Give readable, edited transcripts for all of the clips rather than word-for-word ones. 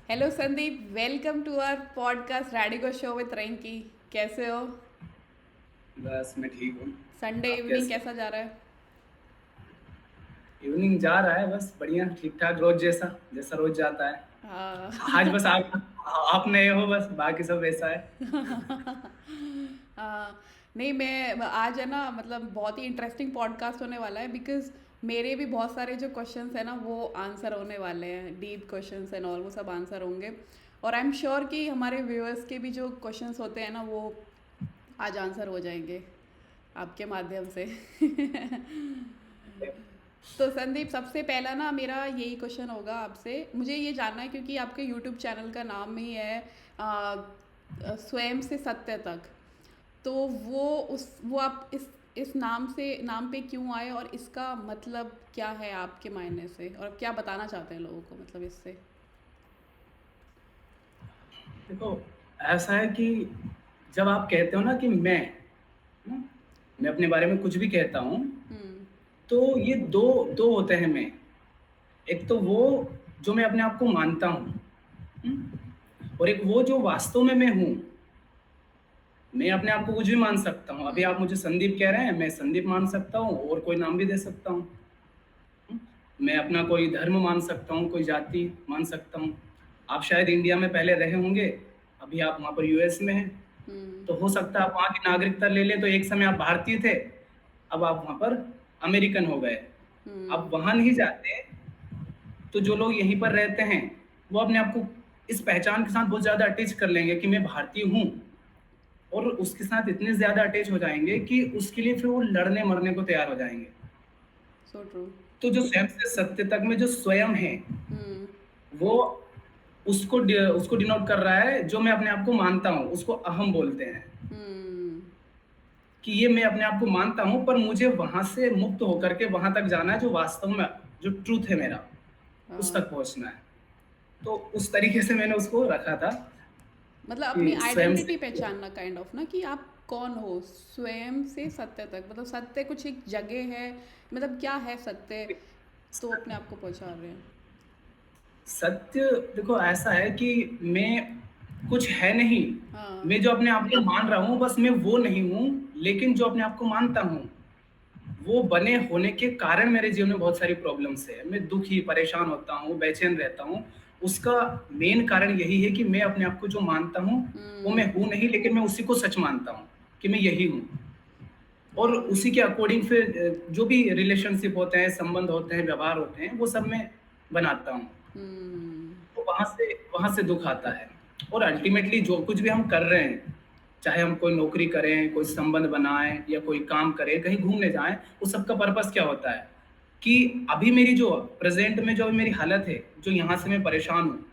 Hello Sandeep, welcome to our podcast Radico show with Ranky. कैसे हो? बस मैं ठीक हूँ। संडे आप इवनिंग कैसे? कैसा जा रहा है? इवनिंग जा रहा है, बस बढ़िया ठीक ठाक, रोज जैसा जैसा रोज जाता है। हाँ। आज बस आप नए हो, बस बाकी सब वैसा है। हाँ, नहीं मैं आज है ना, मतलब बहुत ही इंटरेस्टिंग पॉडकास्ट होने वाला है बिकॉज मेरे भी बहुत सारे जो क्वेश्चंस हैं ना वो आंसर होने वाले हैं। डीप क्वेश्चंस एंड ऑल वो सब आंसर होंगे। और आई एम श्योर कि हमारे व्यूअर्स के भी जो क्वेश्चंस होते हैं ना वो आज आंसर हो जाएंगे आपके माध्यम से। तो संदीप, सबसे पहला ना मेरा यही क्वेश्चन होगा आपसे। मुझे ये जानना है क्योंकि आपके यूट्यूब चैनल का नाम ही है स्वयं से सत्य तक। तो वो आप इस नाम पे क्यों आए और इसका मतलब क्या है आपके मायने से, और क्या बताना चाहते हैं लोगों को मतलब इससे? देखो, ऐसा है कि जब आप कहते हो ना कि हूँ, मैं अपने बारे में कुछ भी कहता हूँ, हम्म। तो ये दो दो होते हैं मैं। एक तो वो जो मैं अपने आप को मानता हूँ, और एक वो जो वास्तव में मैं हूँ। मैं अपने आप को कुछ भी मान सकता हूँ। अभी आप हम्म। मुझे संदीप कह रहे हैं, मैं संदीप मान सकता हूँ और कोई नाम भी दे सकता हूँ। मैं अपना कोई धर्म मान सकता हूँ, कोई जाति मान सकता हूँ। आप शायद इंडिया में पहले रहे होंगे, अभी आप वहाँ पर यूएस में हैं, हम्म। तो हो सकता है आप वहाँ की नागरिकता ले लें, तो एक समय आप भारतीय थे, अब आप वहाँ पर अमेरिकन हो गए। अब हम्म। वहाँ नहीं जाते, तो जो लोग यहीं पर रहते हैं वो अपने आप को इस पहचान के साथ बहुत ज़्यादा अटैच कर लेंगे कि मैं भारतीय हूँ, और उसके साथ इतने ज़्यादा अटैच हो जाएंगे कि उसके लिए फिर वो लड़ने मरने को तैयार हो जाएंगे। So true. तो जो स्वयं से सत्य तक में जो स्वयं है, हम्म। वो उसको डिनोट कर रहा है। जो मैं अपने आप को मानता हूँ उसको अहम बोलते हैं, हम्म। कि ये मैं अपने आप को मानता हूँ, पर मुझे वहां से मुक्त होकर के वहां तक जाना है, जो वास्तव में जो ट्रूथ है मेरा, उस हाँ, तक पहुंचना है। तो उस तरीके से मैंने उसको रखा था मतलब अपनी कि स्वयं से। आइडेंटिटी पहचानना काइंड ऑफ ना, कि आप कौन हो स्वयं से सत्य तक। मतलब सत्य कुछ एक जगह है, मतलब क्या है सत्य? तो अपने आप को पहुंचा रहे हैं। सत्य, देखो ऐसा है कि मैं कुछ है नहीं। हाँ। मैं जो अपने आप को मान रहा हूँ, बस मैं वो नहीं हूँ। लेकिन जो अपने आप को मानता हूँ, वो बने होने के कारण मेरे जीवन में बहुत सारी प्रॉब्लम्स है। मैं दुखी परेशान होता हूँ, बेचैन रहता हूँ। उसका मेन कारण यही है कि मैं अपने आप को जो मानता हूँ वो मैं हम्म। हूँ नहीं, लेकिन मैं उसी को सच मानता हूँ कि मैं यही हूँ। और हाँ। उसी के अकॉर्डिंग फिर जो भी रिलेशनशिप होते हैं, संबंध होते हैं, व्यवहार होते हैं, वो सब मैं बनाता हूँ। हम्म। तो वहां से दुख आता है। और अल्टीमेटली जो कुछ भी हम कर रहे हैं, चाहे हम कोई नौकरी करें, कोई संबंध बनाएं, या कोई काम करें, कहीं घूमने जाएं, उस सबका पर्पस क्या होता है कि अभी मेरी जो प्रेजेंट में जो अभी मेरी हालत है, जो यहाँ से मैं परेशान हूँ,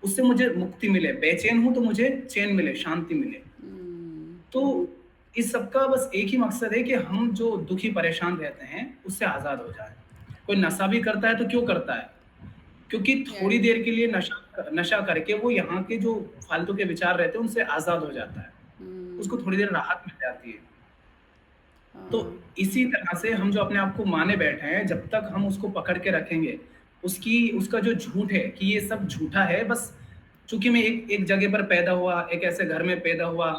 उससे मुझे मुक्ति मिले। बेचैन हूं तो मुझे चैन मिले, शांति मिले। हम्म। तो इस सबका बस एक ही मकसद है कि हम जो दुखी परेशान रहते हैं उससे आजाद हो जाए। कोई नशा भी करता है तो क्यों करता है? क्योंकि थोड़ी यस। देर के लिए नशा नशा करके वो यहाँ के जो फालतू के विचार रहते हैं उनसे आजाद हो जाता है, उसको हम्म। थोड़ी देर राहत मिल जाती है। तो हाँ। इसी तरह से हम जो अपने आप को माने बैठे हैं, जब तक हम उसको पकड़ के रखेंगे, उसकी उसका जो झूठ है कि ये सब झूठा है, बस चूंकि मैं एक एक जगह पर पैदा हुआ, एक ऐसे घर में पैदा हुआ,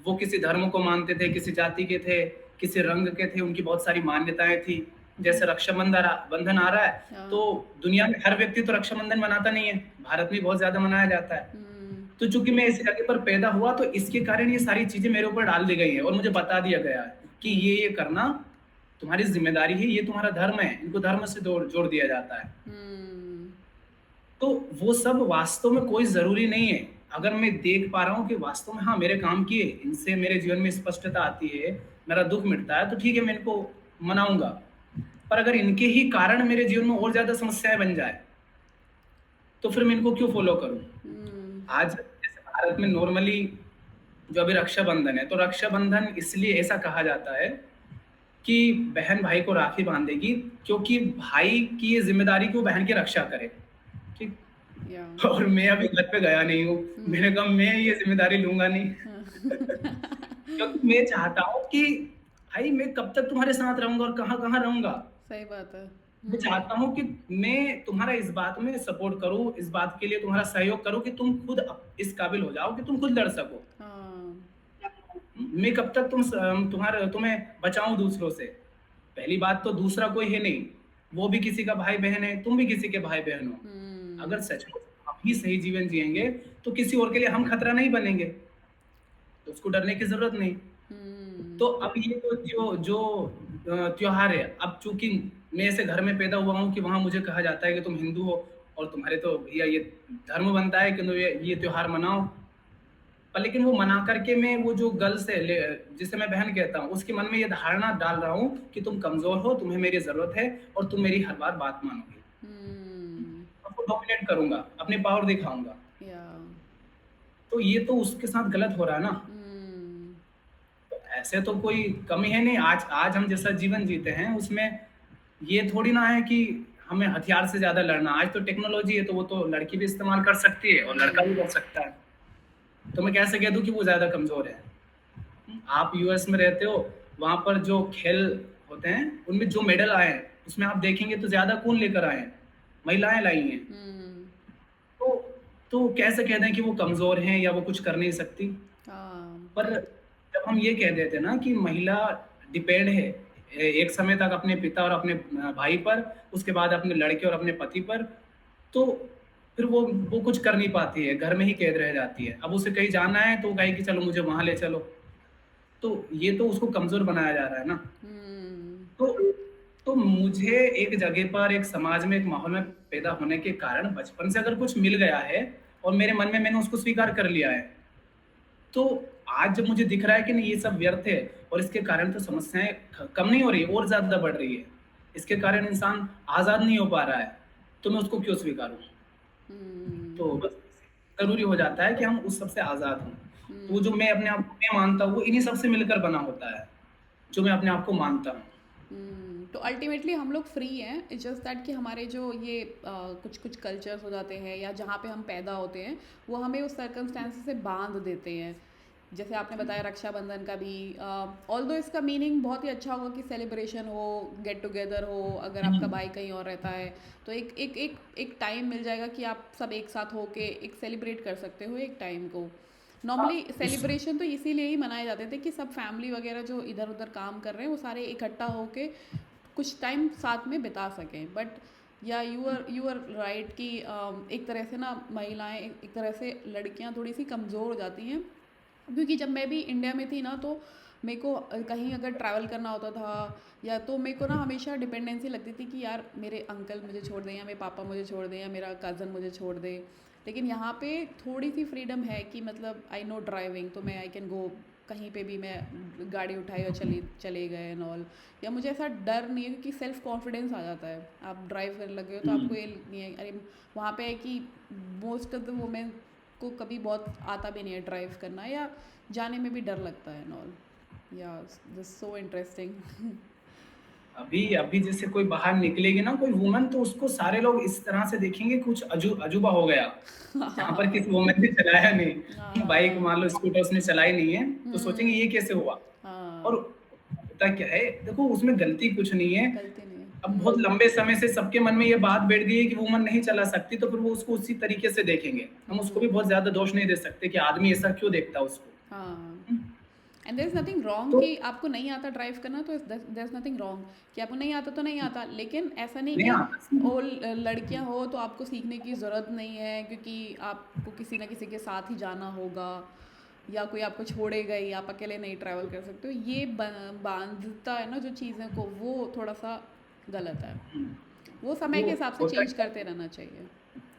वो किसी धर्म को मानते थे, किसी जाति के थे, किसी रंग के थे, उनकी बहुत सारी मान्यताएं थी। जैसे बंधन आ रहा है, तो हाँ। दुनिया में हर व्यक्ति तो रक्षाबंधन मनाता नहीं है, भारत में बहुत ज्यादा मनाया जाता है। हम्म। तो चूंकि मैं इस जगह पर पैदा हुआ, तो इसके कारण ये सारी चीजें मेरे ऊपर डाल दी गई है, और मुझे बता दिया गया है कि ये करना तुम्हारी जिम्मेदारी है, ये तुम्हारा धर्म है। इनको धर्म से जोड़ जोड़ दिया जाता है। हम्म। तो वो सब वास्तव में कोई जरूरी नहीं है। अगर मैं देख पा रहा हूँ कि वास्तव में हाँ मेरे काम किए, इनसे मेरे जीवन में स्पष्टता आती है, मेरा दुख मिटता है, तो ठीक है, मैं इनको मनाऊंगा। पर अगर इनके ही कारण मेरे जीवन में और ज्यादा समस्याएं बन जाए, तो फिर मैं इनको क्यों फॉलो करूं? हम्म। आज जैसे भारत में नॉर्मली जो अभी रक्षाबंधन है, तो रक्षाबंधन इसलिए ऐसा कहा जाता है कि बहन भाई को राखी बांधेगी, क्योंकि भाई की ये जिम्मेदारी कि वो बहन की रक्षा करे। ठीक। या। और मैं अभी घर पे गया नहीं हूँ, मैंने हम्म। कहा मैं ये जिम्मेदारी लूंगा नहीं। हाँ। क्योंकि मैं चाहता हूँ कि भाई मैं कब तक तुम्हारे साथ रहूंगा और कहाँ कहाँ रहूंगा। सही बात है। मैं हुँ, चाहता हूँ कि मैं तुम्हारा इस बात में सपोर्ट करूँ, इस बात के लिए तुम्हारा सहयोग करूँ कि तुम खुद इस काबिल हो जाओ कि तुम खुद लड़ सको। हाँ, मैं कब तक तुम्हें बचाऊं दूसरों से। पहली बात तो दूसरा कोई है नहीं, वो भी किसी का भाई बहन है, तुम भी किसी के भाई बहन हो। हुँ, अगर सचमुच हम ही सही जीवन जिएंगे तो किसी और के लिए हम खतरा नहीं बनेंगे, तो उसको डरने की जरूरत नहीं। हुँ, तो अब ये जो जो त्योहार है, अब चूंकि मैं ऐसे घर में पैदा हुआ हूँ कि वहां मुझे कहा जाता है कि तुम हिंदू हो और तुम्हारे तो भैया ये धर्म बनता है कि तुम ये त्योहार मनाओ। पर लेकिन वो मना करके मैं वो जो गर्ल्स है जिसे मैं बहन कहता हूँ, उसके मन में ये धारणा डाल रहा हूँ कि तुम कमजोर हो, तुम्हें मेरी जरूरत है और तुम मेरी हर बार बात मानोगे। हुँ, आपको डोमिनेट करूंगा, अपने पावर दिखाऊंगा। याह, तो ये तो उसके साथ गलत हो रहा है ना। हुँ, तो ऐसे तो कोई कमी है नहीं। आज आज हम जैसा जीवन जीते हैं उसमें ये थोड़ी ना है कि हमें हथियार से ज्यादा लड़ना। आज तो टेक्नोलॉजी है, तो वो तो लड़की भी इस्तेमाल कर सकती है और लड़का भी हुँ, कर सकता है। तो मैं कैसे कह दूं कि वो ज्यादा कमजोर है। आप यूएस में रहते हो, वहां पर जो खेल होते हैं उनमें जो मेडल आए हैं उसमें आप देखेंगे तो ज्यादा कौन लेकर आए हैं, महिलाएं लाई हैं। हुँ, तो तो कैसे कह दें कि वो कमजोर हैं या वो कुछ कर नहीं सकती। हाँ, पर जब हम ये कह देते हैं ना कि महिला डिपेंड है एक समय तक अपने पिता और अपने भाई पर, उसके बाद अपने लड़के और अपने पति पर, तो फिर वो कुछ कर नहीं पाती है, घर में ही कैद रह जाती है। अब उसे कहीं जाना है तो वो कहे कि चलो मुझे वहां ले चलो। तो ये तो उसको कमजोर बनाया जा रहा है ना। हुँ, तो तो मुझे एक जगह पर, एक समाज में, एक माहौल में पैदा होने के कारण बचपन से अगर कुछ मिल गया है और मेरे मन में मैंने उसको स्वीकार कर लिया है, तो आज जब मुझे दिख रहा है कि नहीं ये सब व्यर्थ है और इसके कारण तो समस्याएं कम नहीं हो रही, और ज्यादा बढ़ रही है, इसके कारण इंसान आजाद नहीं हो पा रहा है, तो मैं उसको क्यों स्वीकारूं। हुँ, तो बस जरूरी हो जाता है कि हम उस सबसे आजाद हों। तो वो जो हुँ, मैं अपने आप को मैं मानता हूँ वो इन्हीं सबसे मिलकर बना होता है, जो मैं अपने आप को मानता हूँ। तो अल्टीमेटली हम लोग फ्री हैं, इट्स जस्ट दैट कि हमारे जो ये कुछ कुछ कल्चर्स हो जाते हैं या जहाँ पे हम पैदा होते हैं वो हमें उस सर्कमस्टेंसेस से बांध देते हैं। जैसे आपने बताया रक्षाबंधन का भी, ऑल्दो इसका मीनिंग बहुत ही अच्छा होगा कि सेलिब्रेशन हो, गेट टुगेदर हो। अगर आपका हम्म, भाई कहीं और रहता है तो एक टाइम मिल जाएगा कि आप सब एक साथ होके एक सेलिब्रेट कर सकते हो एक टाइम को। हाँ, नॉर्मली उस सेलिब्रेशन तो इसीलिए ही मनाए जाते थे कि सब फैमिली वगैरह जो इधर उधर काम कर रहे हैं वो सारे इकट्ठा होके कुछ टाइम साथ में बिता सकें। बट या यू आर राइट कि एक तरह से ना महिलाएं एक तरह से लड़कियां थोड़ी सी कमज़ोर हो जाती हैं। क्योंकि जब मैं भी इंडिया में थी ना तो मेरे को कहीं अगर ट्रैवल करना होता था या तो मेरे को ना हमेशा डिपेंडेंसी लगती थी कि यार मेरे अंकल मुझे छोड़ दें या मेरे पापा मुझे छोड़ दें या मेरा कज़न मुझे छोड़ दे। लेकिन यहाँ पे थोड़ी सी फ्रीडम है कि मतलब आई नो ड्राइविंग तो मैं आई कैन गो कहीं पे भी, मैं गाड़ी उठाई और चले गए एंड ऑल। या मुझे ऐसा डर नहीं है क्योंकि सेल्फ कॉन्फिडेंस आ जाता है। आप ड्राइव करने लगे हो तो हम्म, आपको ये नहीं है अरे वहाँ पे है कि मोस्ट ऑफ द वुमेन को कभी बहुत आता भी नहीं है ड्राइव करना या जाने में भी डर लगता है एंड ऑल। या दिस सो इंटरेस्टिंग। अभी अभी जैसे कोई बाहर निकलेगी ना कोई वुमन, तो उसको सारे लोग इस तरह से देखेंगे कुछ अजूबा हो गया। जहां पर हाँ किसी वुमन ने चलाया नहीं, बाइक हाँ मान लो, स्कूटर उसने चलाई नहीं है, तो सोचेंगे हम्म, ये कैसे हुआ। और हाँ होता क्या है, देखो उसमें गलती कुछ नहीं है। गलती नहीं है। अब बहुत लंबे समय से सबके मन में ये बात बैठ गई है कि वुमन नहीं चला सकती, तो फिर वो उसको उसी तरीके से देखेंगे। हम उसको भी बहुत ज्यादा दोष नहीं दे सकते कि आदमी ऐसा क्यों देखता है उसको। हाँ hmm, and there is nothing wrong तो कि आपको नहीं आता ड्राइव करना, तो देयर इज़ नथिंग रॉन्ग कि आपको नहीं आता तो नहीं आता। लेकिन ऐसा नहीं नहीं कि आता। ओ लड़कियां हो तो आपको सीखने की ज़रूरत नहीं है क्योंकि आपको किसी ना किसी के साथ ही जाना होगा या कोई आपको छोड़ेगा ही, आप अकेले नहीं ट्रैवल कर सकते हो। ये बांधता है ना जो चीज़ें को, वो थोड़ा सा गलत है। वो समय वो के हिसाब से होता चेंज क्या करते रहना चाहिए,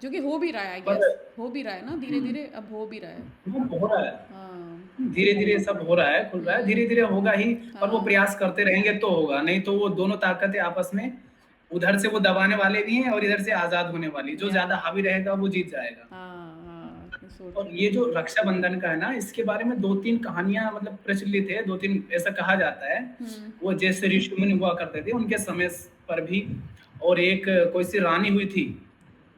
जो कि हो भी रहा है आई पर गेस। हो भी रहा है ना, धीरे हम्म, धीरे अब हो भी रहा है। वो हो रहा है, हाँ धीरे धीरे सब हो रहा है, खुल रहा है, धीरे धीरे होगा ही। और वो हाँ प्रयास करते रहेंगे तो होगा, नहीं तो वो दोनों ताकतें आपस में, उधर से वो दबाने वाले भी हैं और इधर से आजाद होने वाली, जो या ज्यादा हावी रहेगा वो जीत जाएगा। हाँ हाँ सो और ट्रू। ये जो रक्षाबंधन का है ना, इसके बारे में दो तीन कहानियां मतलब प्रचलित है, दो तीन ऐसा कहा जाता है। हम्म वो जैसे ऋषि मुनि हुआ करते थे उनके समय पर भी, और एक कोई सी रानी हुई थी,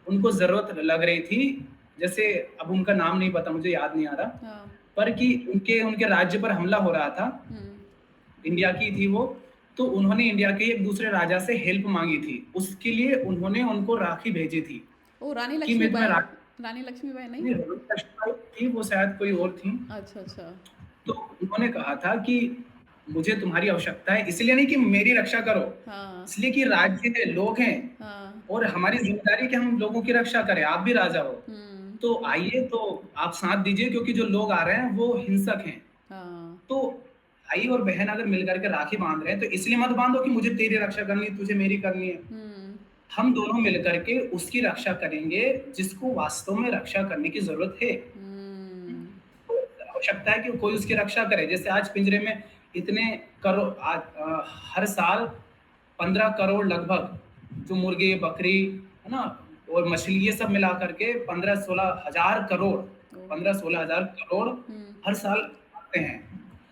उनको जरूरत लग रही थी, जैसे अब उनका नाम नहीं पता, मुझे याद नहीं आ रहा, हाँ पर कि उनके उनके राज्य पर हमला हो रहा था। हम्म इंडिया की थी वो। तो उन्होंने इंडिया के एक दूसरे राजा से हेल्प मांगी थी, उसके लिए उन्होंने उनको राखी भेजी थी ओ, रानी कि मैं तुम्हें लक्ष्मीबाई। राखी। रानी लक्ष्मीबाई नहीं? नहीं, रानी लक्ष्मीबाई थी, वो शायद कोई और थी। अच्छा अच्छा। तो उन्होंने कहा था कि मुझे तुम्हारी आवश्यकता है, इसलिए नहीं कि मेरी रक्षा करो, हाँ इसलिए कि राज्य है, लोग हैं, हाँ। और हमारी जिम्मेदारी है कि हम लोगों की रक्षा करें, आप भी राजा हो। हम्म। तो आइए, तो आप साथ दीजिए, क्योंकि जो लोग आ रहे हैं वो हिंसक हैं। हाँ। तो भाई और बहन अगर मिलकर के राखी बांध रहे हैं, तो इसलिए मत बांधो कि मुझे तेरी रक्षा करनी है, तुझे मेरी करनी है। हम्म। हम दोनों मिलकर के उसकी रक्षा करेंगे जिसको वास्तव में रक्षा करने की जरूरत है। हम्म। तो आवश्यकता है कि कोई उसकी रक्षा करे। जैसे आज पिंजरे में इतने करोड़ हर साल 15 करोड़ लगभग जो मुर्गे, बकरी, है ना, और मछली, ये सब मिला करके 15-16 हजार करोड़, ओ। 15-16 हजार करोड़ हम्म। हर साल आते हैं।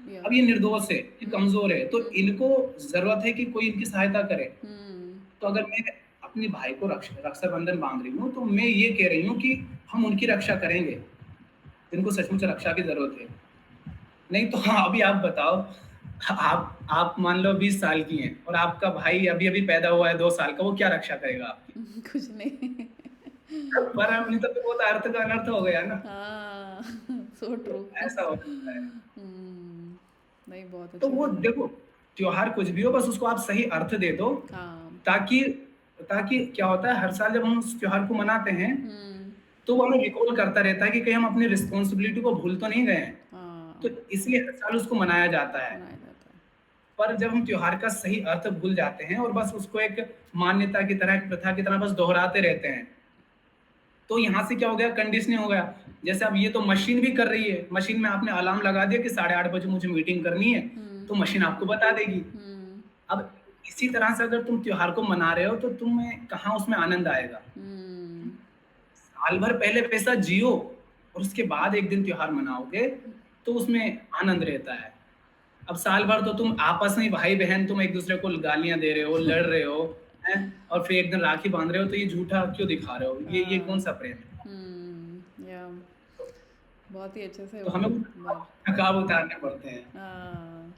या। अब ये निर्दोष है, ये हम्म। कमजोर है, तो हम्म। इनको जरूरत है कि कोई इनकी सहायता करे। हम्म। तो अगर मैं अपने भाई को रक्षाबंधन बांध रही हूँ, तो मैं ये कह रही हूँ कि हम उनकी रक्षा करेंगे जिनको सचमुच रक्षा की जरूरत है। नहीं तो हाँ, अभी आप बताओ, आप मान लो 20 साल की हैं और आपका भाई अभी अभी पैदा हुआ है 2 साल का, वो क्या रक्षा करेगा आपकी? कुछ नहीं। पर नहीं तो फिर वो तो अर्थ का अनर्थ हो गया ना। हाँ। सो तो ट्रू। ऐसा हो सकता है। नहीं, बहुत तो अच्छे वो से बोला। देखो, त्योहार कुछ भी हो, बस उसको आप सही अर्थ दे दो, हाँ। ताकि ताकि क्या होता है, हर साल जब हम उस त्योहार को मनाते हैं, हम्म। तो वो हमें रिकॉल करता रहता है कि कहीं हम अपनी रिस्पॉन्सिबिलिटी को भूल तो नहीं गए हैं। तो हाँ, इसलिए हर साल उसको मनाया जाता है। मनाया जाता है। पर जब हम त्योहार का सही अर्थ भूल जाते हैं और बस उसको एक मान्यता की तरह, एक प्रथा की तरह बस दोहराते रहते हैं, तो यहाँ से क्या हो गया, कंडीशनिंग हो गया। जैसे अब ये तो मशीन भी कर रही है, मशीन में आपने अलार्म लगा दिया कि 8:30 बजे मुझे मीटिंग करनी है, हम्म। तो मशीन आपको बता देगी। हम्म। अब इसी तरह से अगर तुम त्योहार को मना रहे हो, तो तुम्हें कहाँ उसमें आनंद आएगा? हम्म। साल भर पहले पैसा जियो और उसके बाद एक दिन त्योहार मनाओगे, तो उसमें आनंद रहता है। अब साल भर तो तुम आपस में भाई बहन तुम एक दूसरे को गालियां दे रहे हो, लड़ रहे हो, हैं, और फिर एक दिन राखी बांध रहे हो, तो ये झूठा क्यों दिखा रहे हो? ये कौन हाँ। सा प्रेम है? या। बहुत ही अच्छे से तो हमें वो बात। नकाब उतारने पड़ते हैं। हाँ।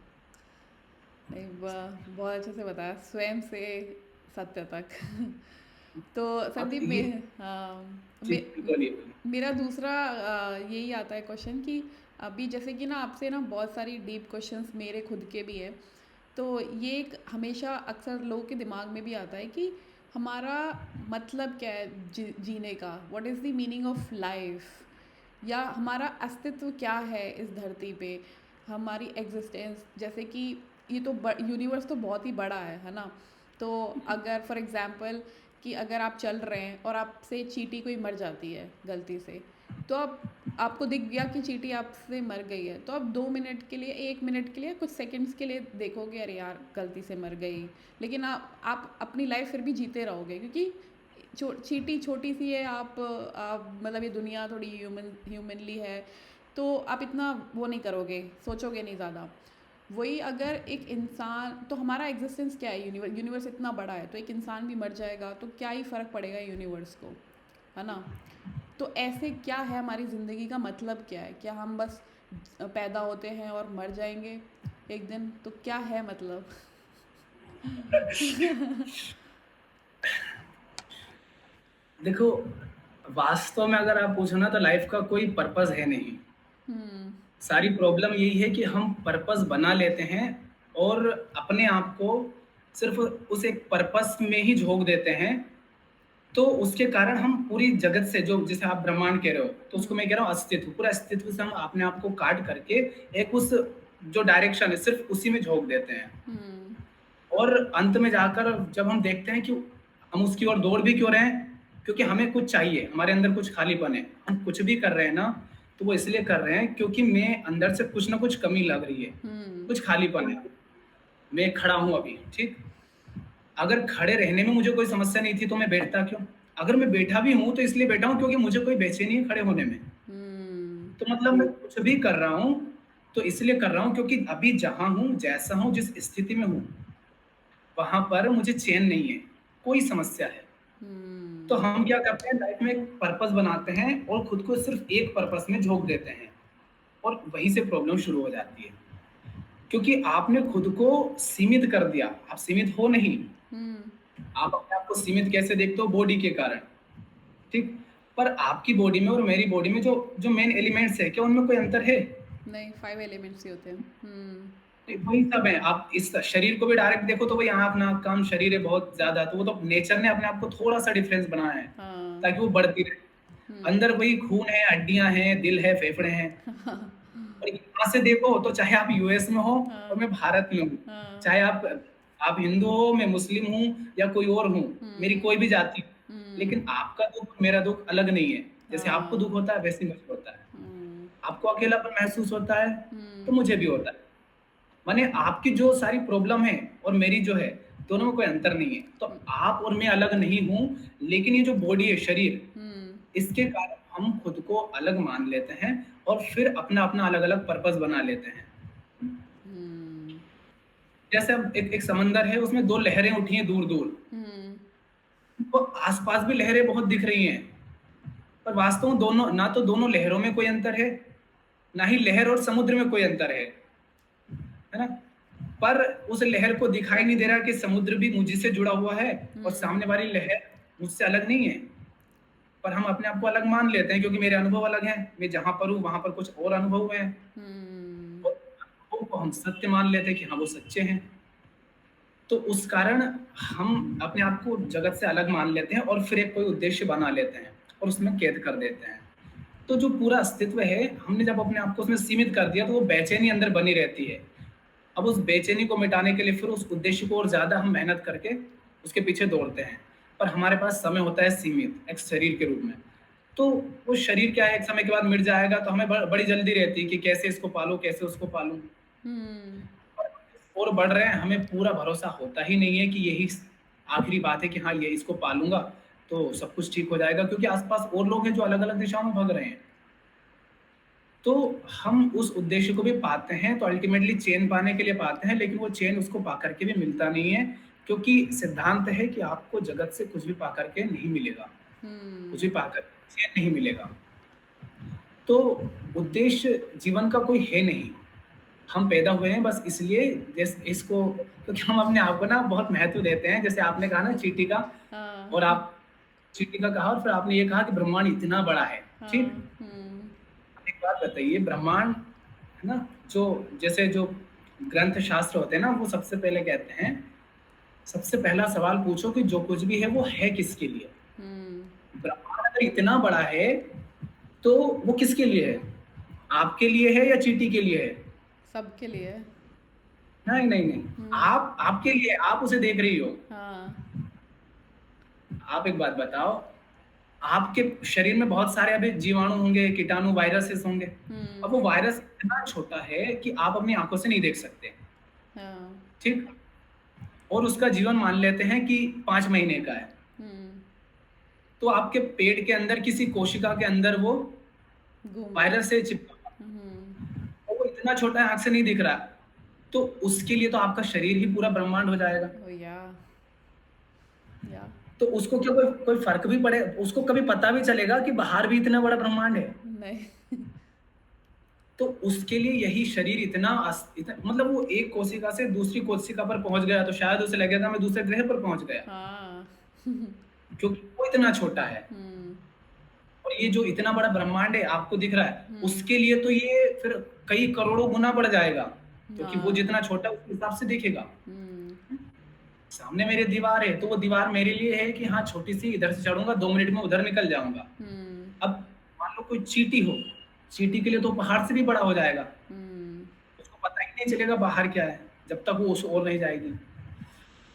नहीं, बहुत अच्छे से बताया, स्वयं से सत्य तक। तो हाँ, तो संदीप ये में, हाँ, जी, बोलिए बोलिए। मेरा दूसरा यही आता है क्वेश्चन कि अभी जैसे कि ना आपसे ना बहुत सारी डीप क्वेश्चंस मेरे खुद के भी है। तो ये एक हमेशा अक्सर लोगों के दिमाग में भी आता है कि हमारा मतलब क्या है जीने का, what is the meaning of life, या हमारा अस्तित्व क्या है इस धरती पे, हमारी एग्जिस्टेंस। जैसे कि ये तो यूनिवर्स तो बहुत ही बड़ा है ना। तो अगर फॉर एग्जांपल कि अगर आप चल रहे हैं और आपसे चींटी कोई मर जाती है गलती से, तो आपको दिख गया कि चींटी आपसे मर गई है, तो आप 2 मिनट के लिए, 1 मिनट के लिए, कुछ सेकंड्स के लिए देखोगे अरे यार गलती से मर गई, लेकिन आप अपनी लाइफ फिर भी जीते रहोगे, क्योंकि चींटी छोटी सी है, आप मतलब ये दुनिया थोड़ी ह्यूमनली है, तो आप इतना वो नहीं करोगे, सोचोगे नहीं ज़्यादा। वही अगर एक इंसान, तो हमारा एग्जिस्टेंस क्या है, यूनिवर्स इतना बड़ा है, तो एक इंसान भी मर जाएगा तो क्या ही फ़र्क पड़ेगा यूनिवर्स को, है ना। तो ऐसे क्या है, हमारी ज़िंदगी का मतलब क्या है? क्या हम बस पैदा होते हैं और मर जाएंगे एक दिन? तो क्या है मतलब? देखो, वास्तव में अगर आप पूछो ना, तो लाइफ का कोई पर्पस है नहीं। हम्म। सारी प्रॉब्लम यही है कि हम पर्पस बना लेते हैं और अपने आप को सिर्फ उस एक पर्पस में ही झोंक देते हैं। तो उसके कारण हम पूरी जगत से, जो जिसे आप ब्रह्मांड कह रहे हो, तो उसको हम्म। मैं कह रहा हूँ अस्तित्व, पूरा अस्तित्व से हम अपने आप को काट करके एक उस जो डायरेक्शन है सिर्फ उसी में झोंक देते हैं। हम्म। और अंत में जाकर जब हम देखते हैं कि हम उसकी ओर दौड़ भी क्यों रहे हैं, क्योंकि हमें कुछ चाहिए, हमारे अंदर कुछ खालीपन है। हम कुछ भी कर रहे हैं ना, तो वो इसलिए कर रहे हैं क्योंकि मैं अंदर से कुछ ना कुछ कमी लग रही है, हम्म। कुछ खालीपन है। मैं खड़ा हूं अभी, ठीक, अगर खड़े रहने में मुझे कोई समस्या नहीं थी तो मैं बैठता क्यों? अगर मैं बैठा भी हूं तो इसलिए बैठा हूं क्योंकि मुझे कोई बेचैनी है खड़े होने में। हम्म। तो मतलब मैं कुछ भी कर रहा हूं तो इसलिए कर रहा हूं क्योंकि अभी जहां हूं, जैसा हूं, जिस स्थिति में हूं, वहां पर मुझे चैन नहीं है, कोई समस्या है। तो हम्म। हम क्या करते हैं, लाइफ में एक पर्पस बनाते हैं और खुद को सिर्फ एक पर्पस में झोंक देते हैं, और वहीं से प्रॉब्लम शुरू हो जाती है। क्योंकि आपने खुद को सीमित कर दिया, आप सीमित हो नहीं। हम्म। आप अपने आप को सीमित कैसे देखते हो? बॉडी के कारण, ठीक। पर आपकी बॉडी में और मेरी बॉडी में जो जो मेन एलिमेंट्स है, क्या उनमें कोई अंतर है? नहीं, 5 एलिमेंट्स ही होते हैं। वही सब है। आप इस शरीर को भी डायरेक्ट देखो तो वही आँख, नाक, कान, शरीर है बहुत ज़्यादा, तो वो तो नेचर ने अपने आप को थोड़ा-सा डिफरेंस बनाया है, हाँ। ताकि वो बढ़ती रहे। हम्म। अंदर वही खून है, हड्डियाँ हैं, दिल है, फेफड़े हैं। और यहाँ से देखो तो चाहे आप यूएस में हो और हाँ। मैं भारत में हूँ, हाँ। चाहे आप हिंदू हो, मैं मुस्लिम हूँ या कोई और हूँ, मेरी हम्म। कोई भी जाति हो, हम्म। लेकिन आपका दुःख और मेरा दुःख अलग नहीं है। जैसे आपको दुःख हाँ। होता है वैसे ही मुझे होता है। हम्म। आपको अकेलापन महसूस होता है तो हम्म। मुझे भी होता है। माने आपकी जो सारी प्रॉब्लम है और मेरी जो है, दोनों में कोई अंतर नहीं है। तो आप और मैं अलग नहीं हूँ, लेकिन ये जो बॉडी है, शरीर, हम्म। इसके कारण हम खुद को अलग मान लेते हैं और फिर अपना-अपना अलग-अलग पर्पस बना लेते हैं। हम्म। जैसे अब एक एक समंदर है, उसमें 2 लहरें उठी हैं दूर-दूर, हम्म। तो आस-पास भी लहरें बहुत दिख रही हैं, पर वास्तव में दोनों ना तो दोनों लहरों में कोई अंतर है, ना ही लहर और समुद्र में कोई अंतर है ना? पर उस लहर को दिखाई नहीं दे रहा कि समुद्र भी मुझसे जुड़ा हुआ है और हम्म। सामने वाली लहर मुझसे अलग नहीं है। पर हम अपने आप को अलग मान लेते हैं क्योंकि मेरे अनुभव अलग हैं। मैं जहाँ पर हूँ वहाँ पर कुछ और अनुभव हैं हम्म। और अनुभव को हम सत्य मान लेते हैं कि हाँ, वो सच्चे हैं। तो उस कारण हम अपने आप को जगत से अलग मान लेते हैं और फिर एक कोई उद्देश्य बना लेते हैं और उसमें कैद कर देते हैं। तो जो पूरा अस्तित्व है, हमने जब अपने आप को उसमें सीमित कर दिया तो वो बेचैनी अंदर बनी रहती है। अब उस बेचैनी को मिटाने के लिए फिर उस उद्देश्य को और ज़्यादा हम मेहनत करके उसके पीछे दौड़ते हैं। पर हमारे पास समय होता है सीमित, एक शरीर के रूप में। तो वो शरीर क्या है, एक समय के बाद मिट जाएगा, तो हमें बड़ी जल्दी रहती है कि कैसे इसको पालूँ, कैसे उसको पालूँ। हम्म। और बढ़ रहे हैं, हमें पूरा भरोसा होता ही नहीं है कि यही आखिरी बात है कि हाँ, ये इसको पालूँगा तो सब कुछ ठीक हो जाएगा, क्योंकि आस-पास और लोग हैं जो अलग-अलग दिशाओं में भाग रहे हैं। तो हम उस उद्देश्य को भी पाते हैं, तो अल्टीमेटली चैन पाने के लिए पाते हैं, लेकिन वो चैन उसको पाकर के भी मिलता नहीं है, क्योंकि सिद्धांत है कि आपको जगत से कुछ भी पाकर के नहीं मिलेगा, कुछ भी हम्म। पाकर चैन नहीं मिलेगा। तो उद्देश्य जीवन का कोई है नहीं। हम पैदा हुए हैं बस इसलिए, इसको, क्योंकि हम अपने आप को ना बहुत महत्व देते हैं। जैसे आपने कहा ना चींटी का, हाँ। और आप चींटी का कहा और फिर आपने ये कहा कि ब्रह्मांड इतना बड़ा है, ठीक। हाँ। हम्म। एक बात बताइए, ब्रह्मांड है ना, जो जैसे जो ग्रंथ शास्त्र होते हैं ना, वो सबसे पहले कहते हैं, सबसे पहला सवाल पूछो कि जो कुछ भी है वो है किसके लिए। हम्म। ब्रह्मांड अगर इतना बड़ा है तो वो किसके लिए है? आपके लिए है या चींटी के लिए है? सबके लिए। नहीं नहीं नहीं, हम्म। आप आपके लिए, आप उसे देख रही हो। हाँ। आप एक बात बताओ, आपके शरीर में बहुत सारे अभी जीवाणु होंगे, कीटाणु, वायरसेस होंगे। अब वो हम्म। वायरस इतना छोटा है कि आप अपनी आंखों से नहीं देख सकते, हाँ। ठीक। और उसका जीवन मान लेते हैं कि 5 महीने का है। हम्म। तो आपके पेट के अंदर किसी कोशिका के अंदर वो घूम रहा है। वायरस से चिपका, हम्म। और वो इतना छोटा है, आंख से नहीं दिख रहा, तो उसके लिए तो आपका शरीर ही पूरा ब्रह्मांड हो जाएगा। ओ या तो उसको क्या कोई कोई फर्क भी पड़े, उसको कभी पता भी चलेगा कि बाहर भी इतना बड़ा ब्रह्मांड है? नहीं। तो उसके लिए यही शरीर इतना, मतलब वो एक कोशिका से दूसरी कोशिका पर पहुंच गया तो शायद उसे लगेगा मैं दूसरे ग्रह पर पहुंच गया, हाँ। क्योंकि वो इतना छोटा है। हम्म। और ये जो इतना बड़ा ब्रह्मांड है आपको दिख रहा है, हम्म। उसके लिए तो ये फिर कई करोड़ों गुना बढ़ जाएगा, क्योंकि वो हाँ। जितना छोटा है उस हिसाब से दिखेगा। हम्म। सामने मेरे दीवार है तो वो दीवार मेरे लिए है कि हाँ, छोटी सी, इधर से चढ़ूंगा 2 मिनट में उधर निकल जाऊंगा। हम्म। अब मान लो कोई चींटी हो, चींटी के लिए तो पहाड़ से भी बड़ा हो जाएगा, हम्म। उसको पता ही नहीं चलेगा बाहर क्या है जब तक वो उस ओर नहीं जाएगी।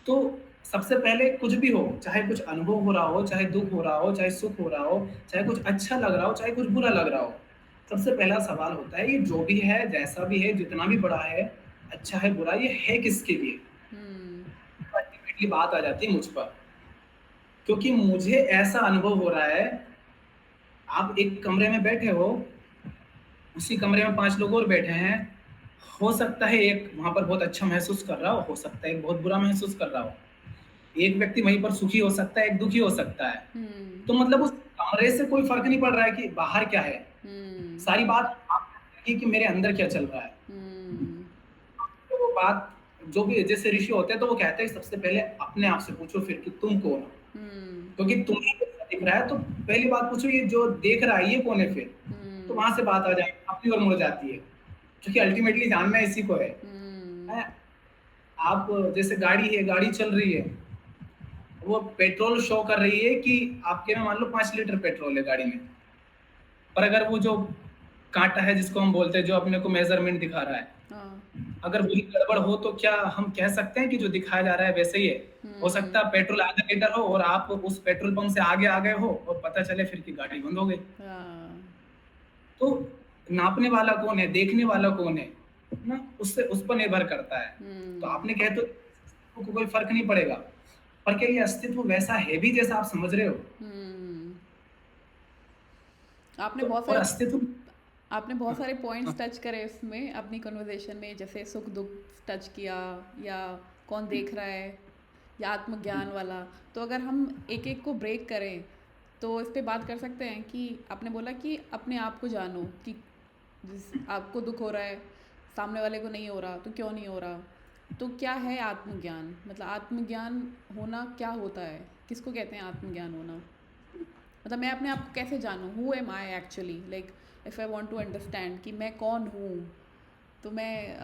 तो सबसे पहले कुछ भी हो, चाहे कुछ अनुभव हो रहा हो, चाहे दुख हो रहा हो, चाहे सुख हो रहा हो, चाहे कुछ अच्छा लग रहा हो, चाहे कुछ बुरा लग रहा हो, सबसे पहला सवाल होता है ये जो भी है, जैसा भी है, जितना भी बड़ा है, अच्छा है बुरा, ये है किसके लिए? हम्म। अल्टीमेटली बात आ जाती है मुझ पर, क्योंकि मुझे ऐसा अनुभव हो रहा है। आप एक कमरे में बैठे हो, उसी कमरे में 5 लोग और बैठे हैं, हो सकता है एक वहां पर बहुत अच्छा महसूस कर रहा हो सकता है एक बहुत बुरा महसूस कर रहा हो, एक व्यक्ति वहीं पर सुखी हो सकता है, एक दुखी हो सकता है। हम्म। तो मतलब उस कमरे से कोई फर्क नहीं पड़ रहा है कि बाहर क्या है, हम्म। सारी बात आप की कि मेरे अंदर क्या चल रहा है। हम्म। बात जो भी जैसे ऋषि होते हैं तो वो कहते हैं कि सबसे पहले अपने आप से पूछो फिर कि तुम कौन हो, हुँ, क्योंकि तुम्हें जैसा दिख रहा है तो पहली बात पूछो ये जो देख रहा है ये कौन है फिर, तो हुँ, वहां से बात आ जाए अपनी ओर मुड़ जाती है, क्योंकि अल्टीमेटली जानना इसी को हुँ, है? आप जैसे गाड़ी है, गाड़ी चल रही है, वो पेट्रोल शो कर रही है कि आपके में मान लो 5 लीटर पेट्रोल है गाड़ी में, पर अगर वो जो कांटा है जिसको हम बोलते हैं जो अपने को मेजरमेंट दिखा रहा है, हाँ, अगर वही गड़बड़ हो तो क्या हम कह सकते हैं कि जो दिखाया जा रहा है वैसे ही है? हो सकता हुँ, है पेट्रोल आधा लीटर हो और आप उस पेट्रोल पंप से आगे आ गए हो और पता चले फिर कि गाड़ी बंद हो गई। हाँ, तो नापने वाला कौन है, देखने वाला कौन है ना, उससे उस पर निर्भर करता है। तो हुँ, आपने कहे तो को कोई फर्क नहीं पड़ेगा, पर क्या ये अस्तित्व वैसा है भी जैसा आप समझ रहे हो? हुँ। आपने तो बहुत और सारे अस्तित्व आपने बहुत हाँ, सारे हाँ, पॉइंट्स टच करे इसमें अपनी कन्वर्सेशन में, जैसे सुख दुख टच किया, या कौन देख रहा है, या आत्मज्ञान वाला। तो अगर हम एक एक को ब्रेक करें तो इस पे बात कर सकते हैं कि आपने बोला कि अपने आप को जानो कि जिस आपको दुख हो रहा है, सामने वाले को नहीं हो रहा, तो क्यों नहीं हो रहा। तो क्या है आत्मज्ञान, मतलब आत्मज्ञान होना क्या होता है, किसको कहते हैं आत्मज्ञान होना। मतलब मैं अपने आप को कैसे जानूँ, who am I actually, like if I want to understand कि मैं कौन हूँ। तो मैं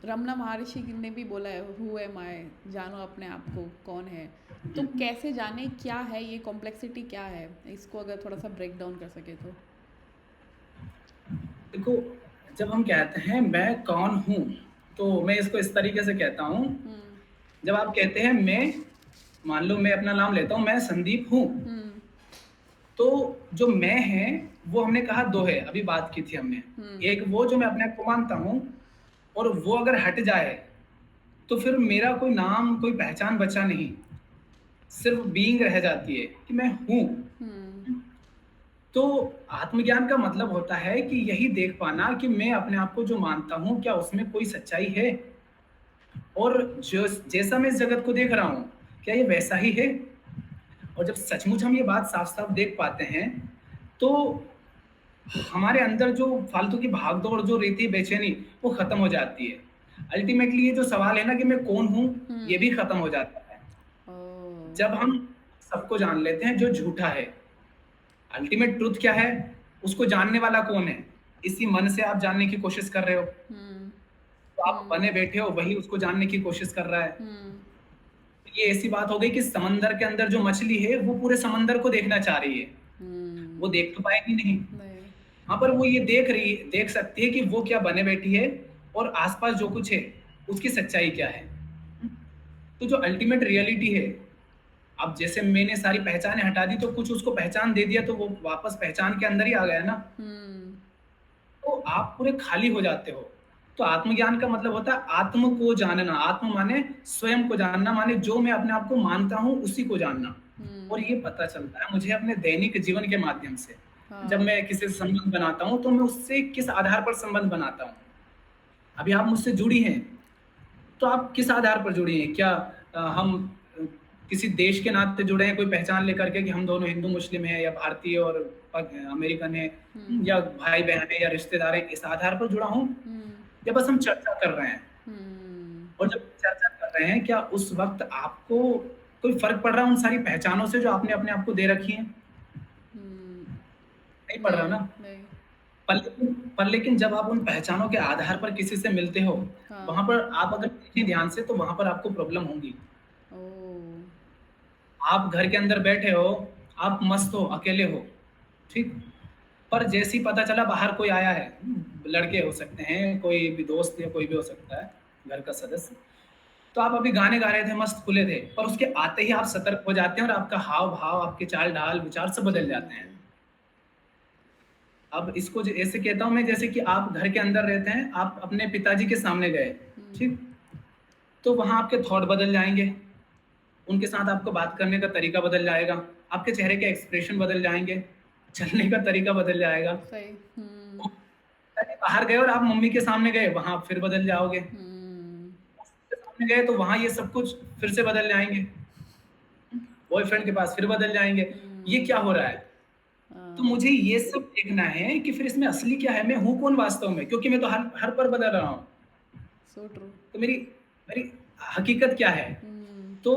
रमना महर्षि ने भी बोला है, हु एम आई, जानो अपने आप को कौन है। तो कैसे जाने, क्या है ये कॉम्प्लेक्सिटी, क्या है, इसको अगर थोड़ा सा ब्रेक डाउन कर सके तो। देखो, जब हम कहते हैं मैं कौन हूँ, तो मैं इसको इस तरीके से कहता हूँ, हम्म, जब आप कहते हैं मैं, मान लो मैं अपना नाम लेता हूँ, मैं संदीप हूँ, हम्म, तो जो मैं है वो हमने कहा दो है, अभी बात की थी हमने। हम्म, एक वो जो मैं अपने आप को मानता हूँ, और वो अगर हट जाए तो फिर मेरा कोई नाम कोई पहचान बचा नहीं, सिर्फ बीइंग रह जाती है कि मैं हूँ। हम्म, तो आत्मज्ञान का मतलब होता है कि यही देख पाना कि मैं अपने आप को जो मानता हूँ क्या उसमें कोई सच्चाई है, और जो जैसा मैं इस जगत को देख रहा हूँ क्या ये वैसा ही है। और जब सचमुच हम ये बात साफ साफ देख पाते हैं तो हमारे अंदर जो फालतू की भागदौड़ जो रहती है, बेचैनी, वो खत्म हो जाती है। अल्टीमेटली ये जो सवाल है ना कि मैं कौन हूँ, ये भी हम्म, खत्म हो जाता है ओ, जब हम सबको जान लेते हैं जो झूठा है। अल्टीमेट ट्रुथ क्या है, उसको जानने वाला कौन है, इसी मन से आप जानने की कोशिश कर रहे हो, हम्म, तो आप हम्म, बने बैठे हो वही उसको जानने की कोशिश कर रहा है। हम्म, ये ऐसी बात हो गई कि समंदर के अंदर जो मछली है वो पूरे समंदर को देखना चाह रही है, वो हम्म, देख तो पाएगी नहीं। नहीं, हाँ, पर वो ये देख सकती है कि वो क्या बने बैठी है और आसपास जो कुछ है उसकी सच्चाई क्या है। तो जो अल्टीमेट रियलिटी है, अब जैसे मैंने सारी पहचानें हटा दी तो कुछ उसको पहचान दे दिया तो वो वापस पहचान के अंदर ही आ गया ना, हम्म, तो आप पूरे खाली हो जाते हो। तो आत्मज्ञान का मतलब होता है आत्म को जानना, आत्म माने स्वयं को जानना, माने जो मैं अपने आप को मानता हूं उसी को जानना। और हम्म, ये पता चलता है मुझे अपने दैनिक जीवन के माध्यम से। जब हाँ, मैं किसी से संबंध बनाता हूं तो मैं उससे किस आधार पर संबंध बनाता हूं। अभी आप मुझसे जुड़ी हैं, तो आप किस आधार पर जुड़ी हैं? क्या हम किसी देश के नाते जुड़े हैं, कोई पहचान लेकर के कि हम दोनों हिंदू मुस्लिम हैं, या भारतीय और अमेरिकन है, हम्म, या भाई बहन है, या रिश्तेदार है, इस आधार पर जुड़ा हूं, हम्म, या बस हम चर्चा कर रहे हैं? हम्म, और जब चर्चा कर रहे हैं क्या उस वक्त आपको कोई फर्क पड़ रहा है उन सारी पहचानों से जो आपने अपने आप को दे रखी है? हम्म, नहीं पड़ रहा नहीं, ना। नहीं, पर लेकिन जब आप उन पहचानों के आधार पर किसी से मिलते हो, वहां हाँ, पर आप अगर देखें ध्यान से तो वहां पर आपको प्रॉब्लम होगी। ओ, आप घर के अंदर बैठे हो, आप मस्त हो, अकेले हो, ठीक? पर जैसे ही पता चला बाहर कोई आया है, लड़के हो सकते हैं, कोई भी दोस्त या कोई भी हो सकता है, घर का सदस्य, तो आप अभी गाने गा रहे थे, मस्त खुले थे, पर उसके आते ही आप सतर्क हो जाते हैं और आपका हाव भाव, आपके चाल ढाल, विचार सब बदल जाते हैं। चलते, अब इसको ऐसे कहता हूं मैं, जैसे कि आप घर के अंदर रहते हैं, आप अपने पिताजी के सामने गए, हम्म, ठीक? तो वहां आपके थॉट बदल जाएंगे, उनके साथ आपको बात करने का तरीका बदल जाएगा, आपके चेहरे के एक्सप्रेशन बदल जाएंगे, चलने का तरीका बदल जाएगा। सही, कहीं बाहर गए और आप मम्मी के सामने गए, वहां फिर बदल जाओगे, हम्म, के सामने गए तो वहां ये सब कुछ फिर से बदल जाएंगे, बॉयफ्रेंड के पास फिर बदल जाएंगे। ये क्या हो रहा है? तो हाँ, मुझे ये सब देखना है कि फिर इसमें असली क्या है, मैं हूं कौन वास्तव में, क्योंकि मैं तो हर हर पर बदल रहा हूँ। So true. तो मेरी मेरी हकीकत क्या है? हुँ, तो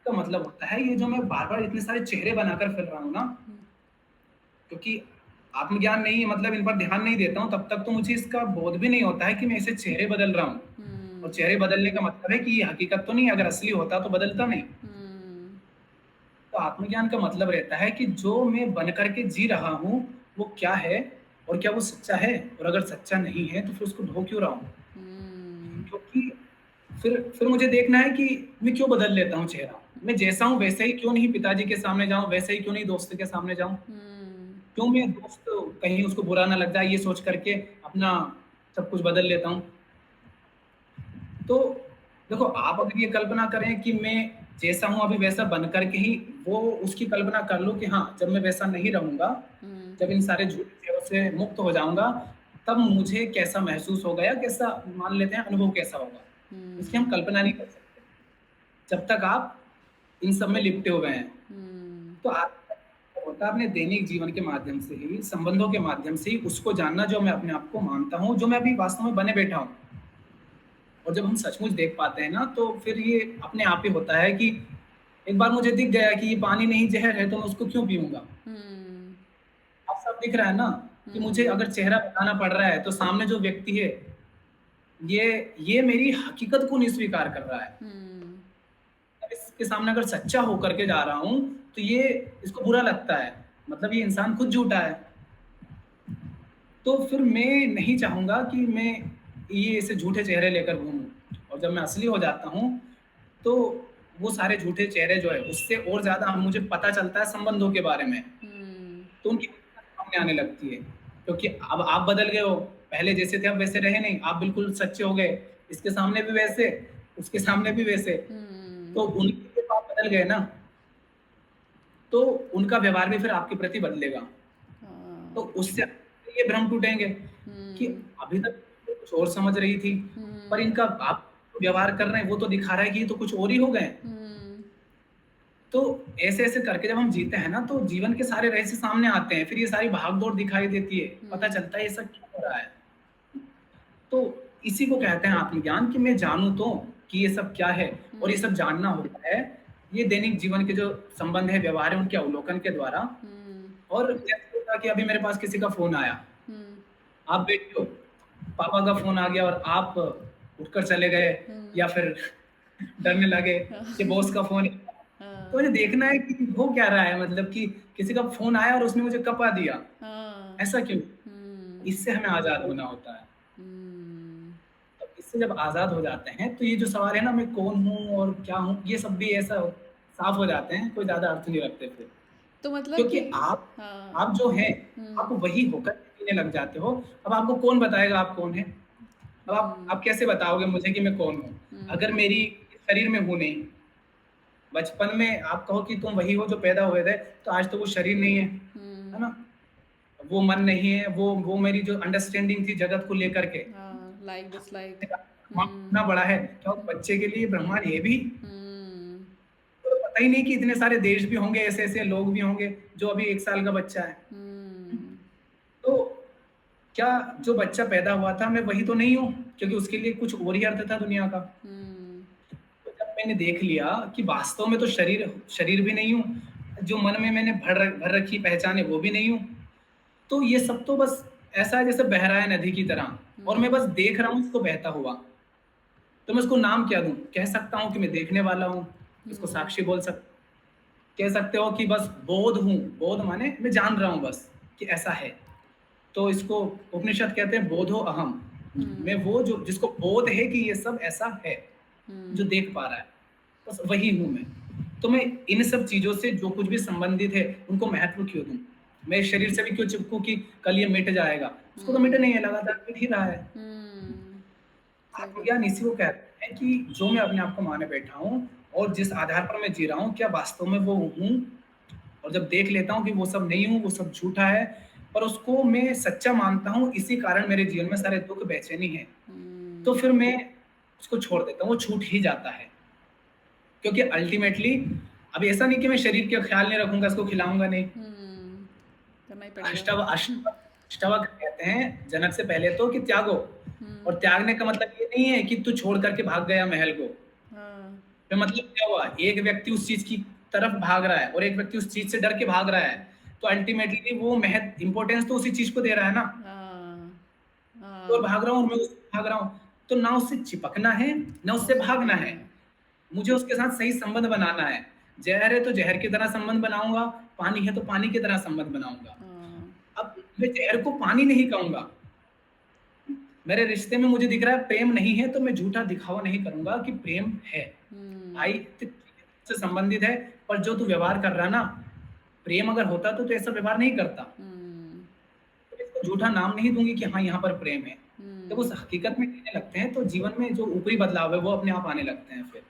का मतलब होता है ये जो मैं बार-बार इतने सारे चेहरे बनाकर फिर रहा हूँ ना, हुँ, क्योंकि आत्मज्ञान नहीं है, मतलब इन पर ध्यान नहीं देता हूँ, तब तक तो मुझे इसका बोध भी नहीं होता है कि मैं ऐसे चेहरे बदल रहा हूँ। और हुँ, चेहरे बदलने का मतलब है कि ये हकीकत तो नहीं, अगर असली होता तो बदलता नहीं। हुँ, तो आत्मज्ञान का मतलब रहता है कि जो मैं बन करके जी रहा हूँ, वो क्या है और क्या वो सच्चा है? और अगर सच्चा नहीं है, तो फिर उसको ढो क्यों रहा हूँ? हुँ, क्योंकि फिर मुझे देखना है कि मैं क्यों बदल लेता हूँ चेहरा? मैं जैसा हूँ वैसे ही क्यों नहीं पिताजी के सामने जाऊँ, वैसे ही क्यों नहीं दोस्त के सामने जाऊँ? हुँ, क्यों मैं दोस्त कहीं उसको बुरा ना लग जाए ये सोच करके अपना सब कुछ बदल लेता हूँ? तो देखो, आप अगर ये कल्पना करें कि मैं जैसा हूँ अभी वैसा बन कर के ही वो उसकी कल्पना कर लो कि हाँ, जब मैं वैसा नहीं रहूँगा, हुँ, जब इन सारे झूठे चेहरों से मुक्त हो जाऊँगा, तब मुझे कैसा महसूस होगा या कैसा मान लेते हैं अनुभव कैसा होगा? इसकी हम हुँ, कल्पना नहीं कर सकते, जब तक आप इन सब में लिपटे हुए हैं। हुँ, तो आप होता है अपने दैनिक जीवन के माध्यम से ही, संबंधों के माध्यम से ही उसको जानना जो मैं अपने आप को मानता हूँ, जो मैं अभी वास्तव में बने बैठा हूँ। और जब हम सचमुच देख पाते हैं ना, तो फिर ये अपने आप ही होता है कि एक बार मुझे दिख गया कि ये पानी नहीं ज़हर है, तो मैं उसको क्यों पीऊँगा? हुँ, अब सब दिख रहा है ना कि मुझे हुँ, अगर चेहरा बताना पड़ रहा है, तो सामने जो व्यक्ति है, ये ये मेरी हकीकत को नहीं स्वीकार कर रहा है। हुँ, अब इसके सामने अगर सच्चा होकर के जा रहा हूँ, तो ये इसको बुरा लगता है। मतलब ये इंसान खुद झूठा है। तो फिर मैं नहीं चाहूँगा कि मैं ये ऐसे झूठे चेहरे लेकर घूमूँ। और जब मैं असली हो जाता हूँ, तो वो सारे झूठे चेहरे जो है, उससे और ज़्यादा मुझे पता चलता है संबंधों के बारे में। हुँ, तो उनकी सामने आने लगती है। क्योंकि अब आप बदल गए हो, पहले जैसे थे अब वैसे रहे नहीं, आप बिल्कुल सच्चे हो गए। इसके सामने भी वैसे, उसके सामने भी वैसे। तो हुँ, उनके जब आप बदल गए ना, तो उनका व्यवहार भी फिर आपके प्रति बदलेगा। तो हाँ, उससे ये भ्रम टूटेंगे कि हुँ, अभी तक तो कुछ और समझ रही थी, पर हुँ, इनका आप जो व्यवहार कर रहे हैं वो तो दिखा रहा है कि ये तो कुछ और ही हो गए। हुँ, तो ऐसे-ऐसे करके जब हम जीते हैं ना, तो जीवन के सारे रहस्य सामने आते हैं। फिर ये सारी भाग-दौड़ दिखाई देती है, पता हुँ, चलता है ये सब क्यों हो रहा है। तो इसी को कहते हैं आत्मज्ञान, कि मैं जानूँ तो कि ये सब क्या है। और ये हुँ, सब जानना होता है, ये दैनिक जीवन के जो संबंध है, व्यवहार है, उनके अवलोकन के द्वारा। हुँ, और जैसे होता कि अभी मेरे पास किसी का फ़ोन आया, हुँ, आप बैठे हो, पापा का फ़ोन आ गया और आप उठकर चले गए, हुँ, या फिर डरने लगे कि बॉस का फ़ोन है। तो हाँ, मुझे देखना है कि हो क्या रहा है, मतलब कि किसी का फ़ोन आया और उसने मुझे कपा दिया, हाँ, ऐसा क्यों? हुँ, इससे हमें आज़ाद होना होता है। हुँ। तो इससे जब आज़ाद हो जाते हैं, तो ये जो सवाल है ना, मैं कौन हूँ और क्या हूँ, ये सब भी ऐसा साफ़ हो जाते हैं, कोई ज़्यादा अर्थ नहीं रखते फिर। तो मतलब क्योंकि कि हाँ, आप जो हैं, आप हुँ, वही होकर जीने लग जाते हो। अब आपको कौन बताएगा आप कौन हैं? अब आप हुँ, कैसे बताओगे मुझे कि मैं कौन हूँ? अगर हुँ, मेरी इस शरीर में हूँ नहीं, बचपन में आप कहो कि तुम वही हो जो पैदा हुए थे, तो आज तो वो शरीर नहीं है हुँ, ना? वो मन नहीं है, वो मेरी जो अंडरस्टैंडिंग थी जगत को लेकर के, हाँ, लाइक डिसलाइक, इतना हुँ, बड़ा है, क्या उस बच्चे के लिए ब्रह्मांड है भी? हुँ, तो पता ही नहीं कि इतने सारे देश भी होंगे, ऐसे-ऐसे लोग भी होंगे, जो अभी 1 साल का बच्चा है। हुँ, तो क्या जो बच्चा पैदा हुआ था, मैं वही तो नहीं हूँ? क्योंकि उसके लिए कुछ और ही अर्थ था दुनिया का। हुँ, तो जब मैंने देख लिया कि वास्तव में तो शरीर शरीर भी नहीं हूँ, जो मन में मैंने भर रखी पहचान है वो भी नहीं हूँ, तो ये सब तो बस ऐसा है जैसे बह रहा है नदी की तरह, और मैं हुँ, बस देख रहा हूँ इसको बहता हुआ। तो मैं उसको नाम क्या दूँ? कह सकता हूँ कि मैं देखने वाला हूँ, इसको हुँ, साक्षी बोल सक कह सकते हो कि बस बोध हूँ, बोध माने मैं जान रहा हूँ बस कि ऐसा है। तो इसको उपनिषद कहते हैं बोधो अहम। मैं हुँ, वो जो जिसको बोध है कि ये सब ऐसा है, जो हुँ, देख पा रहा है, बस वही हूँ मैं। तो मैं इन सब चीज़ों से जो कुछ भी संबंधित है, उनको महत्व क्यों दूँ? मैं इस शरीर से भी क्यों चिपकूँ कि कल ये मिट जाएगा? उसको तो मिट हुँ, नहीं है, लगातार मिट ही रहा है। हुँ, सही बात, आत्मज्ञान इसी को कहते हैं कि जो मैं अपने आप को माने बैठा हूँ और जिस आधार पर मैं जी रहा हूँ, क्या वास्तव में वो हूँ? और जब देख लेता हूँ कि वो सब नहीं हूँ, वो सब झूठा है, पर उसको मैं सच्चा मानता हूँ, इसी कारण मेरे जीवन में सारे दुःख, बेचैनी है। तो हुँ, फिर मैं उसको छोड़ देता हूँ, वो छूट ही जाता है। क्योंकि अल्टीमेटली अब ऐसा नहीं कि मैं शरीर का ख्याल नहीं रखूँगा, इसको खिलाऊँगा नहीं। हुँ, करना ही पड़ेगा। अष्टावक्र कहते हैं जनक से पहले तो कि त्यागो, हुँ, और त्यागने का मतलब ये नहीं है कि तू छोड़ करके भाग गया महल को। हाँ, तो मतलब क्या हुआ, एक व्यक्ति उस चीज की तरफ भाग रहा है और एक व्यक्ति उस चीज से डर के भाग रहा है, तो अल्टीमेटली वो महत्व इंपॉर्टेंस तो उसी चीज को दे रहा है ना। हाँ, और हाँ, भाग रहा हूँ और मैं उससे भाग रहा हूँ, तो ना उससे चिपकना है ना ना उससे उससे भागना दूर है। है। मुझे उसके साथ सही संबंध बनाना है। जहर है तो जहर की तरह संबंध बनाऊंगा, पानी है तो पानी की तरह संबंध बनाऊंगा। हाँ, अब मैं जहर को पानी नहीं कहूंगा। मेरे रिश्ते में मुझे दिख रहा है प्रेम नहीं है, तो मैं झूठा दिखावा नहीं करूंगा कि प्रेम है। भाई हम्म, से संबंधित है, पर जो तू व्यवहार कर रहा ना, प्रेम अगर होता तो ऐसा व्यवहार नहीं करता। हम्म, तो इसको झूठा नाम नहीं दूंगी कि हाँ यहाँ पर प्रेम है। जब उस हम्म, हकीकत में जीने लगते हैं तो जीवन में जो ऊपरी बदलाव है वो अपने आप आने लगते हैं फिर।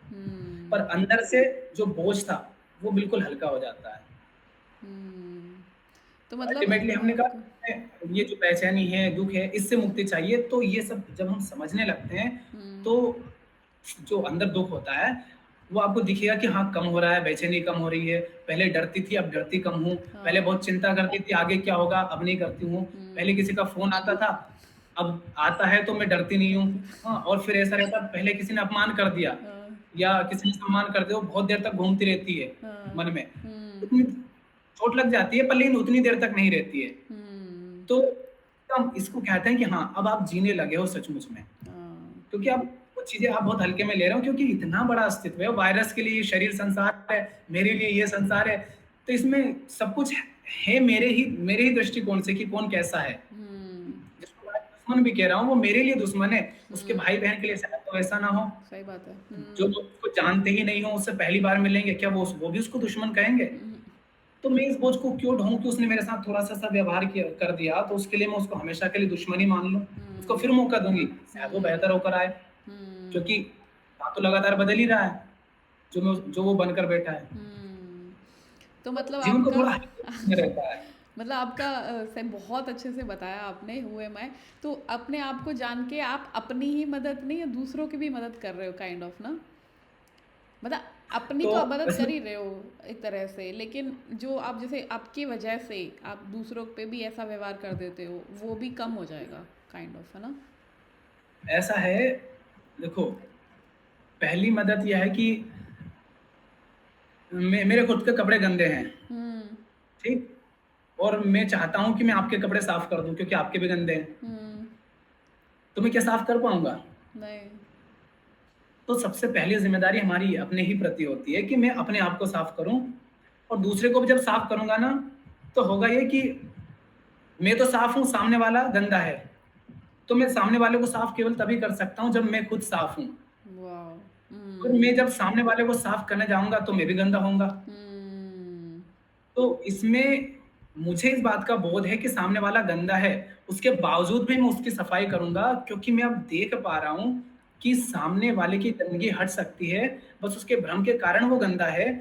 पर हम्म, अंदर से जो बोझ था वो बिल्कुल हल्का हो जाता है। हम्म। तो मतलब अल्टीमेटली हमने आपको। कहा ये जो बेचैनी है, दुख है, इससे मुक्ति चाहिए, तो ये सब जब हम समझने लगते हैं हम्म, तो जो अंदर दुख होता है वो आपको दिखेगा कि हाँ कम हो रहा है, बेचैनी कम हो रही है। पहले डरती थी, अब डरती कम हूँ। पहले हाँ, बहुत चिंता करती थी आगे क्या होगा, अब नहीं करती हूँ। पहले हम्म, किसी का फोन आता था, अब आता है तो मैं डरती नहीं हूँ। डरती। हाँ, और फिर ऐसा रहता, पहले किसी ने अपमान कर दिया हाँ, या किसी ने सम्मान कर दिया, वो बहुत देर तक घूमती रहती है हाँ, मन में। हम्म, उतनी चोट लग जाती है, पर लेकिन उतनी देर तक नहीं रहती है। हम्म, तो हम इसको कहते हैं कि हाँ अब आप जीने लगे हो सचमुच में। हाँ, क्योंकि अब वो चीजें आप बहुत हल्के में ले रहे हो, क्योंकि इतना बड़ा अस्तित्व है। वायरस के लिए ये शरीर संसार है, मेरे लिए ये संसार है। तो इसमें सब कुछ है मेरे ही दृष्टिकोण से कि कौन कैसा है। हम्म, जिसको मैं दुश्मन भी कह रहा हूँ वो मेरे लिए दुश्मन है, उसके हम्म, भाई बहन के लिए शायद तो ऐसा ना हो। सही बात है। जो हम्म, लोग उसको जानते ही नहीं हो, उससे पहली बार मिलेंगे, क्या वो भी उसको दुश्मन कहेंगे? हम्म, तो मैं इस बोझ को क्यों ढूं कि उसने मेरे साथ थोड़ा सा सा व्यवहार किया कर दिया, तो उसके लिए मैं उसको हमेशा के लिए दुश्मनी मान लूं। उसको फिर हम्म, मौका दूंगी, शायद वो हम्म, बेहतर होकर आए। क्योंकि हम्म, बात तो लगातार बदल ही रहा है, जो वो बनकर बैठा है। हम्म। तो तो मतलब जीवन को आपका थोड़ा हल्के में रहता है। मतलब आपका से बहुत अच्छे से बताया आपने हुए मैं। तो अपने आप को जान के आप अपनी ही मदद नहीं या दूसरों की भी मदद कर रहे हो काइंड ऑफ ना। मतलब अपनी तो तो आप मदद कर इसमें ही रहे हो एक तरह से, लेकिन जो आप जैसे आपकी वजह से आप दूसरों पे भी ऐसा व्यवहार कर देते हो वो भी कम हो जाएगा काइंड ऑफ, है ना। ऐसा है, देखो, पहली मदद यह है कि मेरे खुद के कपड़े गंदे हैं, हम्म, ठीक, और मैं चाहता हूं कि मैं आपके कपड़े साफ कर दूं क्योंकि आपके भी गंदे हैं। हम्म, तो मैं क्या साफ कर पाऊंगा? नहीं, तो सबसे पहली जिम्मेदारी हमारी अपने ही प्रति होती है कि मैं अपने आप को साफ करूं। और दूसरे को भी जब साफ करूंगा ना, तो होगा ये कि मैं तो साफ हूं, सामने वाला गंदा है। तो मैं सामने वाले को साफ केवल तभी कर सकता हूं जब मैं खुद साफ हूं। वाह, और मैं जब सामने वाले को साफ करने जाऊंगा तो मैं भी गंदा होऊंगा। हम्म, तो इसमें मुझे इस बात का बोध है कि सामने वाला गंदा है, उसके बावजूद भी मैं उसकी सफाई करूंगा, क्योंकि मैं अब देख पा रहा हूं कि सामने वाले की गंदगी हट सकती है, बस उसके भ्रम के कारण वो गंदा है।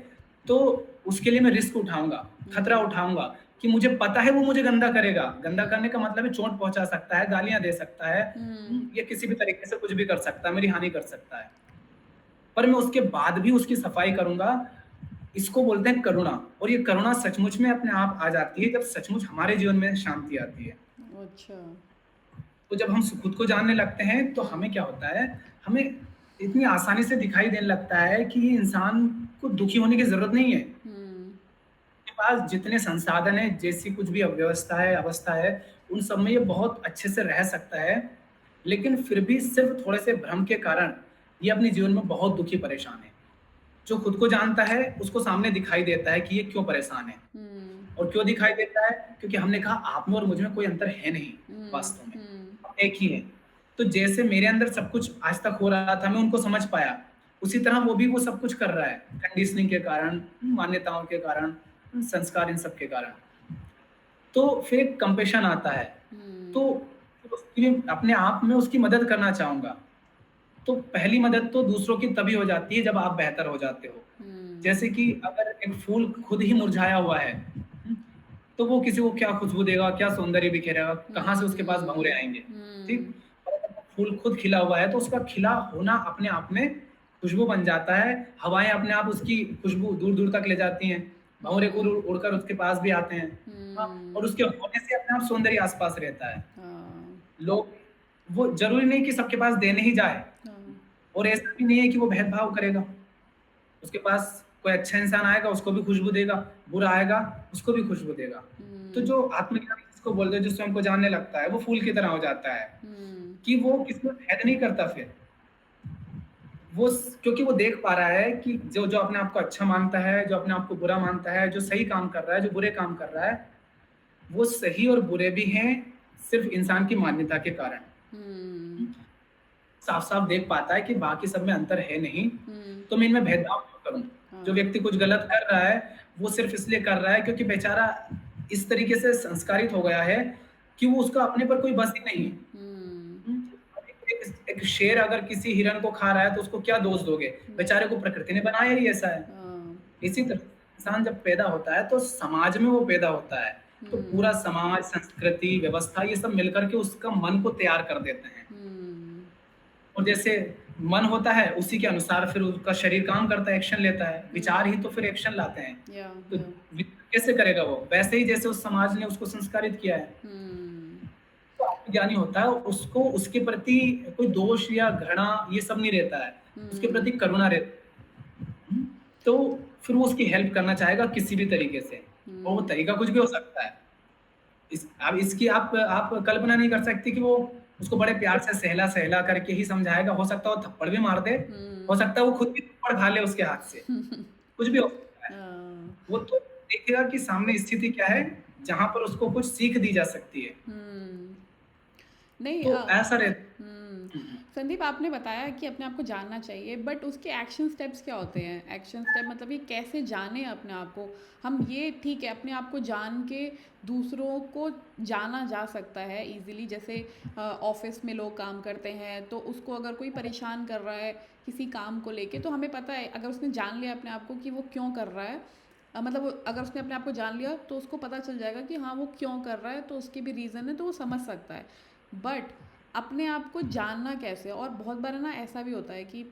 तो उसके लिए मैं रिस्क उठाऊंगा, खतरा हम्म, उठाऊंगा कि मुझे पता है वो मुझे गंदा करेगा। गंदा हम्म, करने का मतलब है चोट पहुंचा सकता है, गालियां दे सकता है, हम्म, या किसी भी तरीके से कुछ भी कर सकता है, मेरी हानि कर सकता है। पर मैं उसके बाद भी उसकी सफाई करूंगा। इसको बोलते हैं करुणा। और ये करुणा सचमुच में अपने आप आ जाती है जब सचमुच हमारे जीवन में शांति आती है। अच्छा, तो जब हम खुद को जानने लगते हैं तो हमें क्या होता है, हमें इतनी आसानी से दिखाई देने लगता है कि ये इंसान को दुखी होने की जरूरत नहीं है। हम्म, के पास जितने संसाधन है, जैसी कुछ भी अव्यवस्था है, अवस्था है, उन सब में ये बहुत अच्छे से रह सकता है। लेकिन फिर भी सिर्फ थोड़े से भ्रम के कारण ये अपने जीवन में बहुत दुखी परेशान है। जो खुद को जानता है उसको सामने दिखाई देता है कि ये क्यों परेशान है। हम्म, और क्यों दिखाई देता है? क्योंकि हमने कहा आप में और मुझ में कोई अंतर है नहीं, हम्म, वास्तव में हम्म, हम एक ही हैं। तो जैसे मेरे अंदर सब कुछ आज तक हो रहा था, मैं उनको समझ पाया, उसी तरह वो भी वो सब कुछ कर रहा है, कंडीशनिंग के कारण, मान्यताओं के कारण, संस्कार, इन सब के कारण। तो फिर एक कंपेशन आता है। तो हम्म, उसकी अपने आप में उसकी मदद करना चाहूंगा। तो पहली मदद तो दूसरों की तभी हो जाती है जब आप बेहतर हो जाते हो। हम्म, जैसे कि अगर एक फूल खुद ही मुरझाया हुआ है, तो वो किसी को क्या खुशबू देगा, क्या सौंदर्य बिखेरेगा, कहाँ से उसके पास भंवरे हम्म, आएंगे? ठीक। हम्म, और अगर वो फूल खुद खिला हुआ है तो उसका खिला होना अपने आप में खुशबू बन जाता है। हवाएं अपने आप उसकी खुशबू दूर दूर तक ले जाती हैं, भंवरे को हम्म, उड़कर उसके पास भी आते हैं। हाँ, हम्म, और उसके होने से अपने आप सौंदर्य आसपास रहता है। हाँ, लोग वो ज़रूरी नहीं कि सबके पास देने ही जाए, हाँ। और ऐसा भी नहीं है कि वो भेदभाव करेगा। उसके पास कोई अच्छा इंसान आएगा, उसको भी खुशबू देगा, बुरा आएगा, उसको भी खुशबू देगा। तो हुँ, जो आत्मज्ञानी जिसको बोलते हैं, जो स्वयं को जानने लगता है, वो फूल की तरह हो जाता है, हुँ, कि वो किसी में भेद नहीं करता फिर। क्योंकि वो देख पा रहा है कि जो जो अपने आप को अच्छा मानता है, जो अपने आप को बुरा मानता है, जो सही काम कर रहा है, जो बुरे काम कर रहा है, वो सही और बुरे भी हैं सिर्फ इंसान की मान्यता के कारण। हुँ, साफ साफ देख पाता है कि बाकी सब में अंतर है नहीं, हुँ, तो मैं इनमें भेदभाव क्यों करूं। जो हाँ, व्यक्ति कुछ गलत कर रहा है, वो सिर्फ इसलिए कर रहा है क्योंकि बेचारा इस तरीके से संस्कारित हो गया है कि वो उसका अपने पर कोई बस ही नहीं है। हुँ, एक शेर अगर किसी हिरन को खा रहा है तो उसको क्या दोष दोगे? नहीं, बेचारे को प्रकृति ने बनाया ही ऐसा है। हाँ, इसी तरह इंसान जब पैदा होता है तो समाज में वो पैदा होता है, तो हुँ, पूरा समाज, संस्कृति, व्यवस्था ये सब मिलकर के उसका मन को तैयार कर देते हैं। हुँ, और जैसे मन होता है उसी के अनुसार फिर उसका शरीर काम करता है, एक्शन लेता है। विचार हुँ, ही तो फिर एक्शन लाते हैं। या, तो या, कैसे करेगा वो? वैसे ही जैसे उस समाज ने उसको संस्कारित किया है। हुँ, तो आत्मज्ञानी होता है, उसको उसके प्रति कोई दोष या घृणा ये सब नहीं रहता है। उसके हुँ, प्रति करुणा रहती है। तो फिर वो उसकी हेल्प करना चाहेगा किसी भी तरीके से, और वो हुँ, तरीका कुछ भी हो सकता है। अब इसकी आप कल्पना नहीं कर सकती कि वो उसको बड़े प्यार से सहला-सहला करके ही समझाएगा। हो सकता है वो थप्पड़ भी मार दे, हो हुँ, सकता है वो खुद भी थप्पड़ खा ले उसके हाथ से, कुछ भी हो सकता है। हाँ, वो तो देखेगा कि सामने स्थिति क्या है, जहाँ पर उसको कुछ सीख दी जा सकती है। हुँ। नहीं तो ऐसा रहता हुँ। है। हुँ, संदीप आपने बताया कि अपने आप को जानना चाहिए बट उसके एक्शन स्टेप्स क्या होते हैं? एक्शन स्टेप मतलब ये कैसे जानें अपने आप को? हम ये ठीक है अपने आप को जान के दूसरों को जाना जा सकता है ईज़िली जैसे ऑफ़िस में लोग काम करते हैं तो उसको अगर कोई परेशान कर रहा है किसी काम को लेके तो हमें पता है अगर उसने जान लिया अपने आप को कि वो क्यों कर रहा है मतलब अगर उसने अपने आप को जान लिया तो उसको पता चल जाएगा कि हाँ वो क्यों कर रहा है तो उसके भी रीज़न है तो वो समझ सकता है। बट अपने आप को जानना कैसे और बहुत बार ना ऐसा भी होता है कि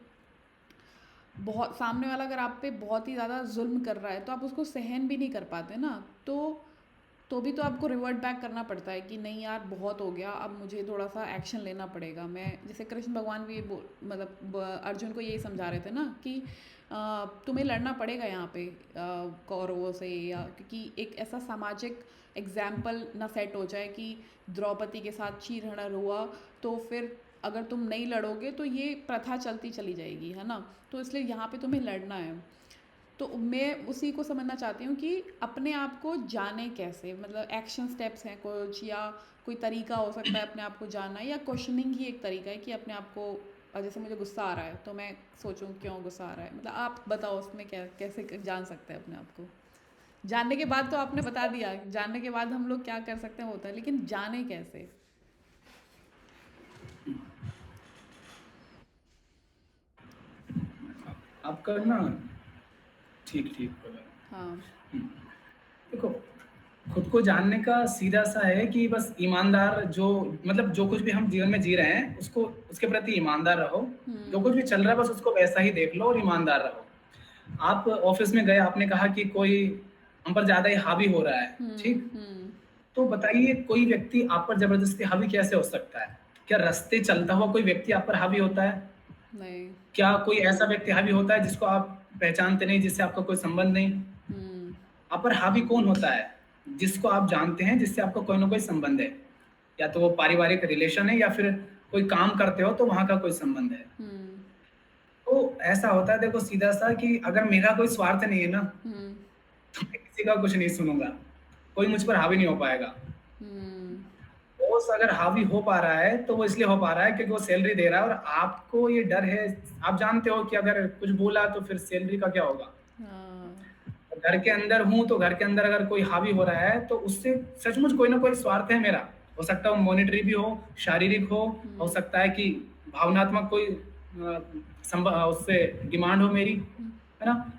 बहुत सामने वाला अगर आप पे बहुत ही ज़्यादा जुल्म कर रहा है तो आप उसको सहन भी नहीं कर पाते ना तो भी तो आपको रिवर्ट बैक करना पड़ता है कि नहीं यार बहुत हो गया अब मुझे थोड़ा सा एक्शन लेना पड़ेगा मैं जैसे कृष्ण भगवान भी अर्जुन को यही समझा रहे थे ना कि तुम्हें लड़ना पड़ेगा यहाँ पे कौरवों से या क्योंकि एक ऐसा सामाजिक एग्जाम्पल ना सेट हो जाए कि द्रौपदी के साथ चीरहरण हुआ तो फिर अगर तुम नहीं लड़ोगे तो ये प्रथा चलती चली जाएगी है ना तो इसलिए यहाँ पे तुम्हें लड़ना है तो मैं उसी को समझना चाहती हूँ कि अपने आप को जाने कैसे मतलब एक्शन स्टेप्स हैं कुछ या कोई तरीका हो सकता है अपने आप को जानना या क्वेश्चनिंग ही एक तरीका है कि अपने आप को जैसे मुझे गुस्सा आ रहा है तो मैं सोचूं क्यों गुस्सा आ रहा है मतलब आप बताओ उसमें क्या कैसे जान सकते हैं अपने आप को जानने के बाद तो आपने बता दिया जानने के बाद हम लोग क्या कर सकते हैं वो होता है लेकिन जाने कैसे आपका ना ठीक ठीक बोला। हाँ हुँ, देखो, खुद को जानने का सीधा-सा है कि बस ईमानदार जो मतलब जो कुछ भी हम जीवन में जी रहे हैं, उसको उसके प्रति ईमानदार रहो। जो हम्म कुछ भी चल रहा है बस उसको वैसा ही देख लो और ईमानदार रहो। आप ऑफ़िस में गए, आपने कहा कि कोई हम पर ज़्यादा ही हावी हो रहा है, ठीक? हम्म तो बताइए कोई व्यक्ति आप पर ज़बरदस्ती हावी कैसे हो सकता है? क्या रास्ते चलता हुआ कोई व्यक्ति आप पर हावी होता है? नहीं क्या कोई ऐसा व्यक्ति हावी होता है जिसको आप पहचानते नहीं, जिससे आपका कोई संबंध नहीं? हम्म आप पर हावी कौन होता है? जिसको आप जानते हैं, जिससे आपका कोई ना कोई संबंध है। या तो वो पारिवारिक रिलेशन है या फिर कोई काम करते हो तो वहाँ का कोई संबंध है। हम्म तो ऐसा होता है देखो सीधा-सा कि अगर मेरा कोई स्वार्थ नहीं है ना, हम्म तो मैं किसी का कुछ नहीं सुनूँगा। कोई मुझ पर हावी नहीं हो पाएगा। हम्म बॉस अगर हावी हो पा रहा है, तो वो इसलिए हो पा रहा है क्योंकि वो सैलरी दे रहा है और आपको ये डर है, आप जानते हो कि अगर कुछ बोला तो फिर सैलरी का क्या होगा? हाँ घर के अंदर हूँ, तो घर के अंदर अगर कोई हावी हो रहा है, तो उससे सचमुच कोई ना कोई स्वार्थ है मेरा। हो सकता है वो मॉनेटरी भी शारीरिक हो हम्म सकता है कि भावनात्मक कोई उससे डिमांड हो मेरी, हम्म है ना?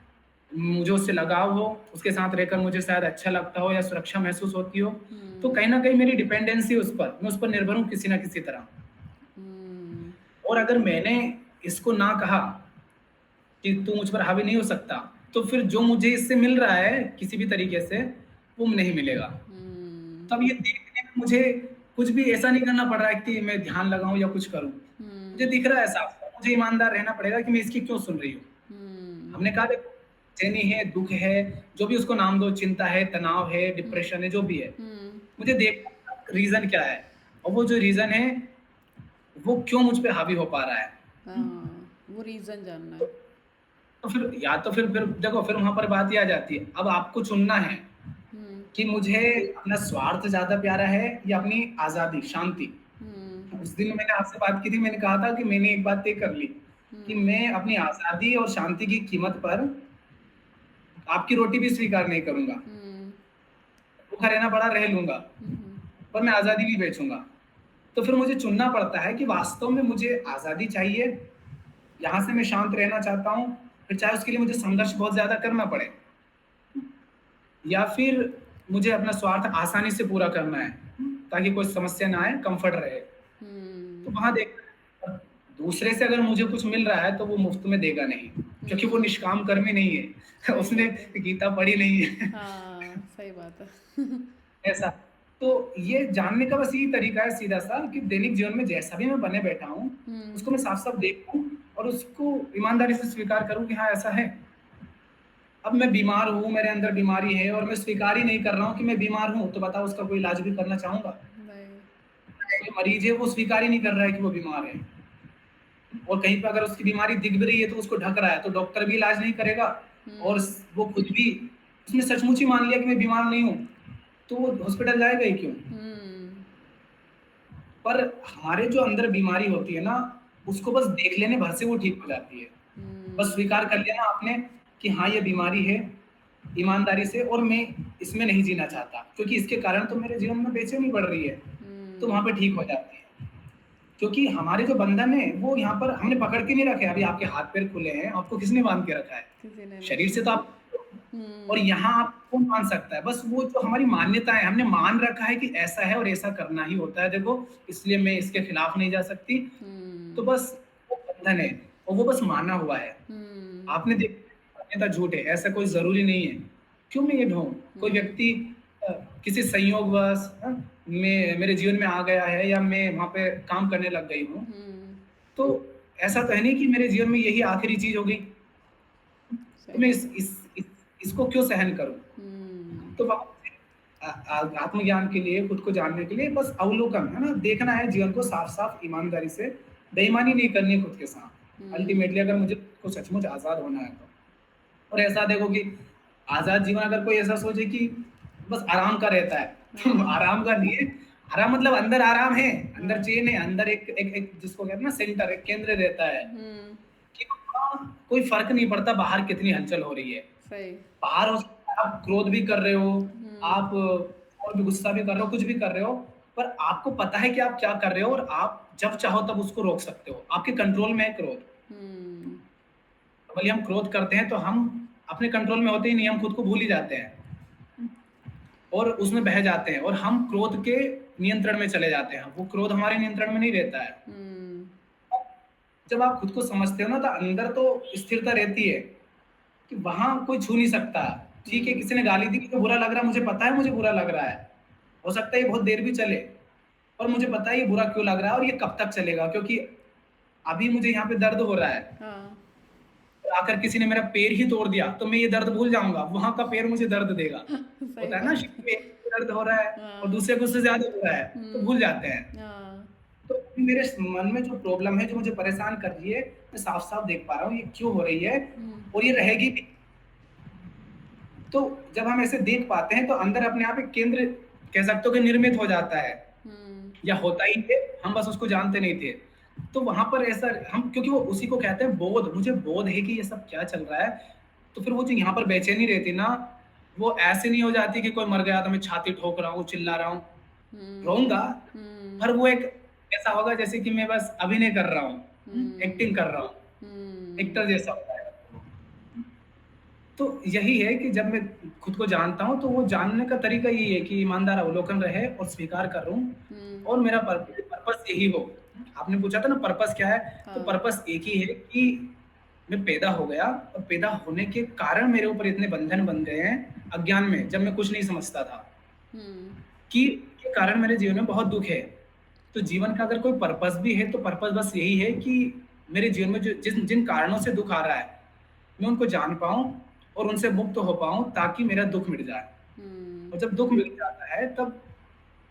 मुझे उससे लगाव हो, उसके साथ रहकर मुझे शायद अच्छा लगता हो या सुरक्षा महसूस होती हो, तो हम्म कहीं न कहीं मेरी डिपेंडेंसी उस पर, मैं उस पर निर्भर हूँ किसी न किसी तरह। हम्म और अगर मैंने इसको ना कहा कि तू मुझ पर हावी नहीं हो सकता, तो फिर जो मुझे इससे मिल रहा है किसी भी तरीके से, वो नहीं मिलेगा। हम्म तब ये देखने में मुझे कुछ भी ऐसा नहीं करना पड़ रहा है कि मैं ध्यान लगाऊं या कुछ करूं। मुझे हुँ, दिख रहा है साफ साफ, मुझे ईमानदार रहना पड़ेगा कि मैं इसकी क्यों सुन रही हूँ। हुँ, हमने कहा देखो, चैनी है, दुख है, जो भी उसको नाम दो, चिंता है, तनाव है, हुँ, डिप्रेशन है, जो भी है, हुँ, मुझे देखना रीजन क्या है, और वो जो रीजन है वो क्यों मुझ पे हावी हो पा रहा है। हाँ, वो रीज़न जानना तो, है। तो फिर या तो फिर देखो, फिर वहां पर बात ये आ जाती है, अब आपको चुनना है हुँ, कि मुझे अपना स्वार्थ ज्यादा प्यारा है या अपनी आजादी, शांति। हुँ, उस दिन मैंने आपसे बात की थी, मैंने कहा था कि मैंने एक बात तय कर ली कि हुँ, मैं अपनी आजादी और शांति की कीमत पर आपकी रोटी भी स्वीकार नहीं करूंगा। हुँ, भूखा रहना पड़ा, रह लूंगा, हुँ, पर मैं आजादी नहीं बेचूंगा। तो फिर मुझे चुनना पड़ता है कि वास्तव में मुझे आजादी चाहिए, यहाँ से मैं शांत रहना चाहता हूँ, फिर चाहे उसके लिए मुझे संघर्ष बहुत ज्यादा करना पड़े, या फिर मुझे अपना स्वार्थ आसानी से पूरा करना है ताकि कोई समस्या ना आए, कंफर्ट रहे। तो हुँ, वहां देख, दूसरे से अगर मुझे कुछ मिल रहा है तो वो मुफ्त में देगा नहीं, क्योंकि वो हुँ, निष्काम कर्मी नहीं है। सही उसने बात है। गीता पढ़ी नहीं है। हाँ, सही बात है। ऐसा, तो ये जानने का बस यही तरीका है सीधा सा, कि दैनिक जीवन में जैसा भी मैं बने बैठा हूँ, हुँ, उसको मैं साफ साफ देखूं और उसको ईमानदारी से स्वीकार करूं कि हाँ ऐसा है। अब मैं बीमार हूँ, मेरे अंदर बीमारी है और मैं स्वीकार ही नहीं कर रहा हूँ कि मैं बीमार हूँ, तो बताओ उसका कोई इलाज भी करना चाहूंगा? नहीं। जो मरीज है वो स्वीकार ही नहीं कर रहा है कि वो बीमार है, और कहीं पे अगर उसकी बीमारी दिख भी रही है तो उसको ढक रहा है, तो डॉक्टर भी इलाज नहीं करेगा। और हुँ, वो खुद भी, उसने सचमुच ही मान लिया कि मैं बीमार नहीं हूँ, तो वो हॉस्पिटल जाएगा ही क्यों? हुँ, पर हमारे जो अंदर बीमारी होती है ना, उसको बस देख लेने भर से वो ठीक हो जाती है। बस हुँ, स्वीकार कर लिया ना आपने कि हाँ ये बीमारी है, ईमानदारी से, और मैं इसमें नहीं जीना चाहता क्योंकि इसके कारण तो मेरे जीवन में बेचैनी बढ़ रही है, तो वहां हुँ, पे ठीक हो जाती है। क्योंकि हमारे जो बंधन है वो यहाँ पर हमने पकड़ के नहीं रखे। अभी आपके हाथ पैर खुले हैं, आपको किसने बांध के रखा है? किसी ने शरीर नहीं। से तो आप, और हुँ, यहाँ आप कौन मान सकता है? बस वो जो हमारी मान्यता है, हमने मान रखा है कि ऐसा है और ऐसा करना ही होता है, देखो, इसलिए मैं इसके खिलाफ नहीं जा सकती। तो हुँ, बस वो बंधन है, और वो बस माना हुआ है। हुँ, आपने देखा मान्यता झूठ है, ऐसा कोई जरूरी नहीं है। क्यों मैं ये ढूंढ, कोई हुँ, व्यक्ति किसी संयोगवश मैं मेरे जीवन में आ गया है या मैं वहां पे काम करने लग गई हूँ, हुँ, तो ऐसा तो है नहीं कि मेरे जीवन में यही आखिरी चीज होगी, तो सही मैं बात है। इसको क्यों सहन करूं? हुँ, तो वहां आत्मज्ञान के लिए, खुद को जानने के लिए बस अवलोकन है ना, देखना है जीवन को साफ साफ ईमानदारी से, बेईमानी नहीं करनी है खुद के साथ। हुँ, अल्टीमेटली अगर मुझे खुद को सचमुच आजाद होना है तो, और ऐसा देखो कि आजाद जीवन अगर कोई ऐसा सोचे कि बस आराम का रहता है, तो हाँ, आराम का नहीं है। आराम मतलब अंदर आराम है, अंदर हाँ, चैन है, अंदर एक जिसको कहते हैं ना सेंटर, एक केंद्र रहता है, हुँ, कि हाँ, कोई फर्क नहीं पड़ता बाहर कितनी हलचल हो रही है। सही। बाहर हो सकता है आप क्रोध भी कर रहे हो, हुँ, आप और भी गुस्सा भी कर रहे हो, कुछ भी कर रहे हो, पर आपको पता है कि आप क्या कर रहे हो, और आप जब चाहो तब उसको रोक सकते हो। आपके कंट्रोल में है क्रोध। हुँ, भले हम क्रोध करते हैं तो हम अपने कंट्रोल में होते ही नहीं, हम खुद को भूल ही जाते हैं और उसमें बह जाते हैं, और हम क्रोध के नियंत्रण में चले जाते हैं। वो क्रोध हमारे नियंत्रण में नहीं रहता है। हुँ, जब आप खुद को समझते हो ना, तो अंदर तो स्थिरता रहती है कि वहां कोई छू नहीं सकता। ठीक है, हुँ, किसी ने गाली दी, मुझे बुरा लग रहा है, मुझे पता है मुझे बुरा लग रहा है, हो सकता है ये बहुत देर भी चले, और मुझे पता है ये बुरा क्यों लग रहा है और ये कब तक चलेगा, क्योंकि अभी मुझे यहाँ पे दर्द हो रहा है। हाँ, और आकर किसी ने मेरा पैर ही तोड़ दिया तो मैं ये दर्द भूल जाऊंगा, वहां का पैर मुझे दर्द देगा। सही होता है ना, बात शरीर है। में एक को दर्द हो रहा है और हाँ, दूसरे को उससे ज्यादा हो रहा है, तो हुँ, भूल जाते हैं। हाँ, तो मेरे मन में जो प्रॉब्लम है, जो मुझे परेशान कर रही है, मैं साफ साफ देख पा रहा हूँ ये क्यों हो रही है, हुँ, और ये रहेगी भी। तो जब हम ऐसे देख पाते हैं तो अंदर अपने आप एक केंद्र, कह सकते हो कि निर्मित हो जाता है, हुँ, या होता ही थे, हम बस उसको जानते नहीं थे। तो वहां पर ऐसा हम, क्योंकि वो उसी को कहते हैं बोध, मुझे बोध है कि ये सब क्या चल रहा है। तो फिर वो जो यहाँ पर बेचैनी रहती ना, वो ऐसे नहीं हो जाती कि कोई मर गया तो मैं छाती ठोक रहा हूँ, चिल्ला रहा हूँ, हुँ, रोऊंगा, हुँ, पर वो एक ऐसा होगा जैसे कि मैं बस अभिनय कर रहा हूँ, हुँ, एक्टिंग कर रहा हूँ, हुँ, एक्टर जैसा होता है। तो यही है कि जब मैं खुद को जानता हूँ तो वो जानने का तरीका यही है कि ईमानदार अवलोकन रहे और स्वीकार कर रहा हूँ, हुँ, और मेरा पर्पस यही हो। आपने पूछा था ना पर्पस क्या है, तो हाँ, पर्पस एक ही है कि मैं पैदा हो गया, और पैदा होने के कारण मेरे ऊपर इतने बंधन बन गए हैं अज्ञान में, जब मैं कुछ नहीं समझता था, हुँ, कि ये कारण मेरे जीवन में बहुत दुख है। तो जीवन का अगर कोई पर्पस भी है तो पर्पस बस यही है कि मेरे जीवन में जो जिन कारणों से दुख आ रहा है मैं उनको जान पाऊं और उनसे मुक्त हो पाऊं ताकि मेरा दुख मिट जाए। हम्म। और जब दुख मिट जाता है तब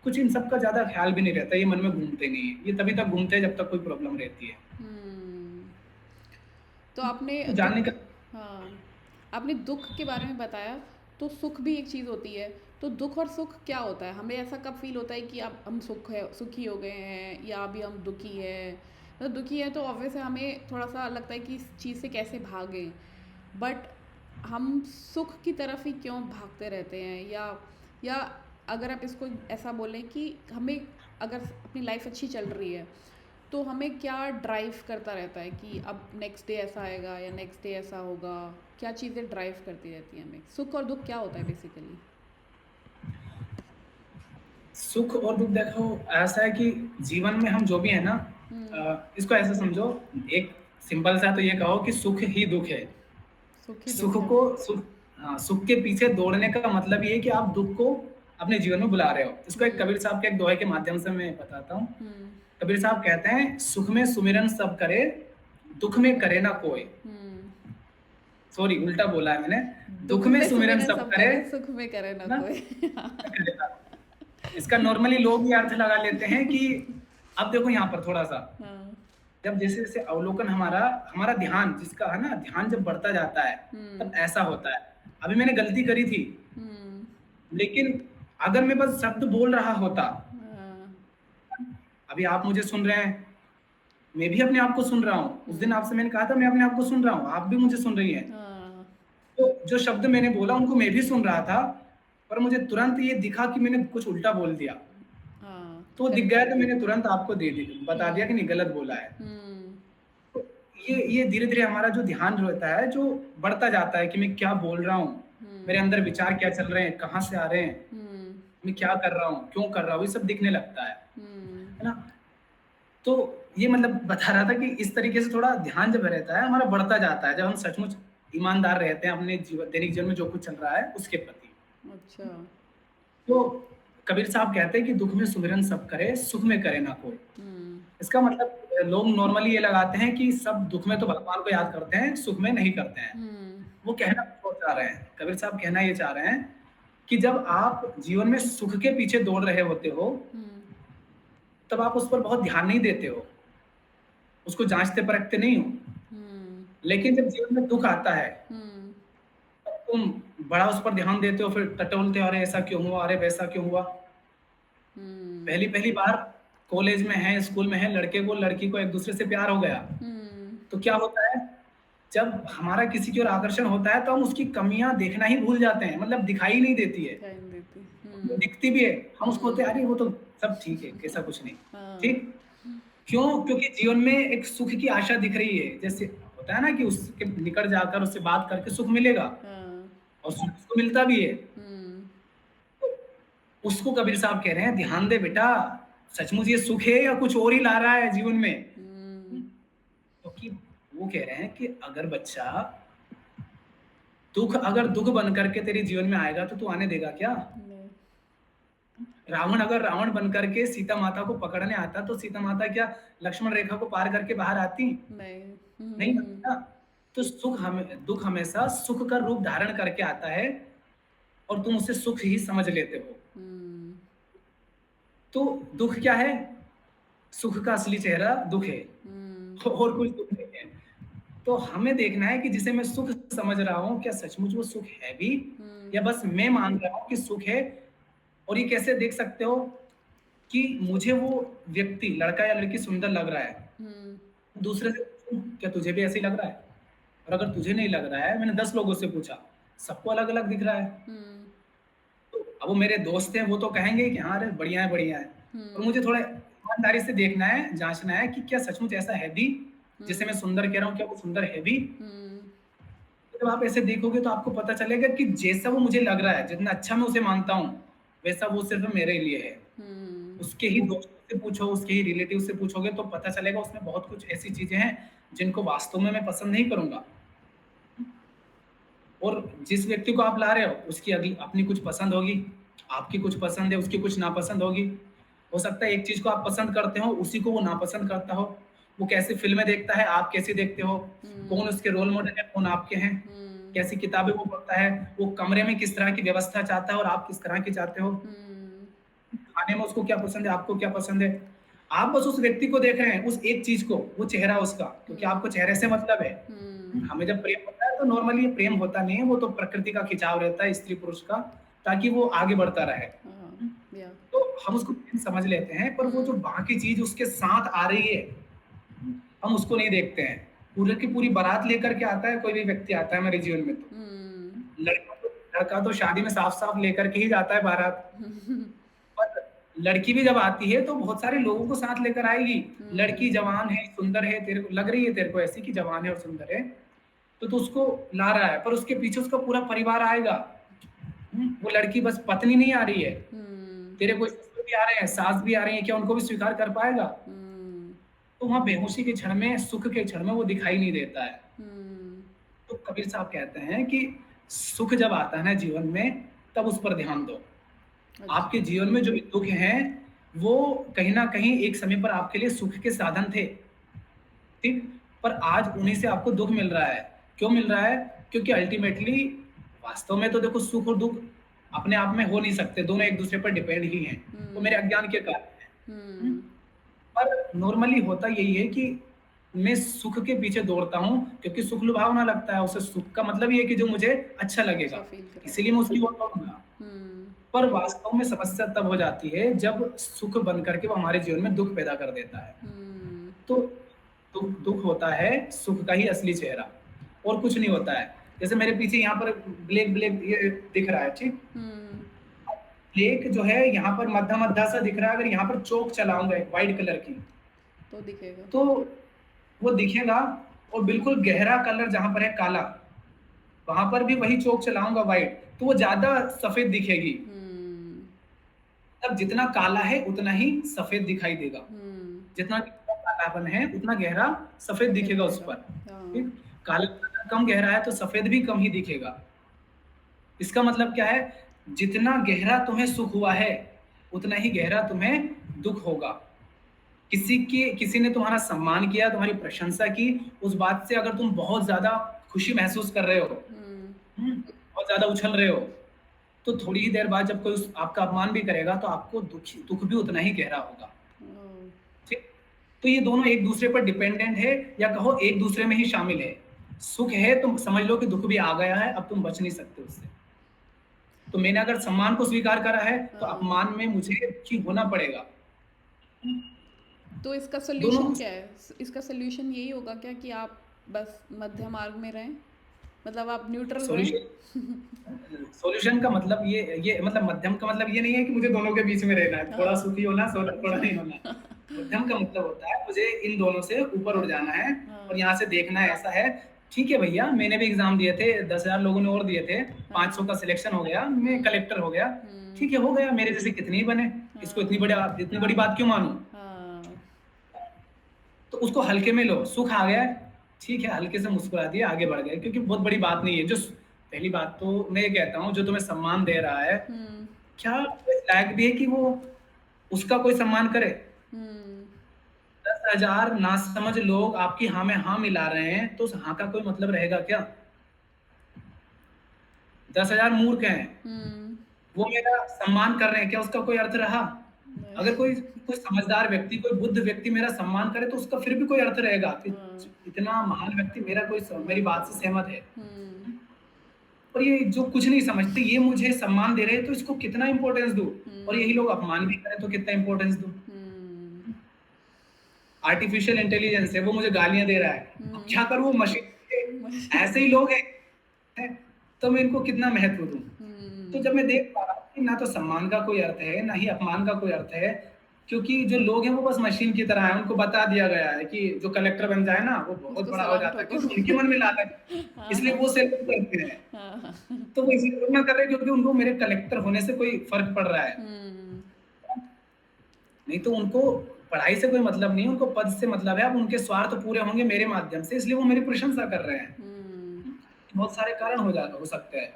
कुछ इन सब का ज्यादा ख्याल भी नहीं रहता, ये मन में घूमते नहीं है, ये तभी तक घूमते हैं जब तक कोई प्रॉब्लम रहती है। हम्म। तो आपने तो जानने दुख, का हाँ, आपने दुख के बारे में बताया, तो सुख भी एक चीज़ होती है। तो दुख और सुख क्या होता है? हमें ऐसा कब फील होता है कि अब हम सुखी हो गए हैं, या अभी हम दुखी हैं? तो दुखी है तो ऑब्वियस है, हमें थोड़ा सा लगता है कि इस चीज़ से कैसे भागें, बट हम सुख की तरफ ही क्यों भागते रहते हैं? या अगर आप इसको ऐसा बोलें कि हमें, अगर अपनी लाइफ अच्छी चल रही है, तो हमें क्या ड्राइव करता रहता है कि अब नेक्स्ट डे ऐसा आएगा या नेक्स्ट डे ऐसा होगा? क्या चीज़ें ड्राइव करती रहती हैं हमें? सुख और दुख क्या होता है बेसिकली? सुख और दुख देखो, ऐसा है कि जीवन में हम जो भी है ना, हम्म। इसको ऐसे समझो, एक सिंपल सा तो ये कहो कि सुख ही दुख है। सुख ही सुख दुख है। को सुख हाँ, सुख के पीछे दौड़ने का मतलब ये है कि आप दुख को अपने जीवन में बुला रहे हो। इसको एक हम्म। कबीर साहब के एक दोहे के माध्यम से मैं बताता हूँ। हम्म। कबीर साहब कहते हैं, सुख में सुमिरन सब करे, दुख में करे ना कोई। हम्म। सॉरी, उल्टा बोला है मैंने। दुख दुख में में सुमिरन सुमिरन सब सब करे करे, सुख में करे ना ना, कोई। इसका नॉर्मली लोग ये अर्थ लगा लेते हैं कि अब देखो यहाँ पर थोड़ा सा, हाँ। जब जैसे जैसे अवलोकन हमारा हमारा ध्यान जिसका है ना, ध्यान जब बढ़ता जाता है हम्म। तब ऐसा होता है। अभी मैंने गलती करी थी, हम्म। लेकिन अगर मैं बस शब्द बोल रहा होता, हाँ। अभी आप मुझे सुन रहे हैं, मैं भी अपने आप को सुन रहा हूँ। उस दिन हम्म। आपसे मैंने कहा था मैं अपने आप को सुन रहा हूँ, आप भी मुझे सुन रही हैं। हाँ। तो जो शब्द मैंने बोला उनको मैं भी सुन रहा था, पर मुझे तुरंत ये दिखा कि मैंने कुछ उल्टा बोल दिया। हाँ, तो दिख करेक्ट। गया तो मैंने तुरंत आपको दे दी, बता दिया कि हम्म। नहीं, गलत बोला है। हम्म। तो ये धीरे धीरे हमारा जो ध्यान रहता है जो बढ़ता जाता है कि मैं क्या बोल रहा हूँ, मेरे हम्म। अंदर विचार क्या चल रहे हैं, कहाँ से आ रहे हैं, हम्म। मैं क्या कर रहा हूँ, क्यों कर रहा हूँ, ये सब दिखने लगता हम्म। है ना। तो ये मतलब बता रहा था कि इस तरीके से थोड़ा ध्यान जब रहता है हमारा बढ़ता जाता है, जब हम सचमुच ईमानदार रहते हैं अपने जीवन दैनिक जीवन में जो कुछ चल रहा है उसके प्रति। अच्छा। तो कबीर साहब कहते हैं कि दुख में सुमिरन सब करे, सुख में करे ना कोई। हम्म। इसका मतलब लोग नॉर्मली ये लगाते हैं कि सब दुख में तो भगवान को याद करते हैं, सुख में नहीं करते हैं। हम्म। वो कहना बहुत चाह रहे हैं, कबीर साहब कहना ये चाह रहे हैं कि जब आप जीवन में सुख के पीछे दौड़ रहे होते हो हम्म। तब आप उस पर बहुत ध्यान नहीं देते हो, उसको जांचते परखते नहीं हो। हम्म। लेकिन जब जीवन में दुख आता है हम्म। तब तुम बड़ा उस पर ध्यान देते हो, फिर टटोलते हो, अरे ऐसा क्यों हुआ, अरे वैसा क्यों हुआ। हम्म। पहली पहली बार कॉलेज में है, स्कूल में है, लड़के को लड़की को एक दूसरे से प्यार हो गया, हम्म। तो क्या होता है, जब हमारा किसी की ओर आकर्षण होता है तो हम उसकी कमियां देखना ही भूल जाते हैं, मतलब दिखाई नहीं देती है। ध्यान देती। वो हम्म। दिखती भी है, हम उसको होते हम्म। हैं अरे वो तो सब ठीक है, कैसा कुछ नहीं। हाँ। ठीक, क्यों? क्योंकि जीवन में एक सुख की आशा दिख रही है, जैसे होता है ना कि उसके निकट जाकर उससे बात करके सुख मिलेगा, हाँ। और सुख उसको मिलता भी है। हम्म। तो उसको कबीर साहब कह रहे हैं, ध्यान दे बेटा, सचमुच ये सुख है या कुछ और ही ला रहा है जीवन में। हम्म। क्योंकि वो कह रहे हैं कि अगर बच्चा दुख अगर दुख बन करके तेरे जीवन में आएगा तो तू आने देगा क्या? नहीं। रावण अगर रावण बन करके सीता माता को पकड़ने आता तो सीता माता क्या लक्ष्मण रेखा को पार करके बाहर आती? नहीं। नहीं हम्म। आती ना। तो दुख हमेशा सुख का रूप धारण करके आता है, और तुम उसे सुख ही समझ लेते हो। हम्म। तो दुख क्या है? सुख का असली चेहरा दुख है, हम्म। और कुछ दुख नहीं है। तो हमें देखना है कि जिसे मैं सुख समझ रहा हूँ क्या सचमुच वो सुख है भी, या हम्म। बस मैं मान रहा हूँ कि सुख है। और ये कैसे देख सकते हो कि मुझे वो व्यक्ति लड़का या लड़की सुंदर लग रहा है, हम्म। दूसरे से पूछूं, क्या तुझे भी ऐसे ही लग रहा है? और अगर तुझे नहीं लग रहा है, मैंने 10 लोगों से पूछा, सबको अलग अलग दिख रहा है। हम्म। तो अब वो मेरे दोस्त हैं, वो तो कहेंगे कि हाँ अरे बढ़िया है बढ़िया है। और हम्म। मुझे थोड़ा ईमानदारी से देखना है, जांचना है कि क्या सचमुच ऐसा है भी, जिसे मैं हम्म। सुंदर कह रहा हूँ क्या वो सुंदर है भी। हम्म। तो जब आप ऐसे देखोगे तो आपको पता चलेगा कि जैसा वो मुझे लग रहा है, जितना अच्छा मैं उसे मानता हूँ, वैसा वो सिर्फ मेरे लिए है। हम्म। उसके ही दोस्तों से पूछो, उसके ही रिलेटिव से पूछोगे तो पता चलेगा उसमें बहुत कुछ ऐसी चीजें हैं जिनको वास्तव में मैं पसंद नहीं करूंगा। और जिस व्यक्ति को आप ला रहे हो उसकी अगली अपनी कुछ पसंद होगी, आपकी कुछ पसंद है, उसकी कुछ नापसंद होगी। हो सकता है एक चीज को आप पसंद करते हो, उसी को वो नापसंद करता हो। वो कैसी फिल्में देखता है, आप कैसी देखते हो, कौन हुँ, उसके रोल मॉडल है, कौन आपके हैं, हुँ, कैसी किताबें वो पढ़ता है, वो कमरे में किस तरह की व्यवस्था चाहता है और आप किस तरह की चाहते हो, हुँ, खाने में उसको क्या पसंद है, आपको क्या पसंद है। आप बस उस व्यक्ति को देख रहे हैं, उस एक चीज को, वो चेहरा उसका, क्योंकि हुँ, आपको चेहरे से मतलब है। हुँ, हमें जब प्रेम होता है तो नॉर्मली प्रेम होता नहीं है, वो तो प्रकृति का खिंचाव रहता है स्त्री पुरुष का, ताकि वो आगे बढ़ता रहे। हाँ, या तो हम उसको प्रेम समझ लेते हैं, पर वो जो हुँ, बाकी चीज उसके साथ आ रही है, हम उसको नहीं देखते हैं। पूरे की पूरी बारात लेकर के आता है कोई भी व्यक्ति, आता है मेरे जीवन में, हुँ, तो लड़का तो शादी में साफ साफ लेकर के ही जाता है बारात। पर लड़की भी जब आती है तो बहुत सारे लोगों को साथ लेकर आएगी। लड़की हुँ, जवान है, सुंदर है, तेरे को लग रही है, तेरे को ऐसी कि जवान है और सुंदर है, तो तू उसको ला रहा है, पर उसके पीछे उसका पूरा परिवार आएगा। वो लड़की बस पत्नी नहीं आ रही है, हुँ, तेरे कोई ससुर भी आ रहे हैं, सास भी आ रही है, क्या उनको भी स्वीकार कर पाएगा? हुँ, तो वहां बेहोशी के क्षण में, सुख के क्षण में वो दिखाई नहीं देता है। हुँ, तो कबीर साहब कहते हैं कि सुख जब आता है ना जीवन में, तब उस पर ध्यान दो। अच्छा, आपके जीवन में जो भी दुख हैं, वो कहीं ना कहीं एक समय पर आपके लिए सुख के साधन थे, ठीक? पर आज उन्हीं से आपको दुख मिल रहा है। क्यों मिल रहा है? क्योंकि अल्टीमेटली वास्तव में तो देखो, सुख और दुख अपने आप में हो नहीं सकते, दोनों एक दूसरे पर डिपेंड ही हैं। वो मेरे हुँ, अज्ञान के कारण है। हम्म? हुँ, पर नॉर्मली होता यही है कि मैं सुख के पीछे दौड़ता हूँ, क्योंकि सुख लुभावना लगता है। उसे सुख का मतलब ये है कि जो मुझे अच्छा अच्छा लगेगा, फ़ील कराए। इसीलिए मैं उसकी ओर दौड़ूंगा। हुँ, पर वास्तव में समस्या तब हो जाती है जब सुख बन करके वो हमारे जीवन में दुख पैदा कर देता है। हुँ, तो दुख दुख होता है सुख का ही असली चेहरा, और कुछ नहीं होता है। जैसे मेरे पीछे यहाँ पर ब्लैक ब्लैक ये दिख रहा है, ठीक? हुँ, ब्लैक जो है यहाँ पर मध्य मध्य सा दिख रहा है। अगर यहाँ पर चौक चलाऊंगा एक व्हाइट कलर की, तो दिखेगा। तो वो दिखेगा। और बिल्कुल गहरा कलर जहां पर है काला, वहां पर भी वही चौक चलाऊंगा व्हाइट, तो वो ज्यादा सफेद दिखेगी। हुँ, तब जितना काला है उतना ही सफेद दिखाई देगा। हुँ, जितना गहरा कालापन है उतना गहरा सफेद सफ़ेद दिखेगा उस दिखेगा। पर। हाँ, ठीक? काला अगर कम गहरा है तो सफेद भी कम ही दिखेगा। इसका मतलब क्या है? जितना गहरा तुम्हें सुख हुआ है, उतना ही गहरा तुम्हें दुख होगा। किसी ने तुम्हारा सम्मान किया, तुम्हारी प्रशंसा की, उस बात से अगर तुम बहुत ज्यादा खुशी महसूस कर रहे हो, हुँ, बहुत ज्यादा उछल रहे हो, तो थोड़ी ही देर बाद जब कोई आपका अपमान भी करेगा तो आपको दुख भी उतना ही गहरा होगा। ओह! ठीक? तो ये दोनों एक दूसरे पर डिपेंडेंट है, या कहो एक दूसरे में ही शामिल है। सुख है तो समझ लो कि दुख भी आ गया है, अब तुम बच नहीं सकते उससे। तो मैंने अगर सम्मान को स्वीकार करा है, तो हाँ, अपमान में मुझे दुखी होना पड़ेगा। तो इसका दोनों सॉल्यूशन क्या है? इसका सॉल्यूशन यही होगा क्या कि आप बस मध्य मार्ग में रहें? मतलब आप न्यूट्रल रहें? सॉल्यूशन सॉल्यूशन का मतलब ये मतलब मध्यम का मतलब ये नहीं है कि मुझे दोनों के बीच में रहना है, थोड़ा हाँ, सुखी होना, थोड़ा अच्छा। नहीं होना। मध्यम का मतलब होता है मुझे इन दोनों से ऊपर उठ जाना है, और हाँ, यहाँ से देखना है ऐसा है। ठीक है भैया, मैंने भी एग्जाम दिए थे, 10,000 लोगों ने और दिए थे, हाँ, 500 का सिलेक्शन हो गया, मैं हुँ, कलेक्टर हो गया। हुँ, ठीक है, हो गया, मेरे जैसे कितने ही बने, इसको हाँ, इतनी बड़ी बात क्यों मानूं? हाँ, तो उसको हल्के में लो, सुख आ गया, ठीक है, हल्के से मुस्कुरा दिया, आगे बढ़ गए, क्योंकि बहुत बड़ी बात नहीं है। पहली बात तो मैं ये कहता हूँ, जो तुम्हें सम्मान दे रहा है, हुँ, क्या वो इस लायक भी है कि वो उसका कोई सम्मान करे? हुँ, 10,000 नासमझ लोग आपकी हाँ में हाँ मिला रहे हैं, तो उस हाँ का कोई मतलब रहेगा क्या? 10,000 मूर्ख हैं, हुँ, वो मेरा सम्मान कर रहे हैं, क्या उसका कोई अर्थ रहा? नहीं, अगर कोई कोई समझदार व्यक्ति, कोई बुद्ध व्यक्ति मेरा सम्मान करे, तो उसका फिर भी कोई अर्थ रहेगा कि हाँ, इतना महान व्यक्ति मेरी सम्मान बात कर से रहा है। सहमत है। हुँ, और ये जो कुछ नहीं समझते, ये मुझे सम्मान दे रहे हैं, तो इसको कितना इंपॉर्टेंस दूं? और यही हुँ, लोग अपमान भी करें तो कितना इंपॉर्टेंस दूं? हुँ, आर्टिफिशियल इंटेलिजेंस है, वो मुझे गालियां दे रहा है, अब हुँ, क्या करूं? वो मशीन है, मशीन ऐसे ही लोग हैं, तो मैं इनको कितना महत्व दूं? तो हुँ, जब मैं देख पा रहा हूँ कि ना तो सम्मान का कोई अर्थ है, ना ही अपमान का कोई अर्थ है, क्योंकि जो लोग हैं वो बस मशीन की तरह है। उनको बता दिया गया है कि जो कलेक्टर बन जाए ना, वो बहुत उसको बड़ा हो सलाम जाता है, ठोको। क्योंकि उनके मन में लालच है, हाँ, इसलिए हाँ, वो सेल्फ करते हैं। हाँ, हाँ, तो वो इसलिए लोग ना कर रहे हैं क्योंकि उनको मेरे कलेक्टर होने से कोई फर्क पड़ रहा है। हुँ, नहीं तो उनको पढ़ाई से कोई मतलब नहीं, उनको पद से मतलब है। अब उनके स्वार्थ पूरे होंगे मेरे माध्यम से, इसलिए वो मेरी प्रशंसा कर रहे हैं। हुँ, बहुत सारे कारण हो सकते हैं।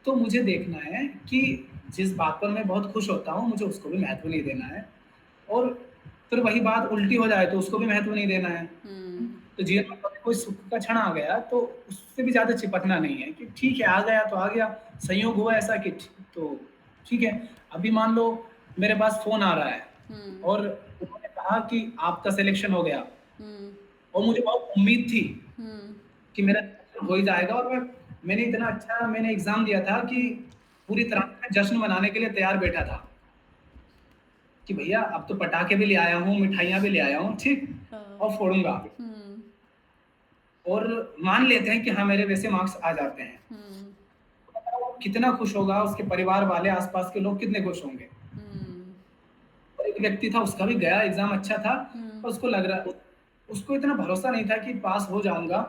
तो मुझे देखना है कि जिस बात पर मैं बहुत खुश होता हूँ मुझे उसको भी महत्व नहीं देना है, और फिर वही बात उल्टी हो जाए तो उसको भी महत्व नहीं देना है। हुँ, तो जीवन में कभी कोई सुख का क्षण आ गया तो उससे भी ज़्यादा चिपकना नहीं है कि ठीक है आ गया तो आ गया, संयोग हुआ ऐसा कि तो ठीक है। अभी मान लो मेरे पास फ़ोन आ रहा है हुँ, और उन्होंने कहा कि आपका सिलेक्शन हो गया, हुँ, और मुझे बहुत उम्मीद थी हुँ, कि मेरा सिलेक्शन हो ही जाएगा, और मैंने इतना अच्छा मैंने एग्ज़ाम दिया था कि पूरी तरह से मैं जश्न मनाने के लिए तैयार बैठा था कि भैया अब तो पटाखे भी ले आया हूँ, मिठाइयाँ भी ले आया हूँ, ठीक? हाँ, और फोड़ूँगा। हुँ, और मान लेते हैं कि हाँ, मेरे वैसे मार्क्स आ जाते हैं। हुँ, वो कितना खुश होगा, उसके परिवार वाले, आस-पास के लोग कितने खुश होंगे। हुँ, और एक व्यक्ति था, उसका भी गया एग्ज़ाम अच्छा था, हुँ, पर उसको लग रहा उसको इतना भरोसा नहीं था कि पास हो जाऊँगा,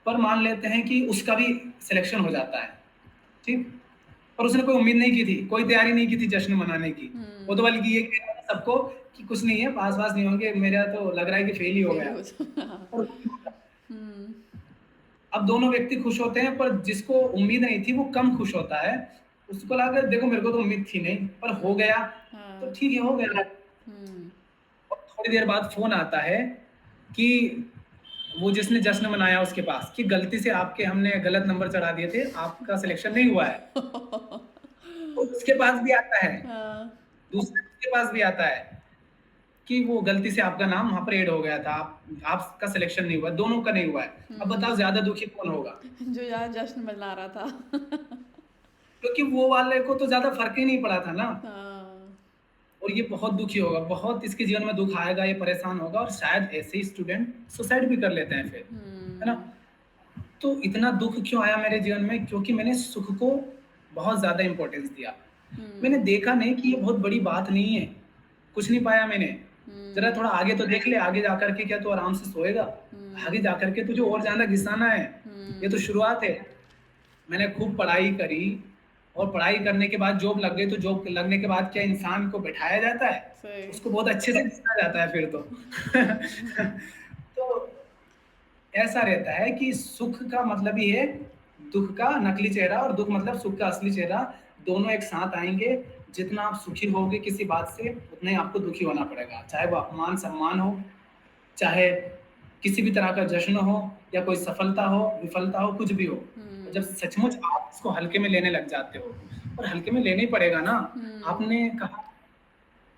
पर मान लेते हैं कि उसका भी सिलेक्शन हो जाता है, ठीक? और उसने कोई उम्मीद नहीं की थी, कोई तैयारी नहीं की थी जश्न मनाने की। वो तो हुँ, बल्कि ये कह रहा था सबको कि कुछ नहीं है, पास-वास नहीं होंगे, मेरा तो लग रहा है कि फेल ही हो फेल ही गया। हो जा हाँ, और वही होता है। हुँ, अब दोनों व्यक्ति खुश होते हैं, पर जिसको उम्मीद नहीं थी वो कम खुश होता है। उसको लगा देखो मेरे को तो उम्मीद थी नहीं, पर हो हुँ, गया, तो हाँ, ठीक है हो गया। हुँ, और थोड़ी देर बाद फ़ोन आता है कि वो जिसने जश्न मनाया उसके पास कि गलती से आपके हमने गलत नंबर चढ़ा दिए थे, आपका सिलेक्शन नहीं हुआ है। तो उसके पास भी आता है, हाँ, दूसरे उसके पास भी आता है कि वो गलती से आपका नाम वहाँ पर ऐड हो गया था, आपका सिलेक्शन नहीं हुआ, दोनों का नहीं हुआ है। अब हुँ, बताओ ज़्यादा दुखी कौन होगा? जो यार जश्न मना रहा था। क्योंकि वो वाले को तो ज़्यादा फ़र्क ही नहीं पड़ा था ना। हाँ, और ये बहुत दुखी होगा, बहुत इसके जीवन में दुःख आएगा, ये परेशान होगा, और शायद ऐसे ही स्टूडेंट सुसाइड भी कर लेते हैं फिर, है ना? हुँ, तो इतना दुःख क्यों आया मेरे जीवन में? क्योंकि मैंने सुख को बहुत ज़्यादा इम्पोर्टेंस दिया। मैंने हुँ, देखा नहीं कि ये बहुत बड़ी बात नहीं है, कुछ नहीं पाया मैंने। ज़रा हुँ, थोड़ा आगे तो देख ले, आगे जाकर के क्या तू आराम से सोएगा? आगे हुँ, जाकर के तुझे और ज़्यादा घिसाना है, ये तो हुँ, शुरुआत है। मैंने खूब पढ़ाई करी, और पढ़ाई करने के बाद जॉब लग गई, तो जॉब लगने के बाद क्या इंसान को बैठाया जाता है? सही, उसको बहुत अच्छे से घिसा जाता है फिर तो। हुँ, तो ऐसा रहता है कि सुख का मतलब ही है दुःख का नकली चेहरा, और दुःख मतलब सुख का असली चेहरा, दोनों एक साथ आएँगे। जितना आप सुखी होगे किसी बात से, उतना ही आपको दुखी होना पड़ेगा। चाहे वो अपमान-सम्मान हो, चाहे किसी भी तरह का जश्न हो, या कोई सफलता हो, विफलता हो, कुछ भी हो। और जब हुँ, सचमुच आप इसको हल्के में लेने लग जाते हो, और हल्के में लेना ही पड़ेगा ना। हुँ, आपने कहा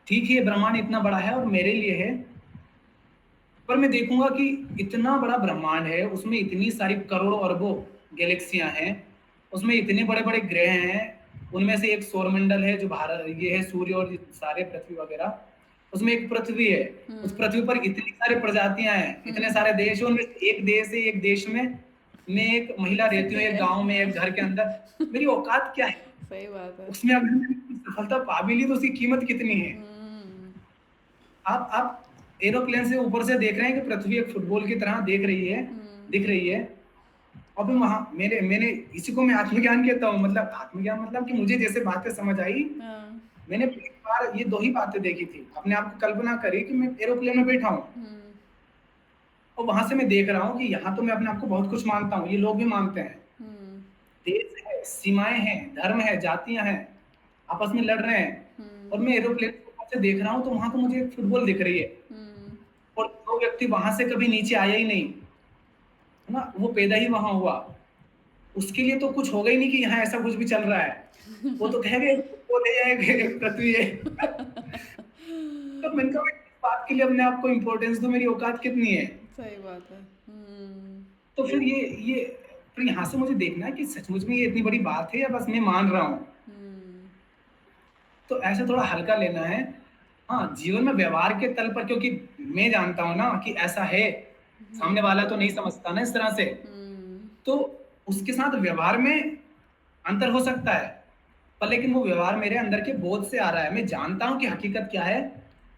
ठीक है ये ब्रह्मांड इतना बड़ा है और मेरे लिए है, पर मैं देखूँगा कि इतना बड़ा ब्रह्मांड है, उसमें इतनी सारी करोड़ों अरबों गैलेक्सियाँ हैं, उसमें इतने बड़े-बड़े ग्रह हैं, उनमें से एक सौरमंडल है जो ये है सूर्य और ये सारे पृथ्वी वगैरह, उसमें एक पृथ्वी है, उस हुँ, पृथ्वी पर इतनी सारी प्रजातियाँ हैं, इतने हुँ, सारे देश हैं, उनमें से एक देश है, एक देश में मैं एक महिला रहती हूँ, सिटी एक है, गाँव में, हाँ। एक घर के अंदर, मेरी औकात क्या है? सही बात है। उसमें अगर मैंने कुछ सफलता पा भी ली तो उसकी कीमत कितनी है? हुँ, आप एरोप्लेन से ऊपर से देख रहे हैं कि पृथ्वी एक फुटबॉल की तरह हुँ, दिख रही है। अभी वहाँ मैंने इसी को मैं आत्मज्ञान कहता हूँ, मतलब आत्मज्ञान मतलब कि मुझे जैसे बातें समझ आई, हाँ, मैंने पहली बार ये 2 ही बातें देखी थी। अपने आप को कल्पना करी कि मैं एरोप्लेन में बैठा हूँ, हुँ, और वहाँ से मैं देख रहा हूँ कि यहाँ तो मैं अपने आप को बहुत कुछ मानता हूँ, ये लोग भी मानते हैं। हुँ, देश है, सीमाएँ हैं, धर्म है, जातियाँ हैं, आपस में लड़ रहे हैं, और हुँ, मैं एरोप्लेन से ऊपर से देख रहा हूँ तो वहाँ तो मुझे एक फुटबॉल दिख रही है, हुँ, और जो व्यक्ति वहाँ से कभी नीचे आया ही नहीं, है ना? वो पैदा ही वहाँ हुआ। उसके लिए तो कुछ होगा ही नहीं कि यहाँ ऐसा कुछ भी चल रहा है। वो तो कहेगा एक फुटबॉल है या एक पृथ्वी है। तो मैंने कहा इस बात के लिए अपने आप को इम्पोर्टेंस दूँ, मेरी औकात कितनी है? सही बात है। हुँ, तो फिर ये फिर यहाँ से मुझे देखना है कि सचमुच में ये इतनी बड़ी बात है या बस मैं मान रहा हूँ? हुँ, तो ऐसे थोड़ा हल्का लेना है। हाँ, जीवन में व्यवहार के तल पर, क्योंकि मैं जानता हूँ ना कि ऐसा है, सामने हुँ, वाला तो नहीं समझता ना इस तरह से। हुँ, तो उसके साथ व्यवहार में अंतर हो सकता है, पर लेकिन वो व्यवहार मेरे अंदर के बोध से आ रहा है। मैं जानता हूँ कि हकीकत क्या है,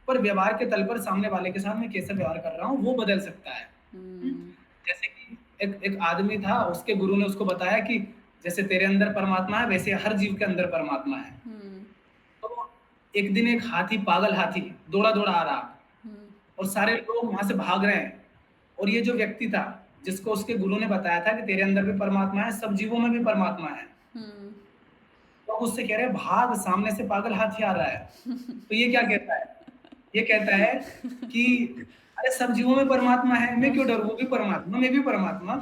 पर व्यवहार के तल पर सामने वाले के साथ मैं कैसे व्यवहार कर रहा हूँ, वो बदल सकता है। हुँ? हुँ, जैसे कि एक एक आदमी था, उसके गुरु ने उसको बताया कि जैसे तेरे अंदर परमात्मा है, वैसे हर जीव के अंदर परमात्मा है। हुँ, तो एक दिन एक हाथी, पागल हाथी, दौड़ा-दौड़ा आ रहा, हुँ, और सारे लोग वहाँ से भाग रहे हैं, और ये जो व्यक्ति था, जिसको उसके गुरु ने बताया था कि तेरे अंदर भी परमात्मा है, सब जीवों में भी परमात्मा है। हुँ, तो तो उससे कह रहे हैं भाग, सामने से पागल हाथी आ रहा है। तो ये क्या कहता है? ये कहता है कि अरे सब जीवों में परमात्मा है, मैं क्यों डरूं, वो भी परमात्मा, मैं भी परमात्मा।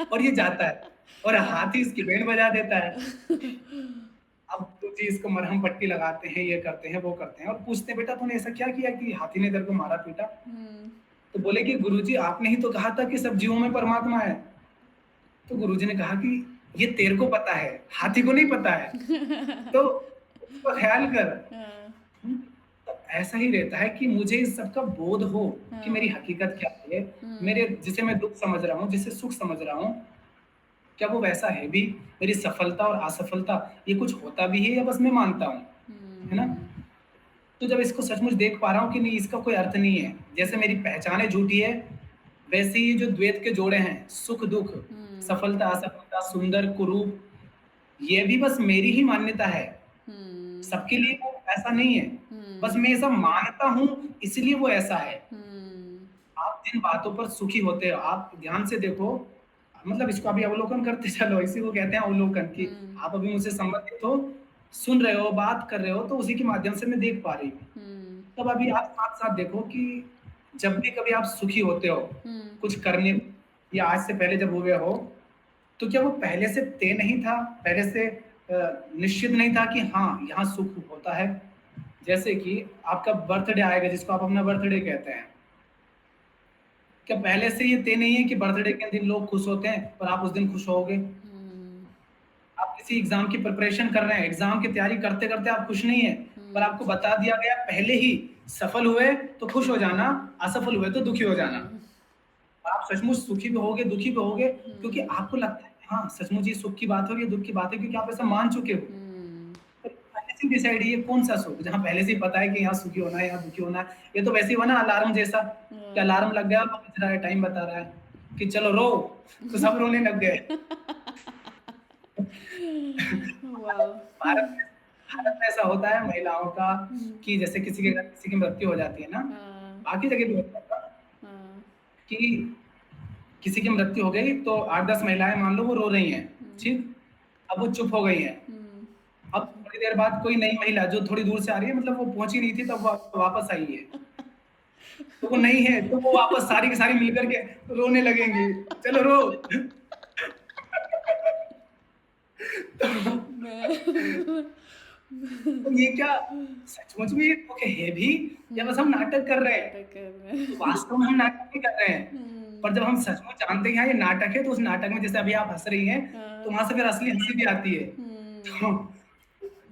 और ये जाता है और हाथी इसकी बैंड बजा देता है। अब तो जी इसको मरहम पट्टी लगाते हैं, ये करते हैं, वो करते हैं और पूछते हैं बेटा तूने ऐसा क्या किया कि हाथी ने तेरे को मारा पीटा? हम्म, तो बोले कि गुरुजी आपने ही तो कहा था कि सब जीवों में परमात्मा है। तो गुरुजी ने कहा कि ये तेरे को पता है, हाथी को नहीं पता है, तो उसका ख्याल कर। हाँ, हम्म, तो ऐसा ही रहता है कि मुझे इस सब का बोध हो कि मेरी हाँ, हकीकत क्या है, हम्म, मेरे जिसे मैं दुख समझ रहा हूँ, जिसे सुख समझ रहा हूँ, क्या वो वैसा है भी? मेरी सफलता और असफलता ये कुछ होता भी है या बस मैं मानता हूँ, है ना? हम्म, तो जब इसको सचमुच देख पा रहा हूँ कि नहीं इसका कोई अर्थ नहीं है, जैसे मेरी पहचाने झूठी है, वैसे ही जो द्वैत के जोड़े हैं, सुख दुख, हम्म, सफलता असफलता, सुंदर कुरूप, ये भी बस मेरी ही मान्यता है। हम्म, सबके लिए वो ऐसा नहीं है। बस हम्म, मैं ऐसा मानता हूँ इसलिए वो ऐसा है। हम्म, आप जिन बातों पर सुखी होते हो, आप ध्यान से देखो, मतलब इसको अभी अवलोकन करते चलो, इसी को कहते हैं अवलोकन, कि हम्म, आप अभी मुझसे संबंधित हो, सुन रहे हो, बात कर रहे हो, तो उसी के माध्यम से मैं देख पा रही हूँ। हम्म, तब अभी आप साथ साथ देखो कि जब भी कभी आप सुखी होते हो हम्म, कुछ करने, या आज से पहले जब हुए हो, तो क्या वो पहले से तय नहीं था, पहले से निश्चित नहीं था कि हाँ यहाँ सुख होता है? जैसे कि आपका बर्थडे आएगा, जिसको आप अपना बर्थडे कहते हैं, क्या पहले से ये तय नहीं है कि बर्थडे के दिन लोग खुश होते हैं और आप उस दिन खुश होगे? हम्म, आप किसी एग्जाम की प्रिपरेशन कर रहे हैं, एग्जाम की तैयारी करते करते आप खुश नहीं है, पर हम्म, आपको बता दिया गया पहले ही, सफल हुए तो खुश हो जाना, असफल हुए तो दुखी हो जाना। हम्म, आप सचमुच सुखी भी होगे, दुखी भी होगे, क्योंकि हम्म, आपको लगता है कि हाँ सचमुच ये सुख की बात है और ये दुख की बात है, क्योंकि आप ऐसा मान चुके हो। हम्म, तो पहले से डिसाइड है ये कौन सा सुख, जहाँ पहले से ही पता है कि यहाँ सुखी होना है, यहाँ दुखी होना है। ये तो वैसे ही हुआ ना अलार्म जैसा, कि हाँ, अलार्म लग गया, बज रहा है, टाइम बता रहा है कि चलो रो, तो सब रोने लग गए। वाह, भारत में भारत में ऐसा होता है महिलाओं का, हम्म, कि जैसे किसी के घर किसी की मृत्यु हो जाती है ना, हाँ, बाकी जगह भी होता है हाँ, कि किसी की मृत्यु हो गई तो 8-10 महिलाएं मान लो वो रो रही हैं, हम्म, ठीक? अब वो चुप हो गई हैं। हम्म, अब थोड़ी देर बाद कोई नई महिला जो थोड़ी दूर से आ रही है, मतलब वो पहुंची नहीं थी तब वो वापस आई है, तो वो नहीं है, तो वो वापस सारी की सारी मिलकर के रोने लगेंगी, चलो रो। तो मैं तो ये क्या सचमुच में ये दुख है भी, या बस हम नाटक कर रहे हैं? नाटक कर रहे तो हैं। वास्तव में हम नाटक नहीं कर रहे हैं। हम्म, पर जब हम सचमुच जानते हैं हाँ ये नाटक है, तो उस नाटक में जैसे अभी आप हंस रही हैं, तो हाँ, वहां से फिर असली हंसी भी आती है। हम्म, तो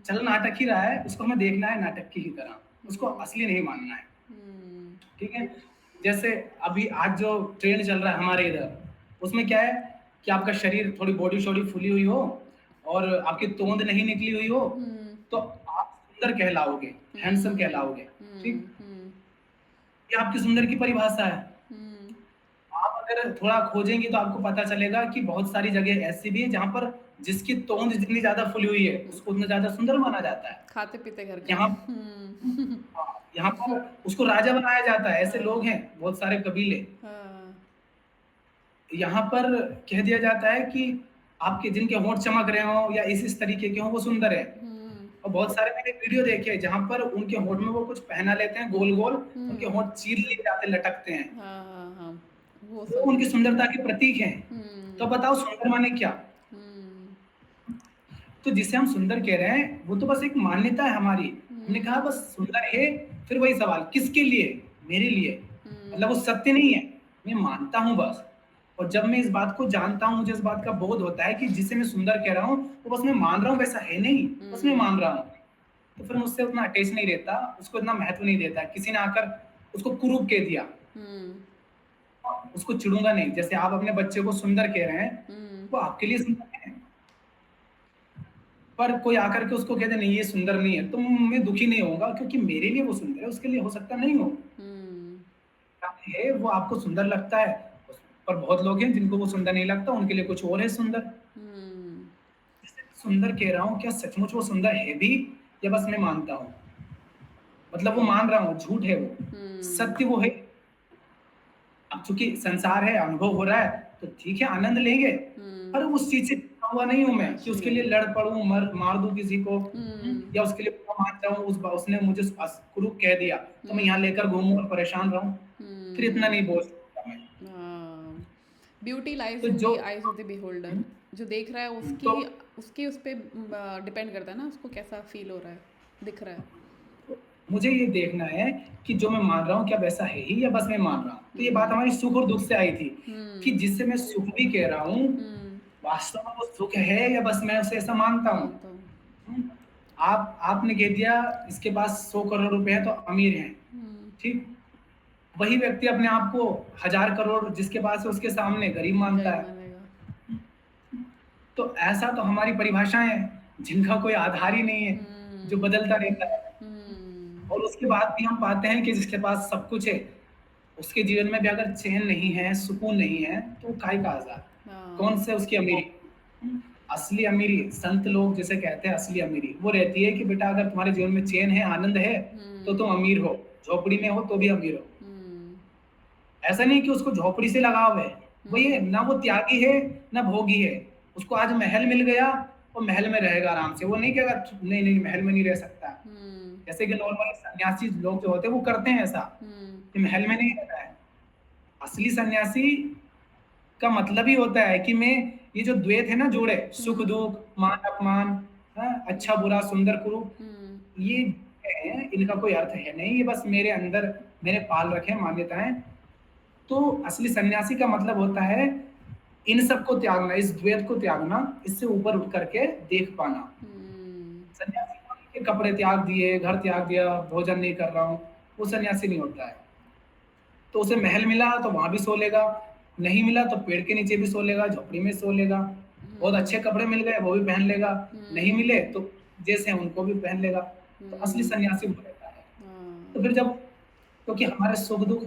चलो नाटक ही रहा है, उसको हमें देखना है नाटक की ही तरह, उसको हम्म, असली नहीं मानना है। हम्म, ठीक है? जैसे अभी आज जो ट्रेंड चल रहा है हमारे इधर, उसमें क्या है कि आपका शरीर, थोड़ी बॉडी शॉडी फुली हुई हो और आपकी तोंद नहीं निकली हुई हो, हम्म, तो आप सुंदर कहलाओगे, हैंडसम हम्म, कहलाओगे। ठीक? हम्म, हम्म, ये आपकी सुंदर की परिभाषा है। हम्म, आप अगर थोड़ा खोजेंगे तो आपको पता चलेगा कि बहुत सारी जगह ऐसी भी है जहाँ पर जिसकी तोंद जितनी ज्यादा फुली हुई है उसको उतना ज्यादा सुंदर माना जाता है। खाते पीते घर का। यहाँ हम्म, यहाँ पर उसको राजा बनाया जाता है, ऐसे लोग हाँ, हैं बहुत सारे कबीले। हाँ, यहाँ पर कह दिया जाता है कि आपके जिनके होंठ चमक रहे हो या इस तरीके के हो वो सुंदर है। हम्म, और बहुत सारे मैंने वीडियो देखे हैं जहाँ पर उनके होंठ में वो कुछ पहना लेते हैं गोल गोल, उनके हम्म, होंठ चीर लिए जाते लटकते हैं, हाँ, हाँ, हाँ, वो वो सुना उनकी है। सुंदरता के प्रतीक हैं। तो हम्म, बताओ सुंदर माने क्या? हम्म, तो जिसे हम सुंदर कह रहे हैं वो तो बस एक मान्यता है हमारी। हमने कहा हम्म, बस सुंदर है, फिर वही सवाल किसके लिए? मेरे लिए। मतलब वो हम्म, सत्य नहीं है, मैं मानता हूं बस। और जब मैं इस बात को जानता हूं, मुझे इस बात का बोध होता है कि जिसे मैं सुंदर कह रहा हूं वो बस मैं मान रहा हूं, वैसा है नहीं, बस मैं हम्म, मान रहा हूं। तो फिर मुझसे उतना अटैच नहीं रहता, उसको इतना महत्व नहीं देता। किसी ने आकर उसको कुरूप कह दिया, हम्म, उसको चिढ़ूंगा नहीं। जैसे आप अपने बच्चे को सुंदर कह रहे हैं, हम्म, वो आपके लिए सुंदर है, पर कोई आकर के उसको कहते नहीं ये सुंदर नहीं है, तो मैं दुखी नहीं होऊंगा, क्योंकि मेरे लिए वो सुंदर है, उसके लिए हो सकता नहीं हो। हम्म, है वो आपको सुंदर लगता है, पर बहुत लोग हैं जिनको वो सुंदर नहीं लगता, उनके लिए कुछ और है सुंदर। हम्म, जिसे मैं सुंदर कह रहा हूँ, क्या सचमुच वो सुंदर है भी, या बस मैं मानता हूँ? मतलब वो मान रहा हूँ, झूठ है वो, हम्म, सत्य वो है। अब चूंकि संसार है, अनुभव हो रहा है, तो ठीक है आनंद लेंगे, पर हम्म, उस चीज से हुआ नहीं हूँ मैं कि कुछ उसके नहीं लिए है। लड़ पड़ूँ, मार दूँ किसी को, हुँ, या उसके लिए बुरा मान जाऊँ, उसने मुझे कुरूप कह दिया, तो मैं यहाँ हुँ, लेकर घूमूँ और परेशान रहूँ, फिर इतना नहीं हुँ। बोझ सकता मैं। हाँ, ब्यूटी तो लाइज़ इन जो the eyes of the beholder. जो देख रहा है तो उसकी उसके उस पे डिपेंड करता है ना, उसको कैसा फ़ील हो रहा है, दिख रहा है। मुझे ये देखना है कि जो मैं मान रहा हूँ क्या वैसा है ही या बस मैं मान रहा हूँ। तो ये बात हुँ, हमारी सुख और दुःख से आई थी कि हुँ, जिससे मैं सुख भी कह रहा हूँ, हुँ, वास्तव में वो सुख है या बस मैं उसे ऐसा मानता हूँ। मानता हूँ। हुँ, आपने कह दिया इसके पास 100 करोड़ रुपए हैं तो अमीर हैं, हुँ, ठीक? वही व्यक्ति अपने आप को 1000 करोड़ जिसके पास है उसके सामने गरीब मानता गरीब है। मानेगा। तो ऐसा तो हमारी परिभाषाएँ हैं, जिनका कोई आधार ही नहीं है, जो हुँ, बदलता रहता है। हुँ, और उसके बाद भी हम पाते हैं कि जिसके पास सब कुछ है, उसके जीवन में भी अगर चैन नहीं है, सुकून नहीं है, तो काहे का आज़ाद? हाँ, कौन से उसकी अमीरी? हुँ, असली अमीरी, संत लोग जिसे कहते हैं असली अमीरी, वो रहती है कि बेटा अगर तुम्हारे जीवन में चैन है, आनंद है, तो हुँ, तुम अमीर हो, झोपड़ी में हो तो भी अमीर हो। हुँ, ऐसा नहीं कि उसको झोपड़ी से लगाव है, वो ये हुँ, ना वो त्यागी है, ना भोगी है। उसको आज महल मिल गया, वो महल में रहेगा आराम से। वो नहीं कहेगा नहीं, नहीं महल में नहीं रह सकता। हुँ, जैसे कि नॉर्मल सन्यासी लोग जो होते हैं वो करते हैं ऐसा, हुँ, कि महल में नहीं रहना है। असली सन्यासी का मतलब ही होता है कि मैं ये जो द्वैत है ना जोड़े, सुख हुँ, दुख, मान अपमान, अच्छा बुरा, सुंदर कुरूप, हुँ, ये है, इनका कोई अर्थ है नहीं, ये बस मेरे अंदर मैंने पाल रखे हैं मान्यताएं। तो असली सन्यासी का मतलब होता है इन सबको त्यागना, इस द्वैत को त्यागना, इससे ऊपर उठ करके देख पाना। हुँ, सन्यासी को नहीं कि कपड़े त्याग दिए, घर त्याग दिया, भोजन नहीं कर रहा हूँ, वो सन्यासी नहीं होता है। तो उसे महल मिला तो वहां भी सो लेगा, नहीं मिला तो पेड़ के नीचे भी सो लेगा, झोपड़ी में सो लेगा। बहुत अच्छे हुँ, कपड़े मिल गए वो भी पहन लेगा, नहीं हुँ, मिले तो जैसे हैं उनको भी पहन लेगा। तो असली हुँ, सन्यासी वो रहता है। तो हाँ, फिर जब, क्योंकि हमारे सुख दुख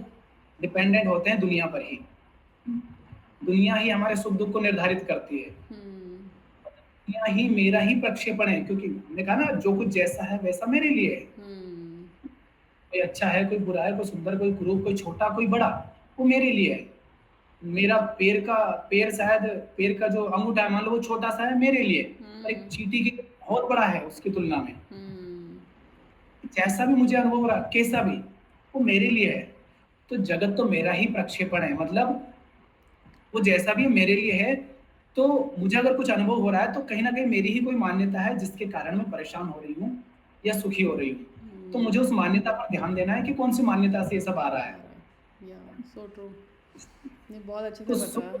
डिपेंडेंट होते हैं दुनिया पर ही, दुनिया ही हमारे सुख दुख को निर्धारित करती है, हुँ, दुनिया ही मेरा ही प्रक्षेपण है, क्योंकि हमने कहा ना जो कुछ जैसा है वैसा मेरे लिए है। हुँ, कोई अच्छा है, कोई बुरा है, कोई सुंदर, कोई कुरूप, कोई छोटा, कोई बड़ा, वो मेरे लिए है। मेरा पैर शायद, पैर का जो अंगूठा है मान लो वो छोटा सा है मेरे लिए, और एक हुँ, चींटी की बहुत बड़ा है उसकी तुलना में। हुँ, जैसा भी मुझे अनुभव हो रहा कैसा भी, वो मेरे लिए है। तो जगत तो मेरा ही प्रक्षेपण है, मतलब वो जैसा भी मेरे लिए है। तो मुझे अगर कुछ अनुभव हो रहा है तो कहीं ना कहीं मेरी ही कोई मान्यता है जिसके कारण मैं परेशान हो रही हूँ या सुखी हो रही हूँ। तो मुझे हुँ, उस मान्यता पर ध्यान देना है कि कौन सी मान्यता से ये सब आ रहा आ है। रहा है। या सो ट्रू। ये बहुत अच्छे तो से सुख बताया।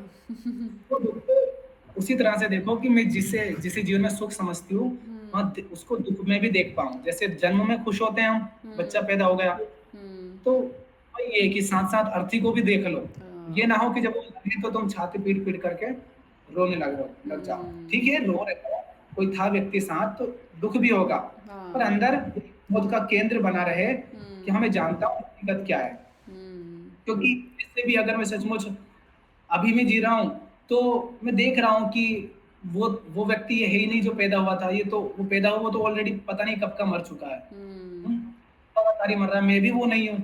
को दुख को उसी तरह से देखो कि मैं जिसे जिसे जीवन में सुख समझती हूँ, हुँ, उसको दुख में भी देख पाऊँ। जैसे जन्म में खुश होते हैं हम, बच्चा हुँ, पैदा हो गया, हुँ, तो वही है कि साथ-साथ अर्थी को भी देख लो। ये हाँ, ना हो कि जब वो लगे तो तुम छाती पीट-पीट करके रोने लग जाओ। ठीक हुँ, है, रो रहे हो, कोई था व्यक्ति साथ तो दुःख भी होगा, पर हाँ, अंदर खुद का केंद्र बना रहे कि हाँ, हुँ, मैं जानता हूँ हकीकत क्या है। हुँ, क्योंकि इससे भी अगर मैं सचमुच अभी मैं जी रहा हूँ, तो मैं देख रहा हूँ कि वो व्यक्ति ये है ही नहीं जो पैदा हुआ था, ये तो वो पैदा हुआ तो ऑलरेडी पता नहीं कब का मर चुका है। हुँ, हुँ, लगातार ही मर रहा है, मैं भी वो नहीं हूँ।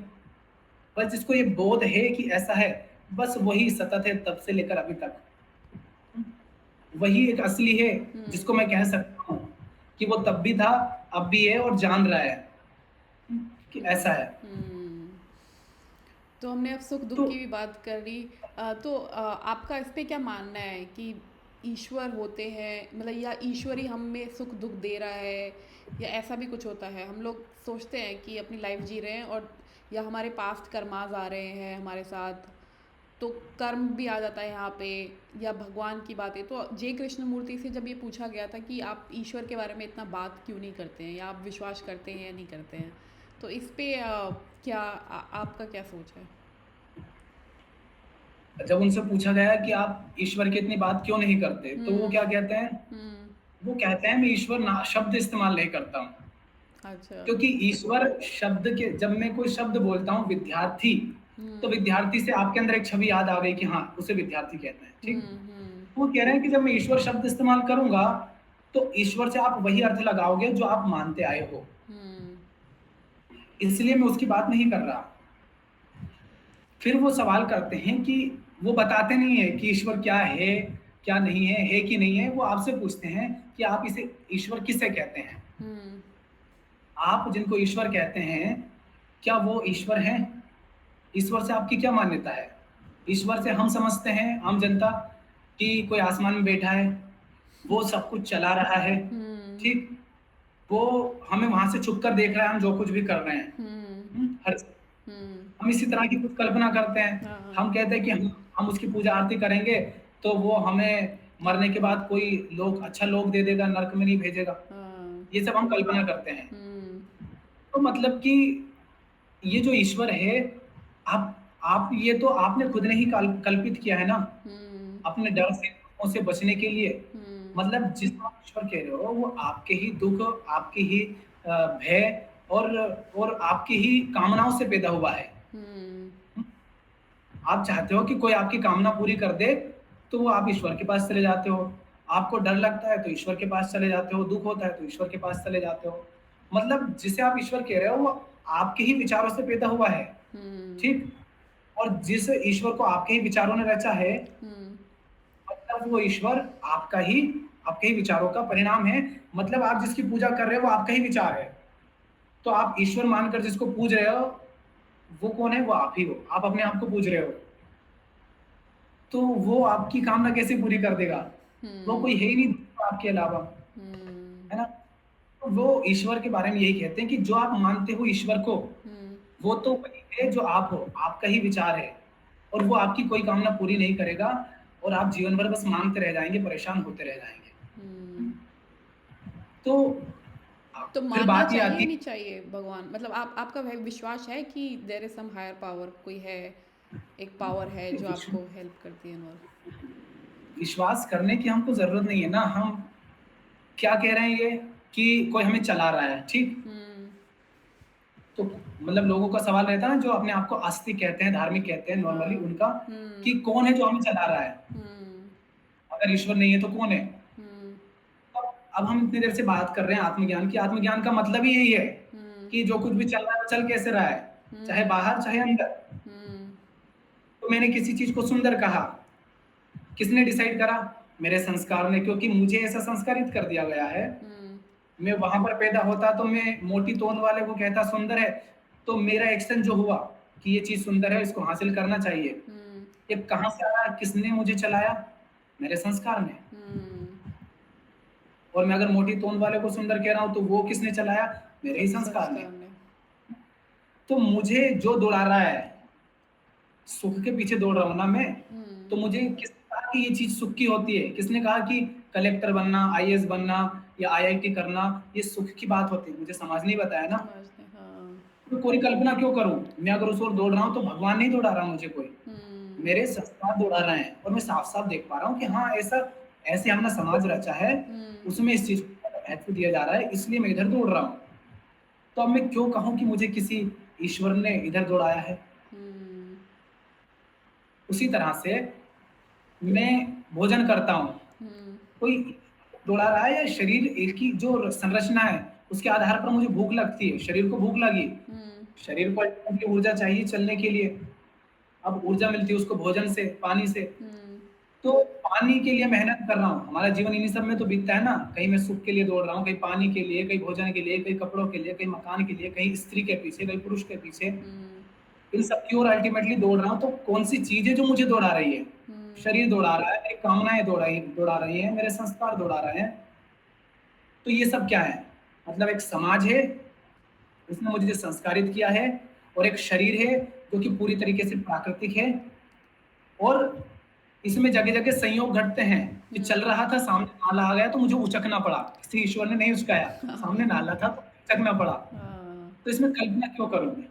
बस जिसको ये बोध है कि ऐसा है, बस वही सतत है तब से लेकर अभी तक। वही एक असली है, हुँ, जिसको मैं कह सकता हूँ कि वो तब भी था, अब भी है और जान रहा है कि हुँ, ऐसा है। हुँ। तो हमने अब सुख दुख तो की भी बात कर ली। तो आपका इस पे क्या मानना है कि ईश्वर होते हैं, मतलब या ईश्वर ही हमें सुख दुख दे रहा है, या ऐसा भी कुछ होता है? हम लोग सोचते हैं कि अपनी लाइफ जी रहे हैं, और या हमारे पास्ट कर्मास आ रहे हैं हमारे साथ, तो कर्म भी आ जाता है यहाँ पे, या भगवान की बातें। तो जे कृष्ण मूर्ति से जब ये पूछा गया था कि आप ईश्वर के बारे में इतना बात क्यों नहीं करते हैं, या आप विश्वास करते हैं या नहीं करते हैं, तो इस पे क्या आपका क्या सोच है? जब उनसे पूछा गया कि आप ईश्वर की इतनी बात क्यों नहीं करते, तो वो क्या हुँ, कहते हैं? हुँ, वो कहते हैं मैं ईश्वर ना शब्द इस्तेमाल नहीं करता हूँ। अच्छा। क्योंकि ईश्वर शब्द के, जब मैं कोई शब्द बोलता हूँ विद्यार्थी, तो हुँ, विद्यार्थी से आपके अंदर एक छवि याद आ गई कि हाँ उसे विद्यार्थी कहते हैं, हुँ, ठीक। हुँ, वो कह रहे हैं कि जब मैं ईश्वर शब्द इस्तेमाल करूंगा तो ईश्वर से आप वही अर्थ लगाओगे जो आप मानते आए हो, हुँ, इसलिए मैं उसकी बात नहीं कर रहा। फिर वो सवाल करते हैं कि वो बताते नहीं है कि ईश्वर क्या है, क्या नहीं है कि नहीं है, वो आपसे पूछते हैं कि आप इसे ईश्वर किसे कहते हैं। हम्म। आप जिनको ईश्वर कहते हैं, क्या वो ईश्वर हैं? ईश्वर से आपकी क्या मान्यता है? ईश्वर से हम समझते हैं आम जनता कि कोई आसमान में बैठा है, वो सब कुछ चला रहा है, हम्म। ठीक? वो हमें वहां से छुप कर देख रहा है, हम जो कुछ भी कर रहे हैं। हम्म। हर हम्म। हम इसी तरह की कुछ कल्पना करते हैं। हाँ हाँ। हम कहते हैं कि हम उसकी पूजा आरती करेंगे तो वो हमें मरने के बाद कोई लोग अच्छा लोग दे देगा, नरक में नहीं भेजेगा। हाँ। ये सब हम कल्पना करते हैं। हम्म। तो मतलब कि ये जो ईश्वर है, आप ये तो आपने खुद ने ही कल्पित किया है ना, हम्म। अपने डर से, दुखों से बचने के लिए। हम्म। मतलब जिसको आप ईश्वर कह रहे हो, वो आपके ही दुख, आपके ही भय और आपकी ही कामनाओं से पैदा हुआ है। हम्म। आप चाहते हो कि कोई आपकी कामना पूरी कर दे, तो वो आप ईश्वर के पास चले जाते हो। आपको डर लगता है तो ईश्वर के पास चले जाते हो, दुख होता है तो ईश्वर के पास चले जाते हो। मतलब जिसे आप ईश्वर कह रहे हो, वो आपके ही विचारों से पैदा हुआ है, हम्म। ठीक? और जिस ईश्वर को आपके ही विचारों ने रचा है, हम्म। मतलब वो ईश्वर आपके ही विचारों का परिणाम है। मतलब आप जिसकी पूजा कर रहे हो, वो आपका ही विचार है। तो आप ईश्वर मानकर जिसको पूज रहे हो, वो कौन है? वो आप ही हो। आप अपने आप को पूज रहे हो, तो वो आपकी कामना कैसे पूरी कर देगा? वो कोई हम्म। है ही नहीं आपके अलावा, हम्म। है ना? तो वो ईश्वर के बारे में यही कहते हैं कि जो आप मानते हो ईश्वर को, हम्म। वो तो वही है जो आप हो, आपका ही विचार है, और वो आपकी कोई कामना पूरी नहीं करेगा, और आप जीवन भर बस मांगते रह जाएंगे, परेशान होते रह जाएंगे। हम्म। तो तो फिर मानना बात ये चाहिए आती या है, नहीं चाहिए भगवान? मतलब आप आपका वह विश्वास है कि there is some higher power, कोई है, एक पावर है जो आपको हेल्प करती है और। विश्वास करने की हमको जरूरत नहीं है ना। हम क्या कह रहे हैं, ये कि कोई हमें चला रहा है, ठीक? हम्म। तो मतलब लोगों का सवाल रहता है ना, जो अपने आप को आस्तिक कहते हैं, धार्मिक कहते हैं नॉर्मली, हाँ। उनका हम्म। कि कौन है जो हमें चला रहा है? हम्म। अगर ईश्वर नहीं है तो कौन है? हम्म। तो अब हम इतनी देर से बात कर रहे हैं आत्मज्ञान की। आत्मज्ञान का मतलब ही यही है हम्म। कि जो कुछ भी चल रहा है, वो चल कैसे रहा है, चाहे हम्म। बाहर चाहे अंदर। हम्म। तो मैंने किसी चीज को सुंदर कहा, किसने डिसाइड करा? मेरे संस्कार ने, क्योंकि मुझे ऐसा संस्कारित कर दिया गया है। हम्म। मैं वहां पर पैदा होता तो मैं मोटी तोंद वाले को कहता सुंदर है, तो मेरा एक्शन जो हुआ कि ये चीज सुंदर है, इसको हासिल करना चाहिए, हम्म। ये कहाँ से आया? किसने मुझे चलाया? मेरे संस्कार ने। हम्म। और मैं अगर मोटी तोंद वाले को सुंदर कह रहा हूँ, तो वो किसने चलाया? मेरे ही संस्कार ने। संस्कार ने। तो मुझे जो दौड़ा रहा है, सुख के पीछे दौड़ रहा हूं ना मैं, तो हम्म। मुझे किसने कहा कि ये चीज सुख की होती है? किसने कहा कि कलेक्टर बनना, आईएएस बनना या आईआईटी करना ये सुख की बात होती है? मुझे समाज नहीं बताया ना। समझते हाँ। तो कोई कल्पना क्यों करूं? मैं अगर उस ओर दौड़ रहा हूँ, तो भगवान नहीं दौड़ा रहा मुझे कोई, हम्म। मेरे संस्कार दौड़ा रहे हैं। और मैं साफ साफ देख पा रहा हूँ कि हाँ, ऐसा ऐसे हमने समाज रचा है, हम्म। उसमें इस चीज को महत्व दिया जा रहा है, इसलिए मैं इधर दौड़ रहा हूँ। तो अब मैं क्यों कहूँ कि मुझे किसी ईश्वर ने इधर दौड़ाया है? हम्म। उसी तरह से मैं भोजन करता हूँ, हम्म। कोई दौड़ा रहा है, या शरीर एक की जो संरचना है उसके आधार पर मुझे भूख लगती है, शरीर को भूख लगी, हम्म। शरीर को ultimately ऊर्जा चाहिए चलने के लिए। अब ऊर्जा मिलती है उसको भोजन से, पानी से। हम्म। तो पानी के लिए मेहनत कर रहा हूँ, हमारा जीवन इन्हीं सब में तो बीतता है ना। कहीं मैं सुख के लिए दौड़ रहा हूँ, कहीं पानी के लिए, कहीं भोजन के लिए, कहीं कपड़ों के लिए, कहीं मकान के लिए, कहीं स्त्री के पीछे, कहीं पुरुष के पीछे। हम्म। इन सब की ओर अल्टीमेटली दौड़ रहा हूँ। तो कौन सी चीज है जो मुझे दौड़ा रही है? हम्म। शरीर दौड़ा रहा है, मेरी कामनाएं दौड़ा रही है, मेरे संस्कार दौड़ा रहे हैं। तो ये सब क्या है? मतलब एक समाज है, उसने मुझे संस्कारित किया है, और एक शरीर है जो कि पूरी तरीके से प्राकृतिक है। और इसमें जगह जगह संयोग घटते हैं कि चल हम्म। रहा था, सामने नाला आ गया तो मुझे उचकना पड़ा। किसी ईश्वर ने नहीं उचकाया, सामने नाला था तो उचकना पड़ा। हाँ। तो इसमें कल्पना क्यों करूं मैं?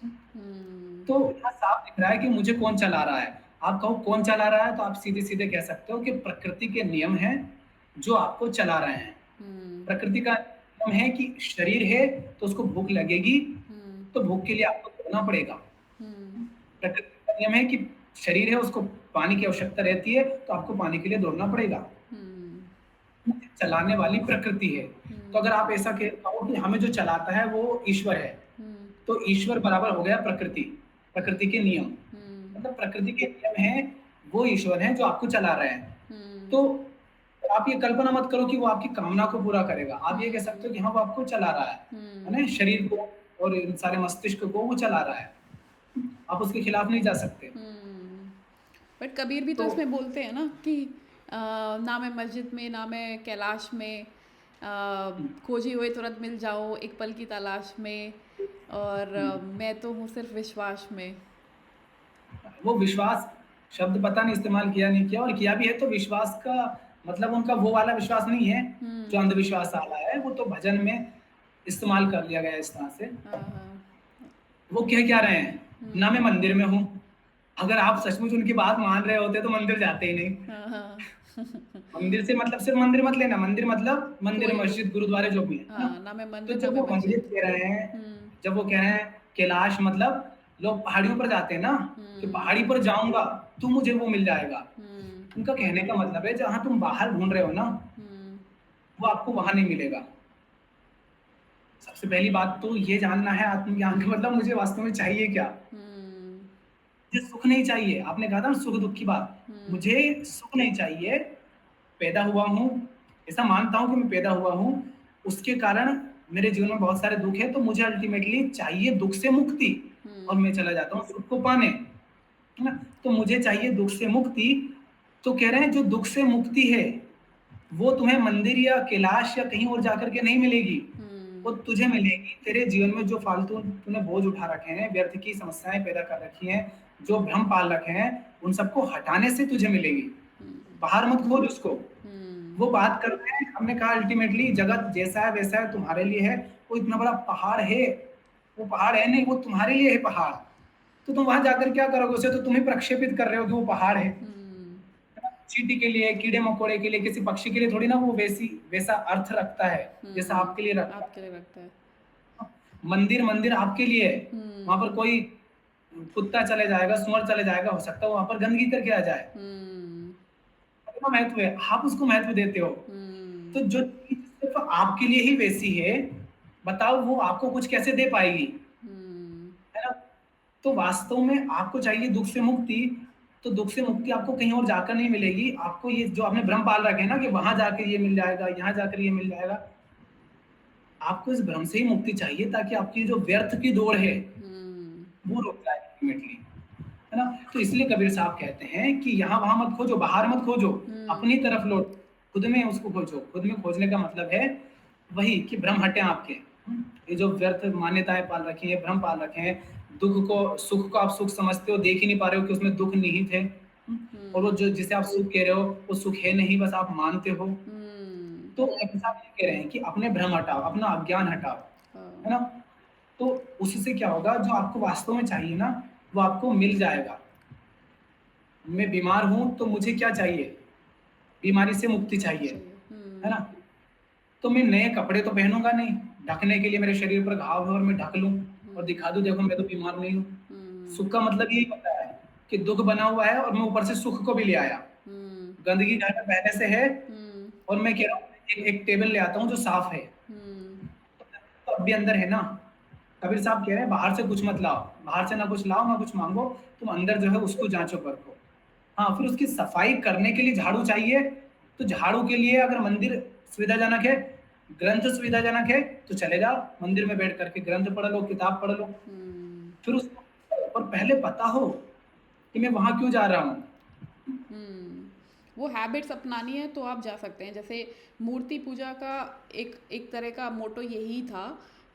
हम्म। तो यहाँ साफ दिख रहा है कि मुझे कौन चला रहा है। आप कहो कौन चला रहा है, तो आप सीधे सीधे कह सकते हो कि प्रकृति के नियम हैं जो आपको चला रहे हैं। हम्म। प्रकृति का नियम है कि शरीर है तो उसको भूख लगेगी, हम्म। तो भूख के लिए आपको दौड़ना पड़ेगा। हम्म। प्रकृति का नियम है कि शरीर है, उसको पानी की आवश्यकता रहती है, तो आपको पानी के लिए दौड़ना पड़ेगा। हम्म। चलाने वाली प्रकृति है। तो हम्म। अगर आप ऐसा कहो कि हमें जो चलाता है वो ईश्वर है, हम्म। तो ईश्वर बराबर हो गया प्रकृति, प्रकृति के नियम। हम्म। मतलब प्रकृति के नियम हैं, वो ईश्वर हैं जो आपको चला रहे हैं। तो आप ये कल्पना मत करो कि वो आपकी कामना को पूरा करेगा। आप ये कह सकते हो कि हाँ, वो आपको चला रहा है ना? शरीर को और इन सारे मस्तिष्क को वो चला रहा है। आप उसके खिलाफ नहीं जा सकते। बट कबीर भी तो तो इसमें बोलते हैं ना कि ना मैं मस्जिद में ना मैं कैलाश में, खोजी हुए तुरंत मिल जाओ एक पल की तलाश में, और मैं तो हूँ सिर्फ विश्वास में। वो विश्वास शब्द पता नहीं इस्तेमाल किया नहीं किया, और किया भी है तो विश्वास का मतलब उनका वो वाला विश्वास नहीं है जो अंधविश्वास वाला है। वो तो भजन में इस्तेमाल कर लिया गया है इस तरह से। हाँ हाँ। वो कह क्या रहे हैं? ना मैं मंदिर में हूँ। अगर आप सचमुच उनकी बात मान रहे होते तो मंदिर जाते ही नहीं। हाँ हाँ। मंदिर से मतलब सिर्फ मंदिर मत लेना, मंदिर मतलब मंदिर, कोई भी। मस्जिद, गुरुद्वारे जो भी है ना? हाँ, ना मैं तो मंदिर ना जब मैं वो मंदिर मस्जिद। कह रहे हैं, हम्म जब वो कह रहे हैं कैलाश मतलब लोग पहाड़ियों पर जाते हैं ना, कि हम्म पहाड़ी पर जाऊंगा तो मुझे वो मिल जाएगा। हम्म उनका कहने का मतलब है जहां तुम बाहर ढूंढ रहे हो ना, हम्म वो आपको वहां नहीं मिलेगा। सबसे पहली बात तो ये जानना है आत्मज्ञान का मतलब मुझे वास्तव में चाहिए क्या? हम्म मुझे सुख नहीं चाहिए। आपने कहा था ना सुख दुख की बात, हम्म मुझे सुख नहीं चाहिए। पैदा हुआ हूँ, ऐसा मानता हूँ कि मैं पैदा हुआ हूँ, उसके कारण मेरे जीवन में बहुत सारे दुख है, तो मुझे अल्टीमेटली चाहिए दुख से मुक्ति, और मैं चला जाता हूँ सुख को पाने, है ना? तो मुझे चाहिए दुख से मुक्ति। तो कह रहे हैं जो दुख से मुक्ति है वो तुम्हें मंदिर या कैलाश या कहीं और जाकर के नहीं मिलेगी। वो तुझे मिलेगी तेरे जीवन में जो फालतू तूने बोझ उठा रखे हैं, व्यर्थ की समस्याएं पैदा कर रखी हैं, जो भ्रम पाल रखे हैं, उन सबको हटाने से तुझे मिलेगी। बाहर मत खोज उसको। वो बात करते हैं, हमने कहा अल्टीमेटली जगत जैसा है वैसा है, तुम्हारे लिए है। वो इतना बड़ा पहाड़ है, वो पहाड़ है नहीं, वो तुम्हारे लिए है पहाड़। तो तुम वहां जाकर क्या करोगे? उसे तो तुम ही प्रक्षेपित कर रहे हो कि वो पहाड़ है। चींटी के लिए, कीड़े मकोड़े के लिए, किसी पक्षी के लिए थोड़ी ना वो वैसा अर्थ रखता है जैसा आपके लिए रखता आपके लिए रखता है। है। मंदिर मंदिर आपके लिए है। वहां पर कोई कुत्ता चले जाएगा, सुअर चले जाएगा, हो सकता है वहां पर गंदगी करके आ जाए, कितना महत्व है, आप उसको महत्व देते हो। तो जो चीज सिर्फ आपके लिए ही वैसी है, बताओ वो आपको कुछ कैसे दे पाएगी? है ना? तो वास्तव में आपको चाहिए दुख से मुक्ति। तो दुख से मुक्ति आपको कहीं और जाकर नहीं मिलेगी। आपको ये जो आपने भ्रम पाल रखे हैं ना कि वहां जाकर ये मिल जाएगा, यहाँ जाकर ये मिल जाएगा, आपको इस भ्रम से ही मुक्ति चाहिए ताकि आपकी जो व्यर्थ की दौड़ है वो रुक जाए अल्टीमेटली, है ना? तो इसलिए कबीर साहब कहते हैं कि यहाँ वहां मत खोजो, बाहर मत खोजो, अपनी तरफ लौट, खुद में उसको खोजो। खुद में खोजने का मतलब है वही कि भ्रम हटे आपके। ये जो व्यर्थ मान्यताएं पाल रखी है, भ्रम पाल रखे हैं, दुख को सुख को आप सुख समझते हो, देख ही नहीं पा रहे हो कि उसमें दुख निहित है। और वो जो जिसे आप सुख कह रहे हो वो सुख है नहीं, बस आप मानते हो। तो कबीर साहब ये कह रहे हैं कि अपने भ्रम हटाओ, अपना अज्ञान हटाओ, है ना? तो उससे क्या होगा, जो आपको वास्तव में चाहिए ना वो आपको मिल जाएगा। मैं बीमार हूं तो मुझे क्या चाहिए? बीमारी से मुक्ति मुक्ति चाहिए, चाहिए। है ना? तो मैं नए कपड़े तो पहनूंगा नहीं, ढकने के लिए मेरे शरीर पर घाव है और मैं ढक लूं और दिखा दूं देखो मैं तो बीमार नहीं हूं। सुख का मतलब यही होता है कि दुख बना हुआ है और मैं ऊपर से सुख को भी ले आया। गंदगी घर में पहले से है और मैं कह रहा हूँ एक टेबल ले आता हूँ जो साफ है, तो अब भी अंदर है ना। कबीर साहब कह रहे हैं बाहर से कुछ मत लाओ, बाहर से ना कुछ लाओ ना कुछ मांगो, तुम अंदर जो है उसको जांचो परखो। हाँ, फिर उसकी सफाई करने के लिए झाड़ू चाहिए। तो झाड़ू के लिए अगर मंदिर सुविधाजनक है, ग्रंथ सुविधाजनक है, तो चले जाओ मंदिर में बैठ करके ग्रंथ पढ़ लो, किताब पढ़ लो। फिर उसको और पहले पता हो कि मैं वहां क्यों जा रहा हूँ। वो हैबिट्स अपनानी है तो आप जा सकते हैं। जैसे मूर्ति पूजा का एक एक तरह का मोटो यही था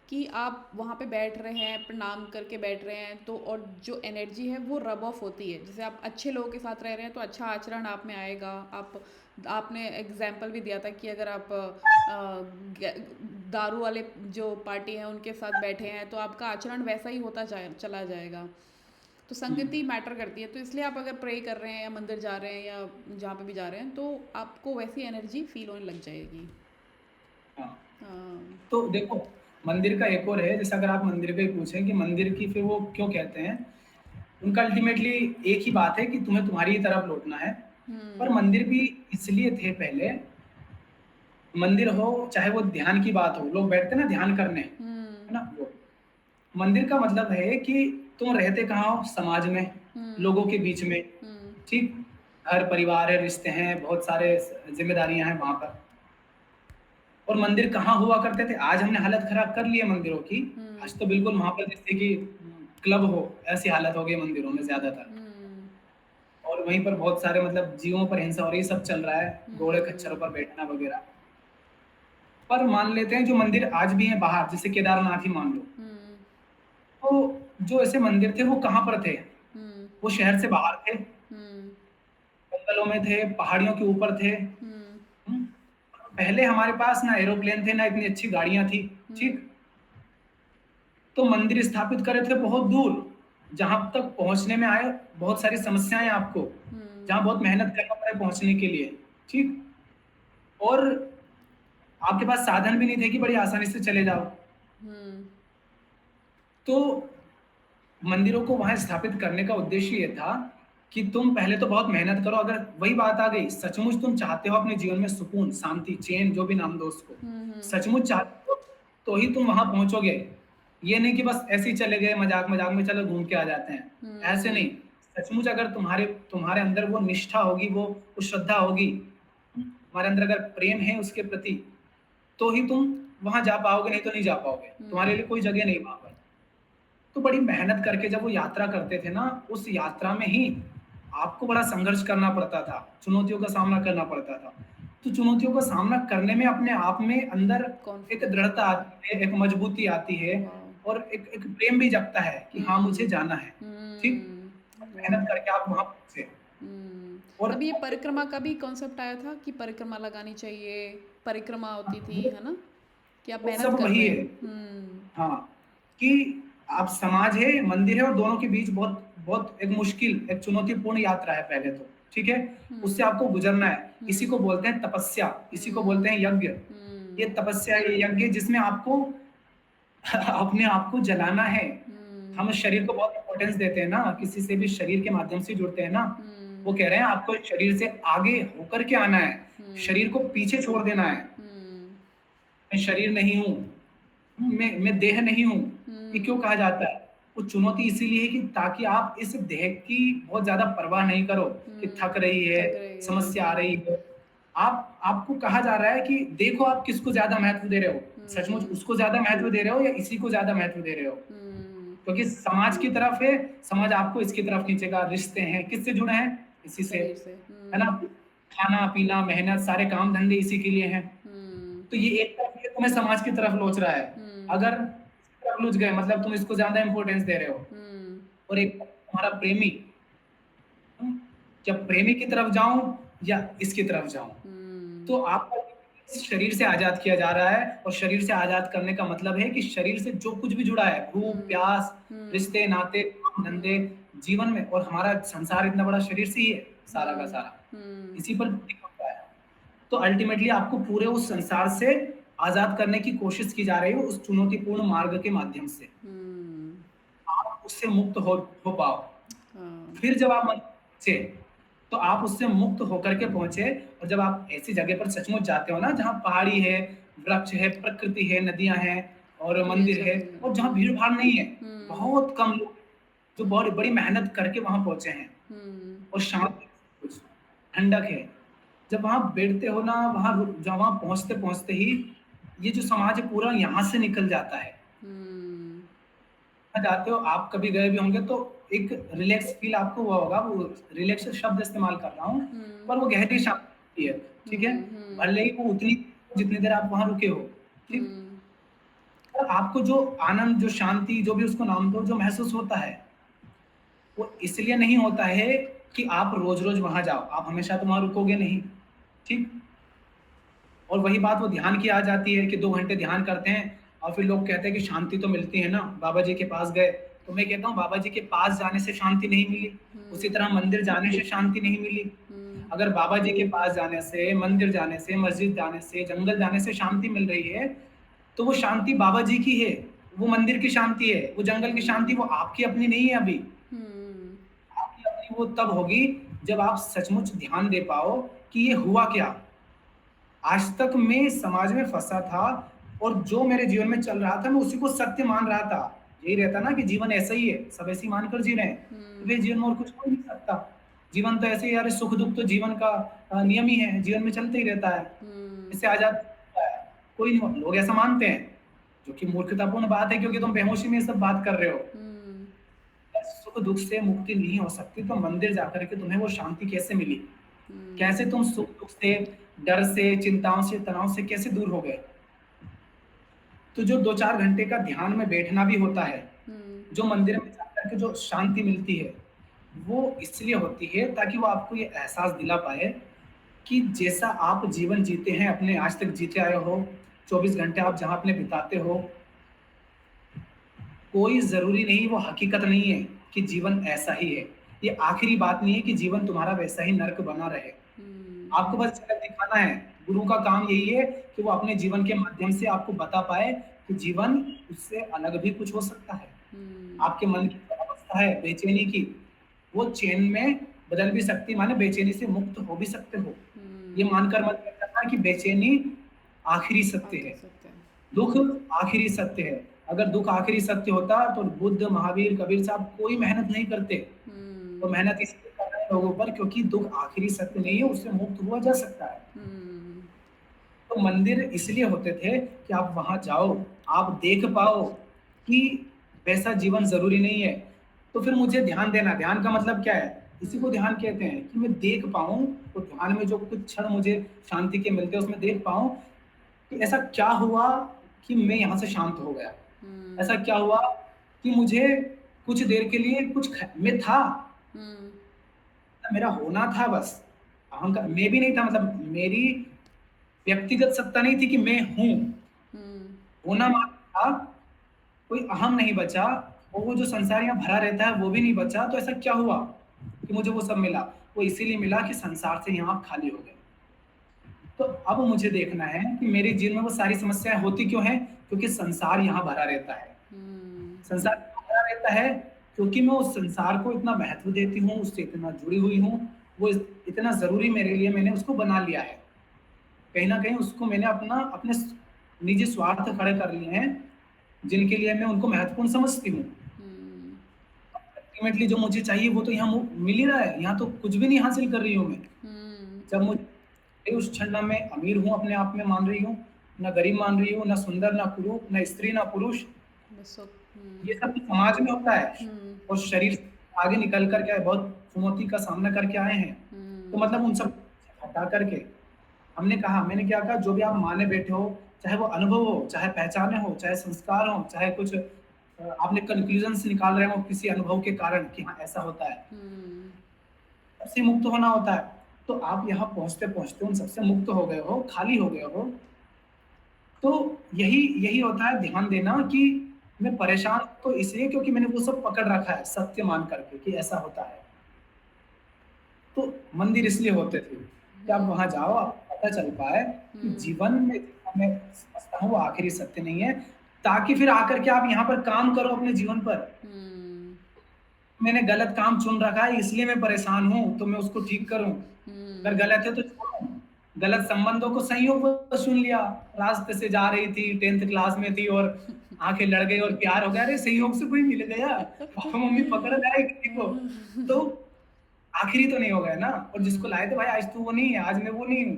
कि आप वहाँ पे बैठ रहे हैं, प्रणाम करके बैठ रहे हैं, तो और जो एनर्जी है वो रब ऑफ होती है। जैसे आप अच्छे लोगों के साथ रह रहे हैं तो अच्छा आचरण आप में आएगा। आपने एग्जाम्पल भी दिया था कि अगर आप दारू वाले जो पार्टी हैं उनके साथ बैठे हैं तो आपका आचरण वैसा ही होता चला जाएगा। तो संगति मैटर करती है। तो इसलिए आप अगर प्रे कर रहे हैं या मंदिर जा रहे हैं या जहाँ पे भी जा रहे हैं तो आपको वैसी एनर्जी फील होने लग जाएगी। हाँ, हाँ। तो देखो मंदिर का एक और है, जैसे अगर आप मंदिर का ही पूछें कि मंदिर की फिर वो क्यों कहते हैं, उनका अल्टीमेटली एक ही बात है कि तुम्हें तुम्हारी ही तरफ लौटना है। पर मंदिर भी इसलिए थे पहले, मंदिर हो चाहे वो ध्यान की बात हो, लोग बैठते ना ध्यान करने, है ना? वो मंदिर का मतलब है कि तुम रहते कहाँ हो? समाज में, लोगों के बीच में, ठीक? घर परिवार है, रिश्ते हैं, बहुत सारे जिम्मेदारियां हैं वहां पर। और मंदिर कहाँ हुआ करते थे, आज हमने हालत खराब कर ली है मंदिरों की। आज हुँ, तो बिल्कुल वहां पर जैसे कि क्लब हो, ऐसी हालत हो गई मंदिरों में ज्यादातर। हुँ, और वहीं पर बहुत सारे मतलब जीवों पर हिंसा हो रही है, सब चल रहा है, घोड़े खच्चरों हुँ, पर बैठना वगैरह। पर मान लेते हैं जो मंदिर आज भी हैं बाहर, जैसे केदारनाथ ही मान लो, हुँ, तो जो ऐसे मंदिर थे वो कहाँ पर थे? हुँ, वो शहर से बाहर थे, हुँ, जंगलों में थे, पहाड़ियों के ऊपर थे। हुँ, पहले हमारे पास ना एरोप्लेन थे, ना इतनी अच्छी गाड़ियां थी, हुँ, ठीक? तो मंदिर स्थापित करे थे बहुत दूर, जहां तक पहुंचने में आए बहुत सारी समस्याएं आपको, हुँ, जहां बहुत मेहनत करना पड़े पहुंचने के लिए, ठीक? और आपके पास साधन भी नहीं थे कि बड़ी आसानी से चले जाओ। हुँ, तो मंदिरों को वहां स्थापित करने का उद्देश्य ये था कि तुम पहले तो बहुत मेहनत करो, अगर वही बात आ गई, सचमुच तुम चाहते हो अपने जीवन में सुकून, शांति, चैन, जो भी नाम दो उसको, हुँ, हुँ, सचमुच चाहते हो, तो ही तुम वहां पहुंचोगे। ये नहीं कि बस ऐसे ही चले गए मजाक मजाक में, चलो घूम के आ जाते हैं, ऐसे नहीं। हुँ, सचमुच अगर तुम्हारे तुम्हारे अंदर वो निष्ठा होगी, वो श्रद्धा होगी, तुम्हारे अंदर अगर प्रेम है उसके प्रति, तो ही तुम वहां जा पाओगे, नहीं तो नहीं जा पाओगे, तुम्हारे लिए हुँ, कोई जगह नहीं वहां पर। तो बड़ी मेहनत करके जब वो यात्रा करते थे ना, उस यात्रा में ही आपको बड़ा संघर्ष करना पड़ता था, चुनौतियों का सामना करना पड़ता था। तो चुनौतियों का सामना करने में अपने आप में अंदर एक कॉन्फिडेंस। दृढ़ता आती है, एक मजबूती आती है, वाओ! और एक प्रेम भी जगता है कि हाँ मुझे हुँ, जाना है, ठीक? हुँ, वाओ! मेहनत करके आप वहां पहुंचे। हुँ, और तब ये परिक्रमा का भी कॉन्सेप्ट आया था कि परिक्रमा लगानी चाहिए, परिक्रमा होती थी, वो है ना? कि आप वो मेहनत सब कर वही रहे है। हैं। हुँ, हाँ, कि आप समाज है, मंदिर है, और दोनों के बीच बहुत बहुत एक मुश्किल, एक चुनौतीपूर्ण यात्रा है पहले तो, ठीक है? उससे हुँ, आपको गुजरना है। इसी को हुँ, बोलते हैं तपस्या, इसी को बोलते हुँ, हैं यज्ञ। ये हुँ, तपस्या, ये यज्ञ जिसमें आपको अपने आप को जलाना है। हम हुँ, शरीर को बहुत इंपॉर्टेंस देते हैं ना, किसी से भी शरीर के माध्यम से जुड़ते हैं ना। वो हुँ, कह रहे हैं आपको शरीर से आगे होकर के आना है, हुँ, शरीर को पीछे छोड़ देना है। हुँ, मैं शरीर नहीं हूँ, मैं देह नहीं हूँ। ये क्यों हुँ, कहा जाता है? वो चुनौती इसीलिए है कि ताकि आप इस देह की बहुत ज्यादा परवाह नहीं करो कि थक हुँ, रही है, थक रही है, समस्या आ रही हाँ, है। आप आपको कहा जा रहा है कि देखो आप किसको ज्यादा महत्व दे रहे हो, सचमुच हुँ, उसको ज्यादा महत्व दे रहे हो या इसी को ज्यादा महत्व दे रहे हो? हुँ, क्योंकि समाज की तरफ है, समाज आपको इसकी तरफ खींचेगा। रिश्ते हैं, किससे जुड़े हैं? इसी से, शरीर से, है ना? हुँ, खाना पीना मेहनत सारे काम धंधे इसी के लिए हैं। हुँ, तो ये एक तरफ ये तुम्हें समाज की तरफ लोच रहा है, हुँ, अगर इसकी तरफ लुझ गए मतलब तुम इसको ज्यादा इंपॉर्टेंस दे रहे हो। हुँ, और एक तुम्हारा प्रेमी, हम्म, जब प्रेमी की तरफ जाऊं या इसकी तरफ जाऊं, हुँ, तो आपको इस शरीर से आजाद किया जा रहा है। और शरीर से आजाद करने का मतलब है कि शरीर से जो कुछ भी जुड़ा है, भूख हुँ, प्यास, हुँ, रिश्ते नाते काम धंधे, हुँ, जीवन में, और हमारा संसार इतना बड़ा शरीर से ही है, सारा का हुँ, सारा हुँ, इसी पर टिका हुआ है। तो अल्टीमेटली आपको पूरे उस संसार से आजाद करने की कोशिश की जा रही है, उस चुनौतीपूर्ण मार्ग के माध्यम से हुँ, आप उससे मुक्त हो पाओ। हाँ, फिर जब आप मंदिर पहुंचे, तो आप उससे मुक्त होकर के पहुंचे। और जब आप ऐसी जगह पर सचमुच जाते हो ना, जहाँ पहाड़ी है, वृक्ष है, प्रकृति है, नदियां हैं, और मंदिर नेचर है, मिला, और जहाँ भीड़ भाड़ नहीं है, हुँ, बहुत कम लोग जो बहुत बड़ी मेहनत करके वहां पहुंचे हैं, हुँ, और शांति, कुछ ठंडक है। जब वहां बैठते हो ना, जब वहां पहुंचते पहुंचते ही ये जो समाज है पूरा यहाँ से निकल जाता है। हुँ, जाते हो आप, कभी गए भी होंगे तो एक रिलैक्स फील आपको हुआ होगा। वो रिलैक्स शब्द इस्तेमाल कर रहा हूँ, हुँ, पर वो गहरी शांति है, ठीक है? हुँ, हुँ, भले ही वो उतनी जितनी देर आप वहां रुके हो, ठीक? हुँ, और आपको जो आनंद, जो शांति, जो भी उसको नाम दो, जो महसूस होता है, वो इसलिए नहीं होता है कि आप रोज रोज वहां जाओ, आप हमेशा तो वहां रुकोगे नहीं, ठीक? और वही बात वो ध्यान की आ जाती है कि 2 घंटे ध्यान करते हैं, और फिर लोग कहते हैं कि शांति तो मिलती है ना, बाबा जी के पास गए। तो मैं कहता हूँ बाबा जी के पास जाने से शांति नहीं मिली, उसी हुँ, तरह मंदिर जाने से शांति नहीं मिली। हुँ, अगर बाबा जी के पास जाने से, मंदिर जाने से, मस्जिद जाने से, जंगल जाने से शांति मिल रही है, तो वो शांति बाबा जी की है, वो मंदिर की शांति है, वो जंगल की शांति, हुँ, वो आपकी अपनी नहीं है अभी। हुँ, आपकी अपनी वो तब होगी जब आप सचमुच ध्यान दे पाओ कि ये हुआ क्या। आज तक मैं समाज में फंसा था, और जो मेरे जीवन में चल रहा था मैं उसी को सत्य मान रहा था। यही रहता ना कि जीवन ऐसा ही है, सब ऐसे ही मानकर जी रहे हैं, तो वे हुँ, जीवन में और कुछ हो ही नहीं सकता। जीवन तो ऐसे ही यार, सुख दुख तो जीवन का नियम ही है, जीवन में चलते ही रहता है, हुँ, इससे आजाद होता है कोई नहीं। लोग ऐसा मानते हैं, जो कि मूर्खतापूर्ण बात है, क्योंकि तुम बेहोशी में ये सब बात कर रहे हो। हुँ, सुख दुख से मुक्ति नहीं हो सकती तो मंदिर जाकर के तुम्हें वो शांति कैसे मिली? कैसे हुँ, तुम सुख दुख से, डर से, चिंताओं से, तनाव से कैसे दूर हो गए? तो जो 2-4 घंटे का ध्यान में बैठना भी होता है, हुँ, जो मंदिर में जाकर के जो शांति मिलती है, वो इसलिए होती है ताकि वो आपको ये एहसास दिला पाए कि जैसा आप जीवन जीते हैं, अपने आज तक जीते आए हो, 24 घंटे आप जहाँ अपने बिताते हो, कोई ज़रूरी नहीं, वो हकीकत नहीं है कि जीवन ऐसा ही है। ये आखिरी बात नहीं है कि जीवन तुम्हारा वैसा ही नर्क बना रहे। हुँ, आपको बस झलक दिखाना है। गुरु का काम यही है कि वो अपने जीवन के माध्यम से आपको बता पाए कि जीवन उससे अलग भी कुछ हो सकता है। हुँ, आपके मन की जो अवस्था है बेचैनी की, वो चैन में बदल भी सकती है, माने बेचैनी से मुक्त हो भी सकते हो। ये हुँ, मानकर मत करना कि बेचैनी आखिरी सत्य आखिर है, सत्य है। दुःख आखिरी सत्य है। अगर दुःख आखिरी सत्य होता तो बुद्ध, महावीर, कबीर साहब कोई मेहनत नहीं करते। वो हुँ, मेहनत इसलिए कर रहे हैं लोगों पर क्योंकि दुःख आखिरी सत्य नहीं है, उससे मुक्त हुआ जा सकता है। हुँ, तो मंदिर इसलिए होते थे कि आप वहां जाओ, आप देख पाओ कि वैसा जीवन जरूरी नहीं है। तो फिर मुझे ध्यान देना, ध्यान का मतलब क्या है? इसी को हुँ, ध्यान कहते हैं कि मैं देख पाऊं, तो ध्यान में जो कुछ क्षण मुझे शांति के मिलते हैं उसमें देख पाऊं कि ऐसा क्या हुआ कि मैं यहाँ से शांत हो गया। ऐसा हुँ, क्या हुआ कि मुझे कुछ देर के लिए मैं था, हुँ, मेरा होना था बस। अहंकार मैं भी नहीं था, मतलब मेरी व्यक्तिगत सत्ता नहीं थी कि मैं हूँ। हुँ, होना मात्र था, कोई अहम नहीं बचा, और वो जो संसार यहाँ भरा रहता है वो भी नहीं बचा। तो ऐसा क्या हुआ कि मुझे वो सब मिला? वो इसीलिए मिला कि संसार से यहाँ आप खाली हो गए। तो अब मुझे देखना है कि मेरे जीवन में वो सारी समस्याएं होती क्यों हैं? क्योंकि संसार यहाँ भरा रहता है। हुँ, संसार क्यों भरा रहता है? क्योंकि मैं उस संसार को इतना महत्व देती हूँ, उससे इतना जुड़ी हुई हूँ, वो इतना ज़रूरी मेरे लिए मैंने उसको बना लिया है। कहीं न कहीं उसको मैंने अपने निजी स्वार्थ खड़े कर लिए हैं, जिनके लिए मैं उनको महत्वपूर्ण समझती हूँ। हुँ, अल्टीमेटली जो मुझे चाहिए वो तो यहाँ मिल ही रहा है, यहाँ तो कुछ भी नहीं हासिल कर रही हूँ मैं। हुँ, जब मुझे उस क्षण ना मैं अमीर हूँ अपने आप में मान रही हूँ, ना गरीब मान रही हूँ, ना सुंदर, ना कुरूप, ना स्त्री, ना पुरुष। बस सो ये हुँ, सब तो समाज में होता है, हुँ, और शरीर से आगे निकल कर के बहुत चुनौती का सामना करके आए हैं। तो हुँ, मतलब उन सब हटा करके मैंने क्या कहा, जो भी आप माने बैठे हो, चाहे वो अनुभव हो, चाहे पहचाने हो, चाहे संस्कार हो, चाहे कुछ आपने कंक्लूजन्स निकाल रहे हो किसी अनुभव के कारण कि हाँ ऐसा होता है, हुँ, सबसे मुक्त होना होता है। तो आप यहाँ पहुँचते-पहुँचते उन सबसे मुक्त हो गए हो, खाली हो गए हो। तो यही यही होता है ध्यान देना कि मैं परेशान तो इसलिए क्योंकि मैंने वो सब पकड़ रखा है सत्य मान करके कि ऐसा होता है। तो मंदिर इसलिए होते थे कि आप वहाँ हुँ, जाओ, आपको पता चल पाए कि हुँ, जीवन में जितना मैं समझता हूँ वो आखिरी सत्य नहीं है, ताकि फिर आकर के आप यहाँ पर काम करो अपने जीवन पर। हुँ, मैंने गलत काम चुन रखा है इसलिए मैं परेशान हूँ, तो मैं उसको ठीक करूँ। अगर हुँ, गलत है तो छोड़ो। गलत संबंधों को संयोगवश चुन लिया, रास्ते से जा रही थी, 10th क्लास में थी और आँखें लड़ गई और प्यार हो गया। अरे संयोग से कोई मिल गया, पापा-मम्मी पकड़ लाए किसी को, तो आखिरी तो नहीं हो गया ना। और जिसको हुँ, लाए थे भाई आज तू वो नहीं है, आज मैं वो नहीं हूँ।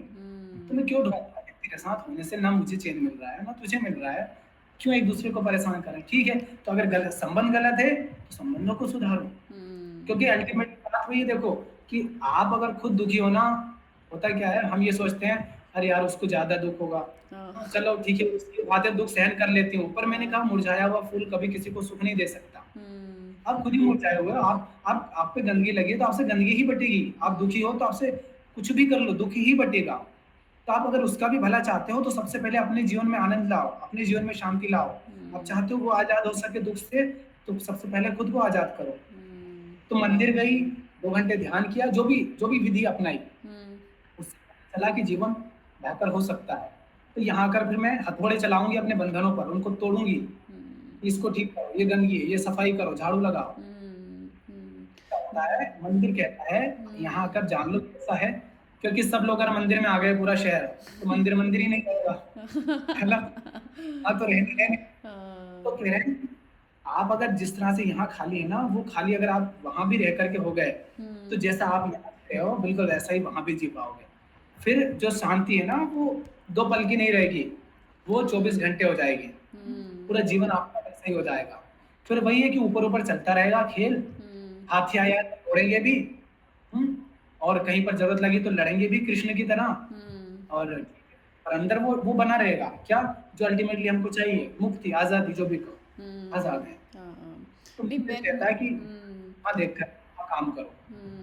तो मैं हुँ, क्यों ढूँढूँगा? तेरे साथ होने से ना मुझे चैन मिल रहा है, ना तुझे मिल रहा है। क्यों एक दूसरे को परेशान करें? ठीक है, तो अगर गलत संबंध गलत है, तो संबंधों को सुधारो। हुँ, क्योंकि अल्टीमेट बात वही है देखो कि आप अगर खुद दुखी हो ना, होता क्या है हम ये सोचते हैं अरे यार उसको ज़्यादा दुःख होगा। हाँ, हाँ, चलो ठीक है उसकी बातें दुःख सहन कर लेती हूँ, पर मैंने कहा हाँ, मुरझाया हुआ फूल कभी किसी को सुख नहीं दे सकता। हुँ, आप खुद ही मुरझाए हुए हो, आप पे गंदगी लगी है तो आपसे गंदगी ही बटेगी। आप दुखी हो तो आपसे कुछ भी कर लो, दुःख ही बटेगा। तो आप अगर उसका भी भला चाहते हो तो सबसे पहले अपने जीवन में आनंद लाओ, अपने जीवन में शांति लाओ। आप हुँ, चाहते हो वो आज़ाद हो सके दुःख से, तो सबसे पहले खुद को आज़ाद करो। हुँ, तो मंदिर गई, 2 घंटे ध्यान किया, जो भी विधि अपनाई, हुँ, उससे पता चला कि जीवन बेहतर हो सकता है। तो यहाँ आकर फिर मैं हथौड़े चलाऊँगी अपने बंधनों पर, उनको तोड़ूँगी। हुँ, इसको ठीक करो, ये गंदगी है, ये सफाई करो, झाड़ू लगाओ। हुँ, हुँ, क्या होता है, मंदिर कहता है यहाँ हुँ, आकर जान लो कैसा है, क्योंकि सब लोग अगर मंदिर में आ गए पूरा शहर, तो मंदिर मंदिर ही नहीं रहेगा, है ना? हाँ, तो रहने दें। तो हाँ, कह रहे हैं आप अगर जिस तरह से यहाँ खाली है ना, वो खाली अगर आप वहां भी रह करके हो गए, तो हुँ, जैसा आप यहाँ पे रहे हो बिल्कुल वैसा ही वहां भी जी पाओगे। फिर जो शांति है ना, वो 2 पल की नहीं रहेगी, वो 24 घंटे हो जाएगी। हुँ, पूरा जीवन आपका वैसा ही हो जाएगा। फिर वही है कि ऊपर ऊपर चलता रहेगा खेल, हुँ, हाथी आया तो तोड़ेंगे भी, हम्म, और कहीं पर जरूरत लगी तो लड़ेंगे भी कृष्ण की तरह। हुँ, और अंदर वो बना रहेगा क्या, जो अल्टीमेटली हमको चाहिए, मुक्ति, आजादी, जो भी कहो, आजाद हुँ, है। हाँ, हाँ। तो नहीं मुझे मैं कहता है कि हुँ, वहाँ देखकर वहाँ काम करो,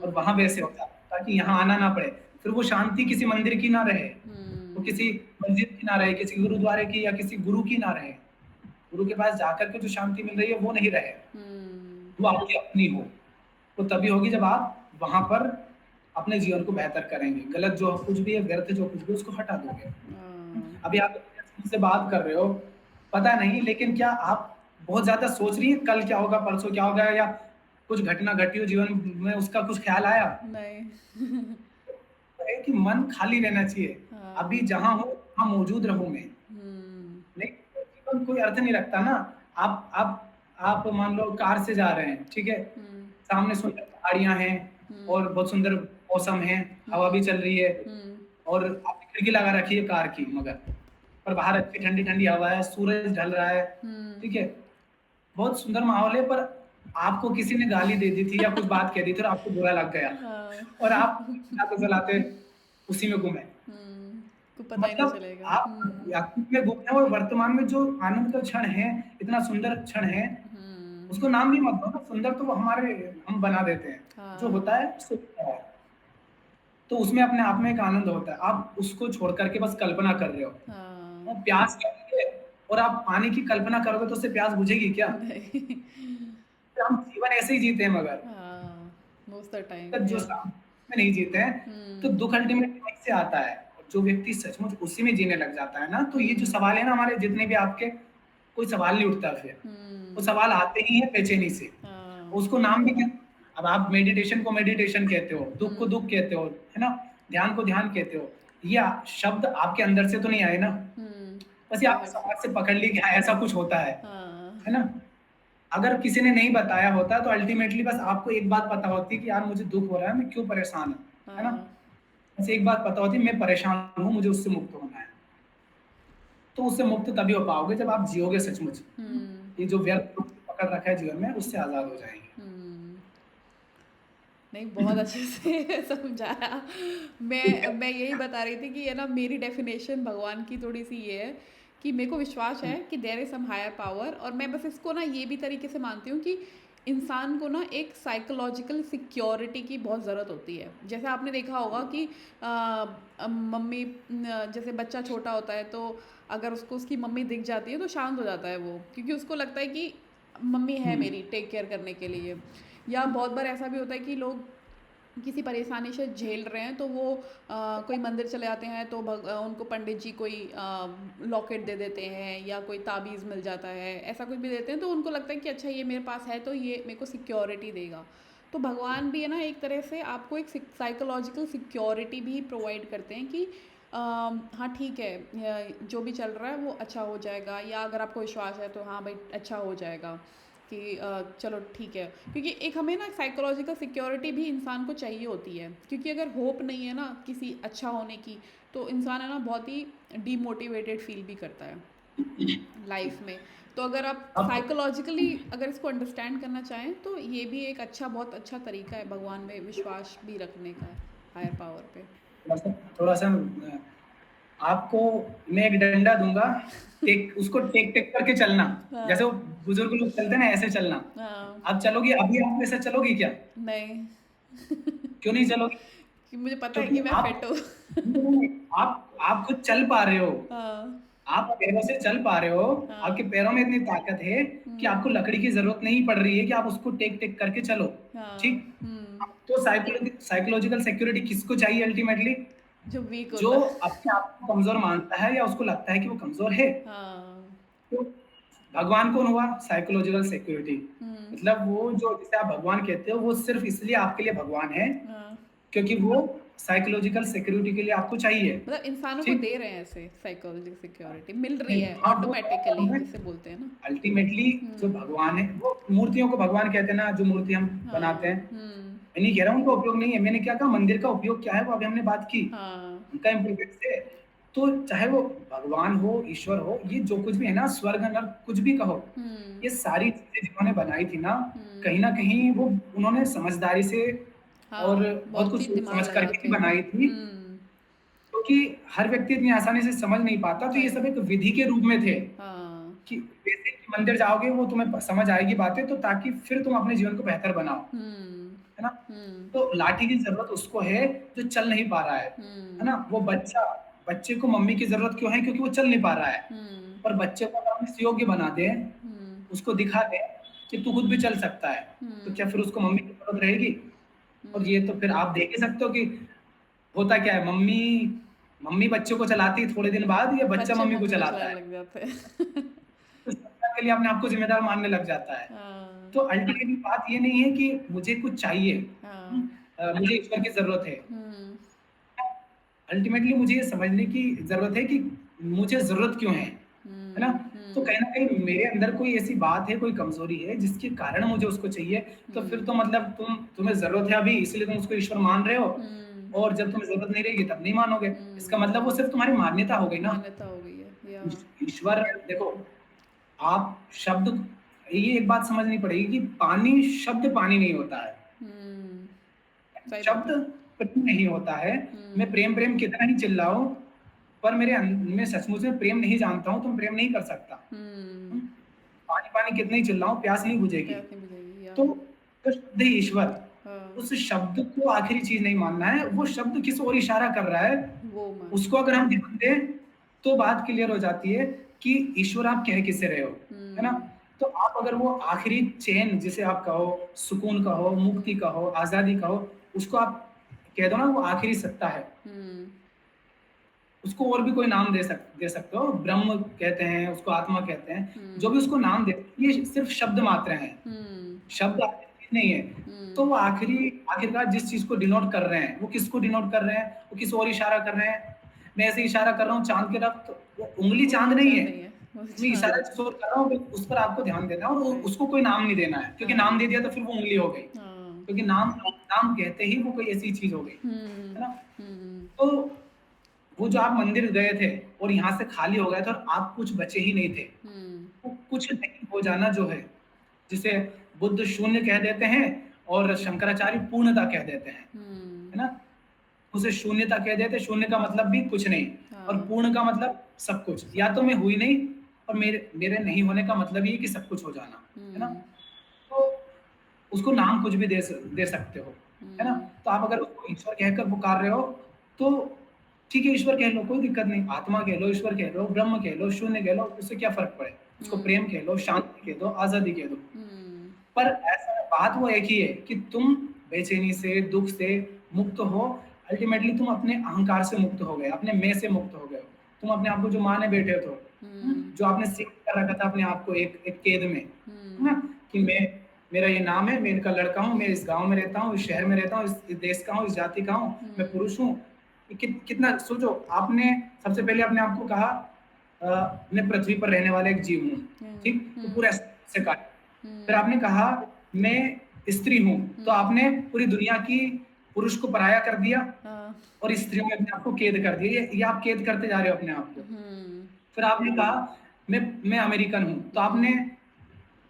और हुँ, वहाँ वैसे हो जाओ, ताकि यहाँ आना ना पड़े। फिर वो शांति किसी मंदिर की ना रहे, वो हुँ, किसी मस्जिद की ना रहे, किसी गुरुद्वारे की या किसी गुरु की ना रहे। गुरु के पास जाकर के जो शांति मिल रही है वो नहीं रहे, हुँ, वो आपकी अपनी हो। वो तभी होगी जब आप वहां पर अपने जीवन को बेहतर करेंगे। गलत जो कुछ भी है, व्यर्थ जो कुछ भी है, उसको हटा दोगे। हाँ, अभी आप मुझसे बात कर रहे हो, पता नहीं, लेकिन क्या आप बहुत ज्यादा सोच रही है कल क्या होगा, परसों क्या होगा, या कुछ घटना घटी हो जीवन में उसका कुछ ख्याल आया? नहीं। तो है कि मन खाली रहना चाहिए। अभी हाँ, जहां हो वहां मौजूद रहूं मैं। हुँ, नहीं तो जीवन कोई अर्थ नहीं रखता ना। आप मान लो कार से जा रहे हैं, ठीक है, हुँ, सामने सुंदर पहाड़ियां हैं हुँ, और बहुत सुंदर मौसम है, हवा भी हुँ, चल रही है, हुँ, और आपने खिड़की लगा रखी है कार की, मगर पर बाहर अच्छी ठंडी ठंडी हवा है, सूरज ढल रहा है, हुँ, ठीक है, बहुत सुंदर माहौल है, पर आपको किसी ने गाली दे दी थी या कुछ बात कह दी थी और आपको बुरा लग गया, हाँ। और आप चलाते चलाते उसी में गुम है। हुँ, को पता ही नहीं मतलब चलेगा। आप हुँ, याकूब में गुम है, और वर्तमान में जो आनंद का क्षण है, इतना सुंदर क्षण है, हुँ, उसको नाम भी मत दो ना, सुंदर तो वो हमारे हम बना देते हैं। जो हाँ, होता है सो होता है। तो उसमें अपने आप में एक आनंद होता है, आप उसको छोड़ करके बस कल्पना कर रहे हो। हाँ, वो प्यास लगी है और आप पानी की कल्पना करोगे तो उससे प्यास बुझेगी क्या? नहीं। तो हम जीवन ऐसे ही जीते हैं, मगर हाँ, मोस्ट द टाइम तक जो या शाम में नहीं जीते हैं, तो हुँ, दुःख अल्टीमेटली वहीं से आता है। और जो व्यक्ति सचमुच उसी में जीने लग जाता है ना, तो ये जो हुँ, सवाल है ना हमारे जितने भी आपके, कोई सवाल नहीं उठता फिर। वो हुँ, सवाल आते ही हैं बेचैनी से। हाँ, उसको नाम भी क्या, अब आप मेडिटेशन को मेडिटेशन कहते हो, दुःख को हुँ, दुःख कहते हो, है ना? ध्यान को ध्यान कहते हो। ये शब्द आपके अंदर से तो नहीं आए ना। हुँ, बस ये आपने बाहर से। समाज से पकड़ ली कि हाँ, ऐसा कुछ होता हाँ, है ना? अगर किसी ने नहीं बताया होता तो अल्टीमेटली बस आपको एक बात पता होती कि यार मुझे दुःख हो रहा है, मैं क्यों परेशान हूँ, है ना? हाँ, बस एक बात पता होती, मैं परेशान हूँ, मुझे उससे मुक्त होना है। तो उससे मुक्त तभी हो पाओगे जब आप जियोगे सचमुच। हुँ, ये जो व्यर्थ रूप से पकड़ रखा है जीवन में, उससे आज़ाद हो जाएँगे। हुँ। नहीं, बहुत अच्छे से समझाया। ठीक है। मैं यही बता रही थी कि है ना मेरी डेफ़िनेशन भगवान की थोड़ी-सी ये है कि मेरे को विश्वास हुँ, है कि there is some higher power और मैं बस इसको ना ये भी तरीके से मानती हूँ कि इंसान को ना एक साइकोलॉजिकल सिक्योरिटी की बहुत ज़रूरत होती है। जैसे आपने देखा होगा कि मम्मी जैसे बच्चा छोटा होता है तो अगर उसको उसकी मम्मी दिख जाती है तो शांत हो जाता है वो, क्योंकि उसको लगता है कि मम्मी है हुँ, मेरी टेक केयर करने के लिए। या बहुत बार ऐसा भी होता है कि लोग किसी परेशानी से झेल रहे हैं तो वो कोई मंदिर चले जाते हैं तो उनको पंडित जी कोई लॉकेट दे देते हैं या कोई ताबीज़ मिल जाता है, ऐसा कुछ भी देते हैं तो उनको लगता है कि अच्छा ये मेरे पास है तो ये मेरे को सिक्योरिटी देगा। तो भगवान भी है ना एक तरह से आपको एक साइकोलॉजिकल सिक्योरिटी भी प्रोवाइड करते हैं कि हाँ ठीक है, जो भी चल रहा है वो अच्छा हो जाएगा, या अगर आपको विश्वास है तो हाँ भाई अच्छा हो जाएगा कि चलो ठीक है, क्योंकि एक हमें ना साइकोलॉजिकल सिक्योरिटी भी इंसान को चाहिए होती है, क्योंकि अगर होप नहीं है ना किसी अच्छा होने की तो इंसान है ना बहुत ही डीमोटिवेटेड फील भी करता है लाइफ में। तो अगर आप अब साइकोलॉजिकली अगर इसको अंडरस्टैंड करना चाहें तो ये भी एक अच्छा बहुत अच्छा तरीका है भगवान में विश्वास भी रखने का, हायर पावर पे। थोड़ा-सा थोड़ा-सा आपको मैं एक डंडा दूँगा, टेक उसको टेक-टेक करके चलना। जैसे वो हाँ, बुजुर्ग लोग चलते हैं ना, ऐसे चलना। हाँ, आप चलोगी, अभी आप वैसे चलोगी क्या? नहीं। क्यों नहीं चलोगी? कि मुझे पता है क्योंकि कि मैं फिट हूँ। आप खुद चल पा रहे हो। हाँ, आप पैरों से चल पा रहे हो, आपके हाँ, पैरों में इतनी ताकत है कि आपको हुँ, लकड़ी की ज़रूरत नहीं पड़ रही है कि आप उसको टेक-टेक करके चलो, हाँ, ठीक? तो साइकोलॉजिकल सिक्योरिटी किसको चाहिए अल्टीमेटली? जो वीक जो होता है। अपने आप को कमज़ोर मानता है या उसको लगता है कि वो कमज़ोर है। हाँ, तो भगवान कौन हुआ? Psychological security. हुँ, मतलब वो जो जिसे आप भगवान कहते हो, वो सिर्फ़ इसलिए आपके लिए भगवान है, हाँ, क्योंकि वो साइकोलॉजिकल सिक्योरिटी के लिए आपको चाहिए। मतलब इंसानों को ठीक? दे रहे हैं ऐसे साइकोलॉजिकल सिक्योरिटी मिल रही नहीं, है हाँ, वो ऑटोमेटिकली हमें जिसे बोलते हैं ना। अल्टीमेटली जो हम्म। भगवान है, वो मूर्तियों को भगवान कहते हैं ना, जो मूर्ति हम बनाते हाँ। हैं। मैं नहीं कह रहा हूँ उनका उपयोग नहीं है, मैंने क्या कहा मंदिर का उपयोग क्या है वो अभी हमने बात की, हाँ। उनका इम्पोर्टेंस है। तो चाहे वो भगवान हो, ईश्वर हो, ये जो कुछ भी है ना, स्वर्ग नरक कुछ भी कहो, हम्म। ये सारी चीजें जिन्होंने बनाई थी ना, हम्म। कहीं ना कहीं वो उन्होंने समझदारी से और हाँ, बहुत बहुत कुछ ही सोच दिमाग समझ लगा करके के। ही बनाई थी, क्योंकि हर व्यक्ति इतनी आसानी से समझ नहीं पाता। तो ये सही। सब एक विधि के रूप में थे हाँ। कि जैसे कि मंदिर जाओगे वो तुम्हें समझ आएगी बातें, तो ताकि फिर तुम अपने जीवन को बेहतर बनाओ, हम्म। है ना? हम्म। तो लाठी की जरूरत उसको है जो चल नहीं पा रहा है हम्म। ना? वो बच्चे को मम्मी की जरूरत क्यों है? क्योंकि वो चल नहीं पा रहा है। हम्म। पर बच्चे को अगर हम इस योग्य बना दें, हम्म। उसको दिखा दें कि तू खुद भी चल सकता है, तो हम्म। क्या फिर उसको मम्मी की जरूरत रहेगी? और ये तो फिर आप देख ही सकते हो कि होता क्या है, मम्मी मम्मी बच्चे को चलाती है, थोड़े दिन बाद ये बच्चा बच्चे मम्मी को मम्मी को चलाता चलाने है, लग जाते हैं। तो सत्ता के लिए अपने आप को जिम्मेदार मानने लग जाता है। हाँ। तो अल्टीमेटली बात ये नहीं है कि मुझे कुछ चाहिए, हाँ। मुझे ईश्वर की जरूरत है। हम्म। अल्टीमेटली मुझे ये समझने की जरूरत है कि मुझे जरूरत क्यों है ना? तो हम्म। कहीं ना कहीं मेरे अंदर कोई ऐसी बात है, कोई कमजोरी है जिसके कारण मुझे उसको चाहिए। तो फिर तो मतलब तुम्हें जरूरत है अभी, इसलिए तुम उसको ईश्वर मान रहे हो, हम्म। और जब तुम्हें जरूरत नहीं रहेगी तब नहीं मानोगे। इसका मतलब वो हम्म। सिर्फ तुम्हारी मान्यता हो गई ना। मान्यता हो गई है या। ईश्वर, देखो, आप शब्द, ये एक बात समझनी पड़ेगी कि पानी, शब्द पानी नहीं होता है, हम्म। सही बात शब्द है। प्रेम नहीं होता है। मैं हम्म। प्रेम प्रेम कितना ही चिल्लाऊं, पर मैं सचमुच में प्रेम नहीं जानता हूं, तो मैं प्रेम नहीं कर सकता। हम्म। हम्म? पानी पानी कितना ही चिल्लाऊं, प्यास नहीं बुझेगी। प्यास नहीं बुझेगी या। तो जो शब्द है ईश्वर, हाँ। उस शब्द को आखिरी चीज नहीं मानना है। वो शब्द किस ओर इशारा कर रहा है, वो मानना उसको है। अगर हम ध्यान दें तो बात क्लियर हो जाती है कि ईश्वर आप कह किसे रहे हो, है ना? हम्म। तो आप अगर वो आखिरी चैन, जिसे आप कहो सुकून कहो, मुक्ति कहो, आजादी कहो, उसको आप कह दो ना, वो आखिरी सत्ता है। हम्म। उसको और भी कोई नाम दे सकते हो, ब्रह्म कहते हैं उसको, आत्मा कहते हैं, जो भी हम्म। उसको नाम दे, ये सिर्फ शब्द मात्र हैं, हम्म। शब्द आखिरी चीज नहीं है। तो हम्म। वो आखिरकार जिस चीज को डिनोट कर रहे हैं, वो किसको डिनोट कर रहे हैं, वो किस और इशारा कर रहे हैं? मैं ऐसे इशारा कर रहा हूँ चांद की तरफ, तो वो उंगली वो चांद उंगली नहीं चांद है, नहीं है, वो मैं चांद इशारा है। जिस ओर कर रहा हूँ उस पर आपको ध्यान देना है, और सही। उसको कोई नाम नहीं देना है, क्योंकि नाम हाँ। दे दिया तो फिर वो उंगली हो गई, हाँ। क्योंकि नाम नाम कहते ही वो कोई ऐसी चीज हो गई, हम्म। है ना? हम्म। तो वो जो आप मंदिर गए थे और यहाँ से खाली हो गए थे और आप कुछ बचे ही नहीं थे, हम्म। वो कुछ नहीं हो जाना जो है, जिसे बुद्ध शून्य कह देते हैं और शंकराचार्य पूर्णता कह देते हैं, हम्म। है ना? उसे शून्यता कह देते, शून्य का मतलब भी कुछ नहीं, और हाँ। पूर्ण का मतलब सब कुछ। या सब तो मैं कुछ। हुई नहीं, और मेरे मेरे नहीं होने का मतलब ये कि सब कुछ हो जाना, है ना? हम्म। तो उसको नाम कुछ भी दे सकते हो, है ना? हम्म। तो आप अगर उसको ईश्वर कहकर पुकार रहे हो, तो ठीक है, ईश्वर कह लो, कोई दिक्कत नहीं, आत्मा कह लो, ईश्वर कह लो, ब्रह्म कह लो, शून्य कह लो, उससे क्या फर्क पड़े? उसको हम्म। प्रेम कह लो, शांति कह दो, आजादी कह दो। हम्म। पर ऐसा, बात वो एक ही है कि तुम बेचैनी से, दुख से मुक्त हो। अल्टीमेटली तुम अपने अहंकार से मुक्त हो गए, अपने मैं से मुक्त हो गए हो। तुम अपने आप को जो माने बैठे हो, हम्म। जो आपने सीख कर रखा था अपने आप को एक एक कैद में, है हम्म। ना? कि मैं, मेरा ये नाम है, मैं इनका लड़का हूँ, मैं इस गांव में रहता हूँ, इस शहर में रहता हूँ, इस देश का हूँ, इस जाति का हूँ, मैं हम्म। पुरुष हूँ। कितना सोचो, आपने सबसे पहले अपने आप को कहा मैं पृथ्वी पर रहने वाला एक जीव हूँ, ठीक, तो हम्म। पूरा से काट। फिर हम्म। आपने कहा मैं स्त्री हूँ, तो हम्म। आपने पूरी दुनिया की पुरुष को पराया कर दिया, हाँ। और स्त्रियों में अपने आप को कैद कर दिया। ये आप कैद करते जा रहे हो अपने आप को। हम्म। फिर आपने कहा मैं अमेरिकन हूँ, तो आपने, हम्म।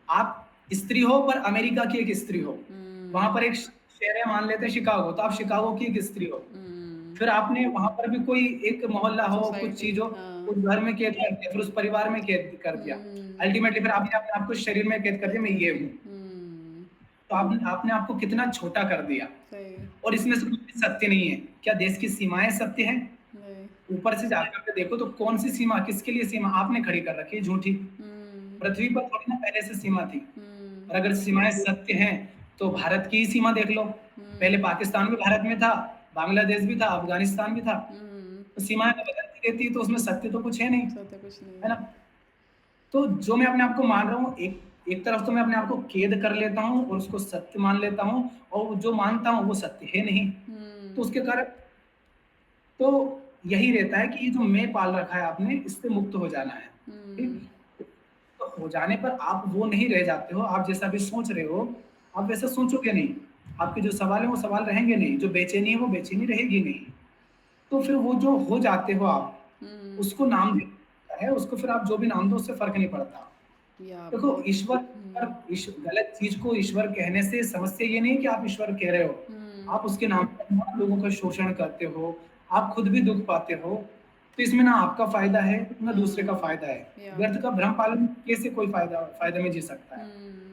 आप स्त्री हो पर अमेरिका की एक स्त्री हो। वहां हम्म। पर एक शहर है, मान लेते हैं शिकागो, तो आप शिकागो की एक स्त्री हो। हम्म। फिर आपने वहां पर भी कोई एक मोहल्ला हो, कुछ सोसाइटी। चीज हो, हाँ। उस घर में कैद कर दिया, फिर उस परिवार में कैद कर दिया। हम्म। अल्टीमेटली फिर आपने अपने आप को शरीर में कैद कर दिया, मैं ये हूँ। हम्म। तो आपने आपको कितना छोटा कर दिया। सही। और इसमें से कुछ भी सत्य नहीं है। क्या देश की सीमाएं सत्य हैं? नहीं। ऊपर से जाकर के देखो तो कौन सी सीमा, किसके लिए सीमा आपने खड़ी कर रखी है? झूठी। हम्म। पृथ्वी पर थोड़ी ना पहले से सीमा थी। हम्म। और अगर सीमाएं सत्य हैं तो भारत की ही सीमा देख लो। पहले हम्म। पाकिस्तान भी भारत में था, बांग्लादेश भी था, अफगानिस्तान भी था। हम्म। तो सीमाएं तो बदलती रहती है, तो उसमें सत्य तो कुछ है नहीं, सत्य कुछ नहीं है है। ना? तो जो मैं अपने आप को मान रहा हूँ, एक एक तरफ तो मैं अपने आप को कैद कर लेता हूँ और उसको सत्य मान लेता हूँ, और जो मानता हूँ वो सत्य है नहीं। तो हम्म। उसके कारण तो यही रहता है कि ये जो मैं पाल रखा है आपने, इससे मुक्त हो जाना है। हुँ, ठीक? तो हो जाने पर आप वो नहीं रह जाते हो, आप जैसा अभी सोच रहे हो, आप वैसा सोचोगे नहीं। आपके जो सवाल है वो सवाल रहेंगे नहीं, जो बेचैनी है वो बेचैनी रहेगी नहीं। तो फिर वो जो हो जाते हो आप, हुँ, उसको नाम देना है, उसको फिर आप जो भी नाम दो उससे फ़र्क नहीं पड़ता। या देखो बहुत ईश्वर हुँ, गलत चीज़ को ईश्वर कहने से समस्या ये नहीं है कि आप ईश्वर कह रहे हो। हुँ, आप उसके नाम पर बहुत लोगों का शोषण करते हो, आप खुद भी दुःख पाते हो, तो इसमें ना आपका फ़ायदा है, ना दूसरे का हुँ, फ़ायदा है। या व्यर्थ का भ्रम पालन कैसे कोई फ़ायदा में जी सकता है?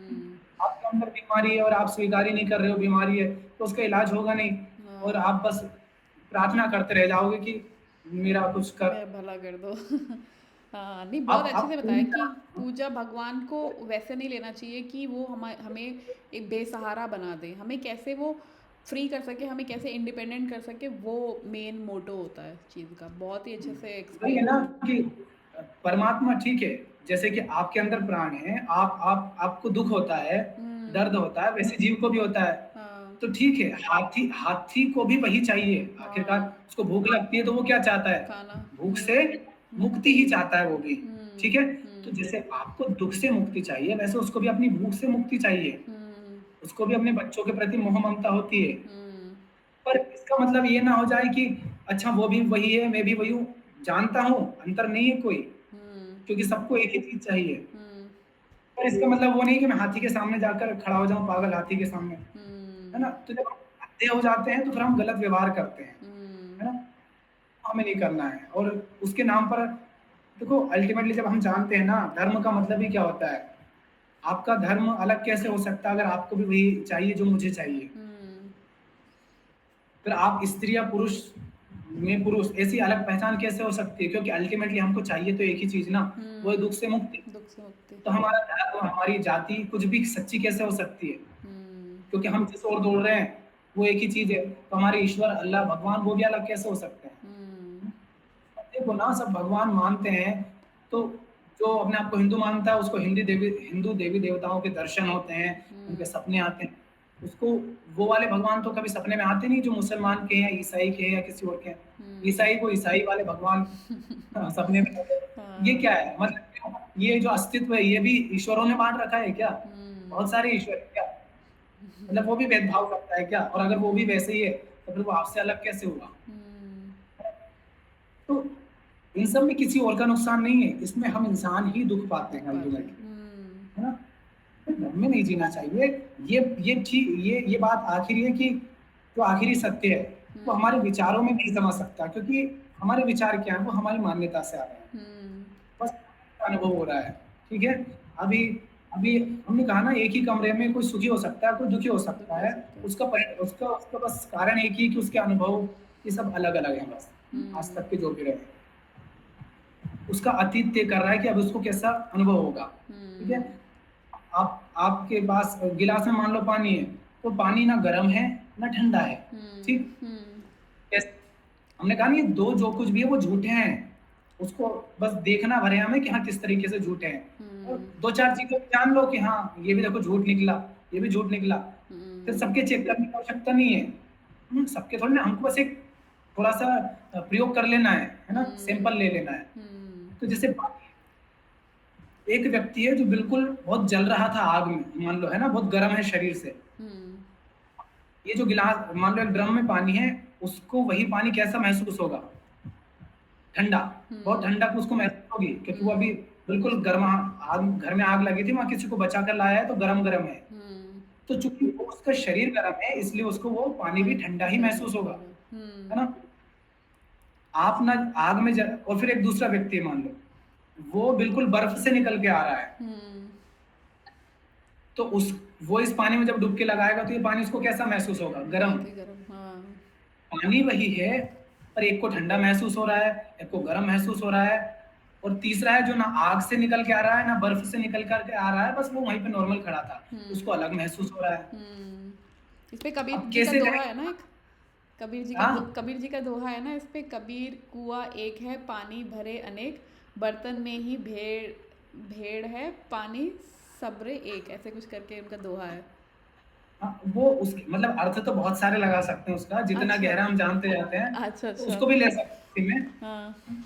हुँ, आपके अंदर बीमारी है और आप स्वीकार ही नहीं कर रहे हो बीमारी है, तो उसका इलाज होगा नहीं और हाँ, आप बस प्रार्थना करते रह जाओगे कि मेरा कुछ कर। मैं भला कर दो। हाँ, नहीं बहुत अच्छे से आप बताया पूरी कि तरह पूजा भगवान को वैसे नहीं लेना चाहिए कि वो हमें एक बेसहारा बना दे। हमें कैसे वो फ्री कर सके, हमें कैसे इंडिपेंडेंट कर सके, वो मेन मोटो होता है चीज़ का। बहुत ही अच्छे से वही है एक्सप्लेन ना किया। कि परमात्मा ठीक है, जैसे कि आपके अंदर प्राण है, आप आपको दुःख होता है, हुँ, दर्द होता है, वैसे जीव को भी होता है। हाँ, तो ठीक है, हाथी हाथी को भी वही चाहिए। आखिरकार हाँ, उसको भूख लगती है तो वो क्या चाहता है? खाना भूख से मुक्ति मुक्ति ही चाहता है वो भी। हुँ, ठीक है? तो हुँ, जैसे आपको दुःख से मुक्ति चाहिए, वैसे उसको भी अपनी भूख से मुक्ति चाहिए। हुँ, उसको भी अपने बच्चों के प्रति मोह ममता होती है। हुँ, पर इसका मतलब ये ना हो जाए कि अच्छा वो भी वही है, मैं भी वही हूँ। जानता हूँ, अंतर नहीं है कोई, हुँ, क्योंकि सबको एक ही चीज़ चाहिए। हुँ, पर इसका मतलब वो नहीं कि मैं हाथी के सामने जाकर खड़ा हो जाऊँ पागल हाथी के सामने, है ना? हुँ, तो जब हम अंधे हो जाते हैं तो फिर हम गलत व्यवहार करते हैं, हुँ, है ना? हमें नहीं करना है और उसके नाम पर देखो अल्टीमेटली जब हम जानते हैं ना धर्म का मतलब ही क्या होता है? आपका धर्म अलग कैसे हो सकता है अगर आपको भी वही चाहिए जो मुझे चाहिए? हुँ, फिर आप स्त्री या पुरुष में पुरुष ऐसी अलग पहचान कैसे हो सकती है? क्योंकि अल्टीमेटली हमको चाहिए तो एक ही चीज़ ना, वो है दुःख हुँ, से मुक्ति। दुःख से मुक्ति। तो हमारा धर्म, हमारी जाति कुछ भी सच्ची कैसे हो सकती है? हुँ, क्योंकि हम जिस ओर दौड़ रहे हैं, वो एक ही चीज़ है। तो हमारे ईश्वर, अल्लाह, भगवान वो भी अलग कैसे हो सकते हैं? हुँ, देखो ना सब भगवान मानते हैं, तो जो अपने आप को हिंदू मानता है उसको हिंदू देवी-देवताओं के दर्शन होते हैं, उनके हुँ, सपने आते हैं। उसको वो वाले भगवान तो कभी सपने में आते नहीं जो मुसलमान के हैं, ईसाई के हैं या किसी और के हैं। हुँ। ईसाई को ईसाई वाले भगवान सपने में आते हैं। ये हाँ, क्या है? मतलब क्यों? ये जो अस्तित्व है ये भी ईश्वरों ने बाँट रखा है क्या? हुँ, बहुत सारे ईश्वर हैं क्या? मतलब वो भी भेदभाव करता है क्या? और अगर वो भी वैसे ही है, तो फिर वो आपसे अलग कैसे हुआ? हुँ, तो इन सब में किसी और का नुकसान नहीं है, इसमें हम इंसान ही दुःख पाते दुःख हैं पाते हैं। अल्टीमेटली, हुँ, है ना? तो भ्रम में नहीं जीना चाहिए। ये बात आखिरी है कि जो आखिरी सत्य है, वो हुँ, हमारे विचारों में नहीं समा सकता क्योंकि हमारे विचार क्या हैं, वो हमारी मान्यता से आ रहे हैं। हुँ, बस अनुभव हो रहा है, ठीक है? अभी अभी हमने कहा ना एक ही कमरे में कोई सुखी हो सकता है, कोई दुखी हो सकता दुखी हो है। सकता है। उसका बस कारण एक ही है कि उसके अनुभव ये सब अलग-अलग हैं बस, आज हुँ, तक के जो भी रहे। उसका अतीत तय कर रहा है कि अब उसको कैसा अनुभव होगा, ठीक है? हुँ, आपके पास गिलास में मान लो पानी है, तो पानी ना गर्म है, ना ठंडा है, हुँ, ठीक? हुँ, कैस हमने कहा ना ये 2 जो कुछ भी है वो झूठे हैं। उसको बस देखना भरे हमें कि हाँ, किस तरीके से झूठे हैं। और हुँ, 2-4 चीज़ें जान लो कि हाँ, ये भी देखो झूठ निकला, ये भी झूठ निकला। फिर हुँ, सबके चेक करने की आवश्यकता नहीं है। सबके थोड़ी ना हमको बस एक थोड़ा-सा प्रयोग कर लेना है ना? हुँ, सैंपल ले लेना है। हुँ, तो जैसे एक व्यक्ति है जो बिल्कुल बहुत जल रहा था आग में, मान लो है ना, बहुत गर्म है शरीर से। हुँ, ये जो गिलास मान लो एक ड्रम में पानी है, उसको वही पानी कैसा महसूस होगा? ठंडा, बहुत हुँ, ठंडक उसको महसूस होगी क्योंकि वो अभी हुँ, बिल्कुल गर्मा आग घर में आग लगी थी, वहाँ किसी को बचा कर लाया है तो गरम-गरम है। हुँ, तो चूँकि वो उसका शरीर गर्म है इसलिए उसको वो पानी भी पानी ठंडा ही ठंडा महसूस महसूस होगा, होगा। है हुँ, ना? आप ना आग में ज और फिर एक दूसरा व्यक्ति है मान लो, वो बिल्कुल बर्फ से निकल के आ रहा है। हुँ, तो उस वो इस पानी में जब डुबकी लगाएगा तो ये पानी उसको कैसा महसूस होगा? गरम। बहुत ही गरम, हाँ। पानी वही है, पर एक को ठंडा महसूस हो रहा है, एक को गरम महसूस हो रहा है और तीसरा है जो ना आग से निकल के आ रहा है, ना बर्फ से निकल कर के आ रहा है, बस वो वहीं पे नॉर्मल खड़ा था। उसको हुँ, अलग महसूस हो रहा है। हुँ। इस पे कबीर अब जी का कैसे दोहा है ना करें? एक? हाँ, कबीर जी का दोहा है ना इस पे, कबीर कुआँ एक है पानी भरे अनेक, बर्तन में ही भेड़ भेड़ है पानी सबरे एक, ऐसे कुछ करके उनका दोहा है। हाँ, वो उसके मतलब अर्थ तो बहुत सारे लगा सकते हैं उसका, जितना अच्छा, गहरा हम जानते जाते हैं, अच्छा, तो अच्छा। उसको भी ले सकते हैं इसी में। हाँ।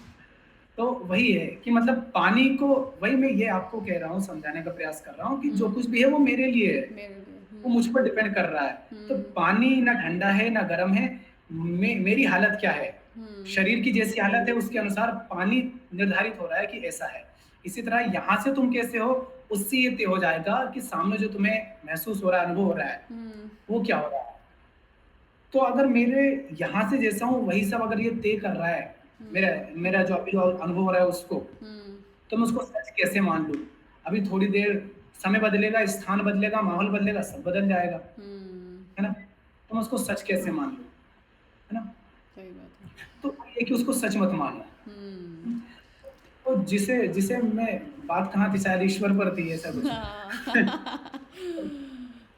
तो वही है कि मतलब पानी को, वही मैं ये आपको कह रहा हूँ, समझाने का प्रयास कर रहा हूँ कि जो हुँ, कुछ भी है वो मेरे लिए है, मेरे लिए। वो मुझ पर हुँ, डिपेंड कर रहा है। तो हुँ, पानी ना ठंडा है ना गर्म है, मेरी हालत क्या है, हुँ, शरीर की जैसी हालत है उसके अनुसार पानी निर्धारित हो रहा है कि ऐसा है। इसी तरह यहाँ से तुम कैसे हो, उससे ये तय हो जाएगा कि सामने जो तुम्हें महसूस हो रहा है, अनुभव हो रहा है, हुँ, वो क्या हो रहा है। तो अगर मेरे यहाँ से जैसा हूँ वही सब अगर ये तय कर रहा है, मेरा हुँ, मेरा जो अभी जो अनुभव हो रहा है उसको, हुँ, तो मैं उसको सच कैसे मान लूँ? अभी थोड़ी देर समय बदलेगा, स्थान बदलेगा, माहौल बदलेगा, सब बदल जाएगा, हुँ, है ना? तो मैं उसको सच कैसे मान लूँ, है ना? सही बात है। तो ये कि उसको सच मत मानो। हुँ, तो जिसे जिसे मैं, बात कहाँ थी, शायद ईश्वर पर थी, ऐसा कुछ। हाँ।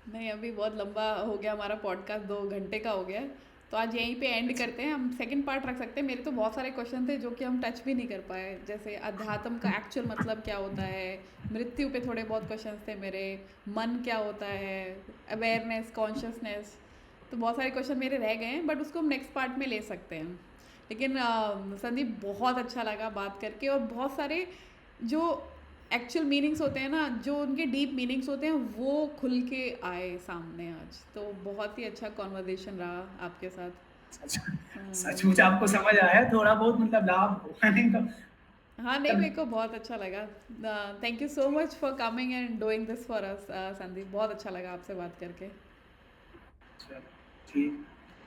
नहीं, अभी बहुत लंबा हो गया हमारा पॉडकास्ट, 2 घंटे का हो गया है। तो आज यहीं पे एंड अच्छा, करते हैं, हम सेकंड पार्ट रख सकते हैं। मेरे तो बहुत सारे क्वेश्चन थे जो कि हम टच भी नहीं कर पाए, जैसे अध्यात्म का एक्चुअल मतलब क्या होता है, मृत्यु पे थोड़े बहुत क्वेश्चंस थे मेरे, मन क्या होता है, अवेयरनेस, कॉन्शियसनेस। तो बहुत सारे क्वेश्चन मेरे रह गए हैं, बट उसको हम नेक्स्ट पार्ट में ले सकते हैं। लेकिन संदीप, बहुत अच्छा लगा बात करके, और बहुत सारे जो एक्चुअल मीनिंग्स होते हैं ना, जो उनके डीप मीनिंग्स होते हैं, वो खुल के आए सामने आज। तो बहुत ही अच्छा कॉन्वर्जेशन रहा आपके साथ। सच हम्म, सचमुच आपको समझ आया थोड़ा बहुत, मतलब लाभ हुआ नहीं तो हाँ, नहीं, मेरे को मतलब। बहुत अच्छा लगा। Thank you so much for coming and doing this for us Sandeep, बहुत अच्छा लगा आपसे बात करके। चलो, ठीक।